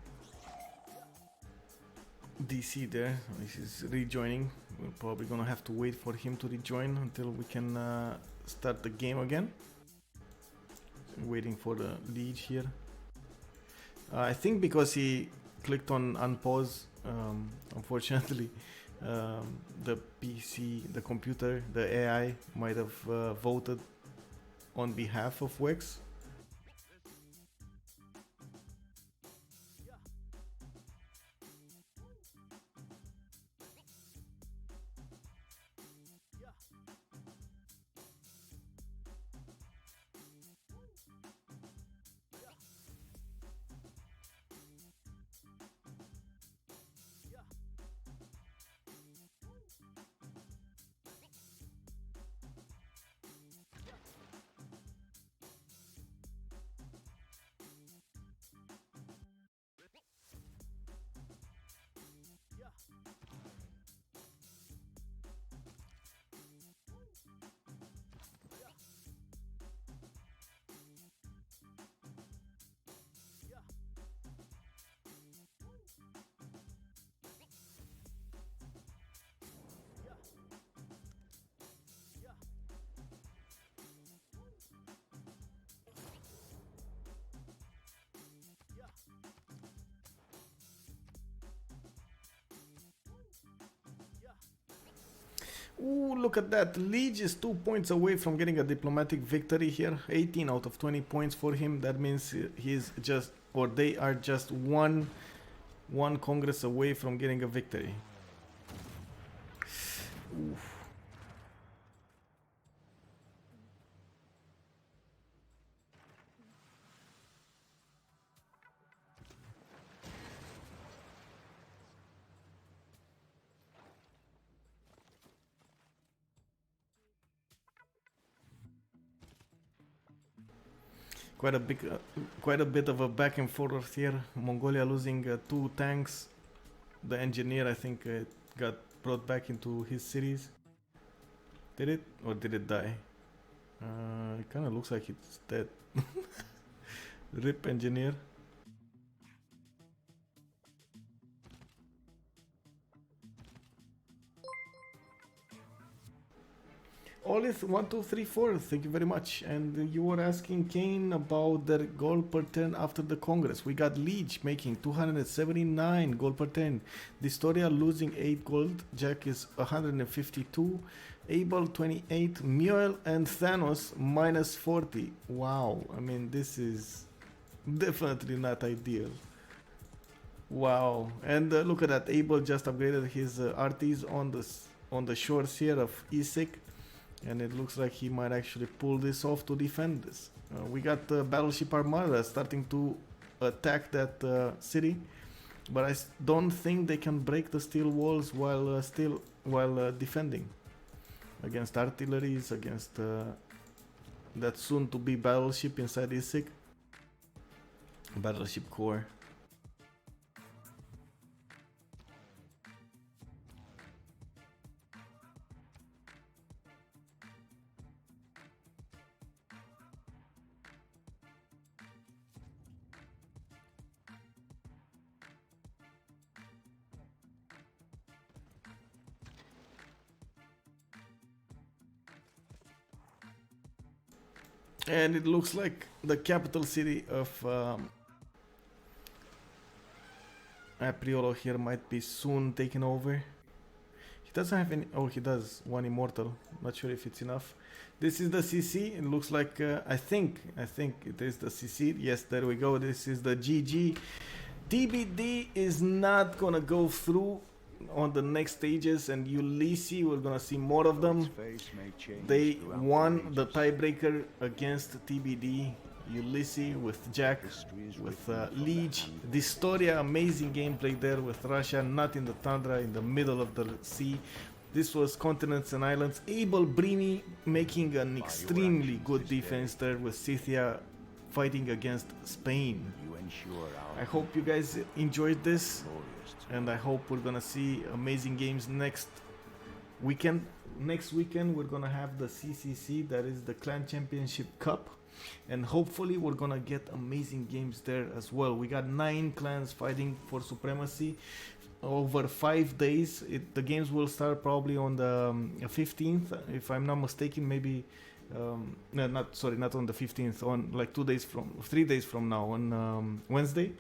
DC there. He's rejoining. We're probably gonna have to wait for him to rejoin until we can start the game again. Waiting for the lead here. I think because he clicked on unpause, unfortunately, the PC, the computer, the AI might have voted on behalf of Wex. Ooh, look at that. Liege is 2 points away from getting a diplomatic victory here. 18 out of 20 points for him. That means he's just, or they are just one congress away from getting a victory. Oof. Quite a bit of a back and forth here. Mongolia losing 2 tanks. The engineer, I think, got brought back into his cities. Did it? Or did it die? It kind of looks like it's dead. RIP engineer. Ulysse 1234, thank you very much. And you were asking Kane about the gold per turn after the Congress. We got Liege making 279 gold per turn. Distoria losing 8 gold. Jack is 152. Abel 28. Mule and Thanos minus 40. Wow, I mean, this is definitely not ideal. Wow, and look at that. Abel just upgraded his arties on the shores here of Isik. And it looks like he might actually pull this off to defend this. We got the Battleship Armada starting to attack that city, but I don't think they can break the steel walls while defending against artilleries, against that soon-to-be battleship inside Isik. Battleship core. And it looks like the capital city of Apriolo here might be soon taken over. He doesn't have any... Oh, he does. 1 immortal. Not sure if it's enough. This is the CC. It looks like... I think it is the CC. Yes, there we go. This is the GG. TBD is not gonna go through on the next stages, and Ulysse, we're gonna see more of them. They won the tiebreaker against TBD. Ulysse with Jack, with Liege. Distoria, amazing gameplay there with Russia, not in the tundra, in the middle of the sea. This was Continents and Islands. Abel Brimi making an extremely good defense there with Scythia fighting against Spain. I hope you guys enjoyed this, and I hope we're gonna see amazing games next weekend. Next weekend we're gonna have the CCC, that is the Clan Championship Cup, and hopefully we're gonna get amazing games there as well. We got 9 clans fighting for supremacy over 5 days. The games will start probably on the 15th, if I'm not mistaken. Maybe not on the 15th, on like 3 days from now, on Wednesday.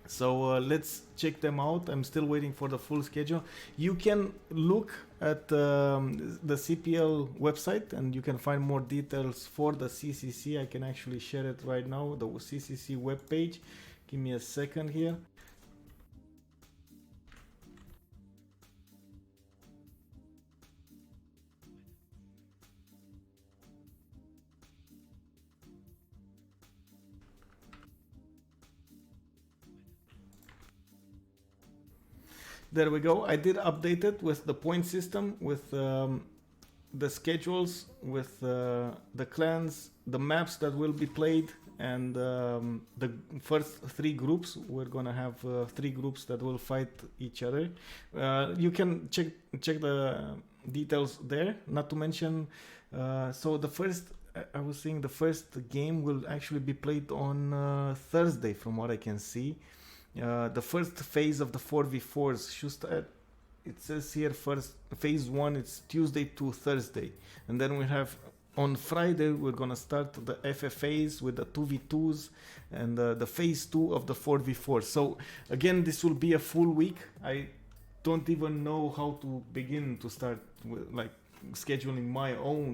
So let's check them out. I'm still waiting for the full schedule. You can look at the CPL website and you can find more details for the CCC. I can actually share it right now, the CCC webpage. Give me a second here. There we go. I did update it with the point system, with the schedules, with the clans, the maps that will be played, and the first 3 groups. We're gonna have 3 groups that will fight each other. You can check the details there. Not to mention, so the first, I was saying, the first game will actually be played on Thursday, from what I can see. The first phase of the 4v4s should start. It says here first phase 1, it's Tuesday to Thursday, and then we have on Friday we're gonna start the FFAs with the 2v2s and the phase 2 of the 4v4. So again, this will be a full week. I don't even know how to begin to start with, like, scheduling my own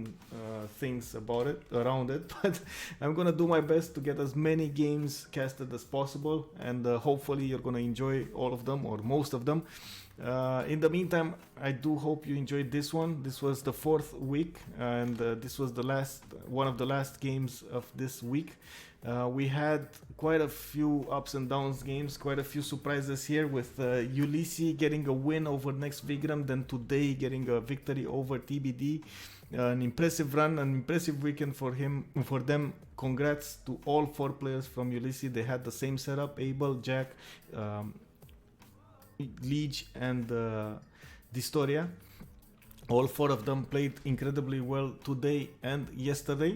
things about it, around it. But I'm gonna do my best to get as many games casted as possible, and hopefully you're gonna enjoy all of them or most of them. In the meantime, I do hope you enjoyed this one. This was the 4th week, and this was the last one of the last games of this week. We had quite a few ups and downs games, quite a few surprises here, with Ulysse getting a win over Next Vigram, then today getting a victory over TBD. An impressive run, an impressive weekend for them. Congrats to all 4 players from Ulysse. They had the same setup: Abel, Jack, Liege, and Distoria. All 4 of them played incredibly well today and yesterday,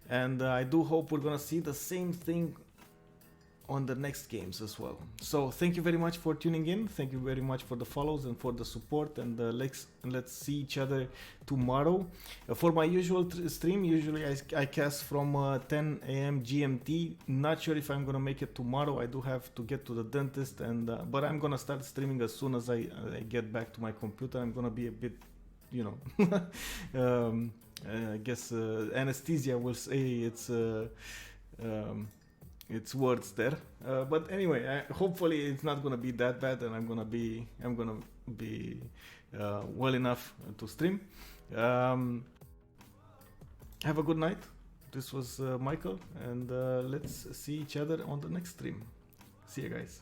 and I do hope we're gonna see the same thing on the next games as well. So thank you very much for tuning in. Thank you very much for the follows and for the support, and let's see each other tomorrow. For my usual stream, usually I cast from 10 a.m. GMT. Not sure if I'm gonna make it tomorrow. I do have to get to the dentist, and but I'm gonna start streaming as soon as I get back to my computer. I'm gonna be a bit, you know, I guess anesthesia will say it's words there, but anyway, hopefully it's not gonna be that bad, and I'm gonna be well enough to stream. Have a good night. This was Michael, and let's see each other on the next stream. See you guys.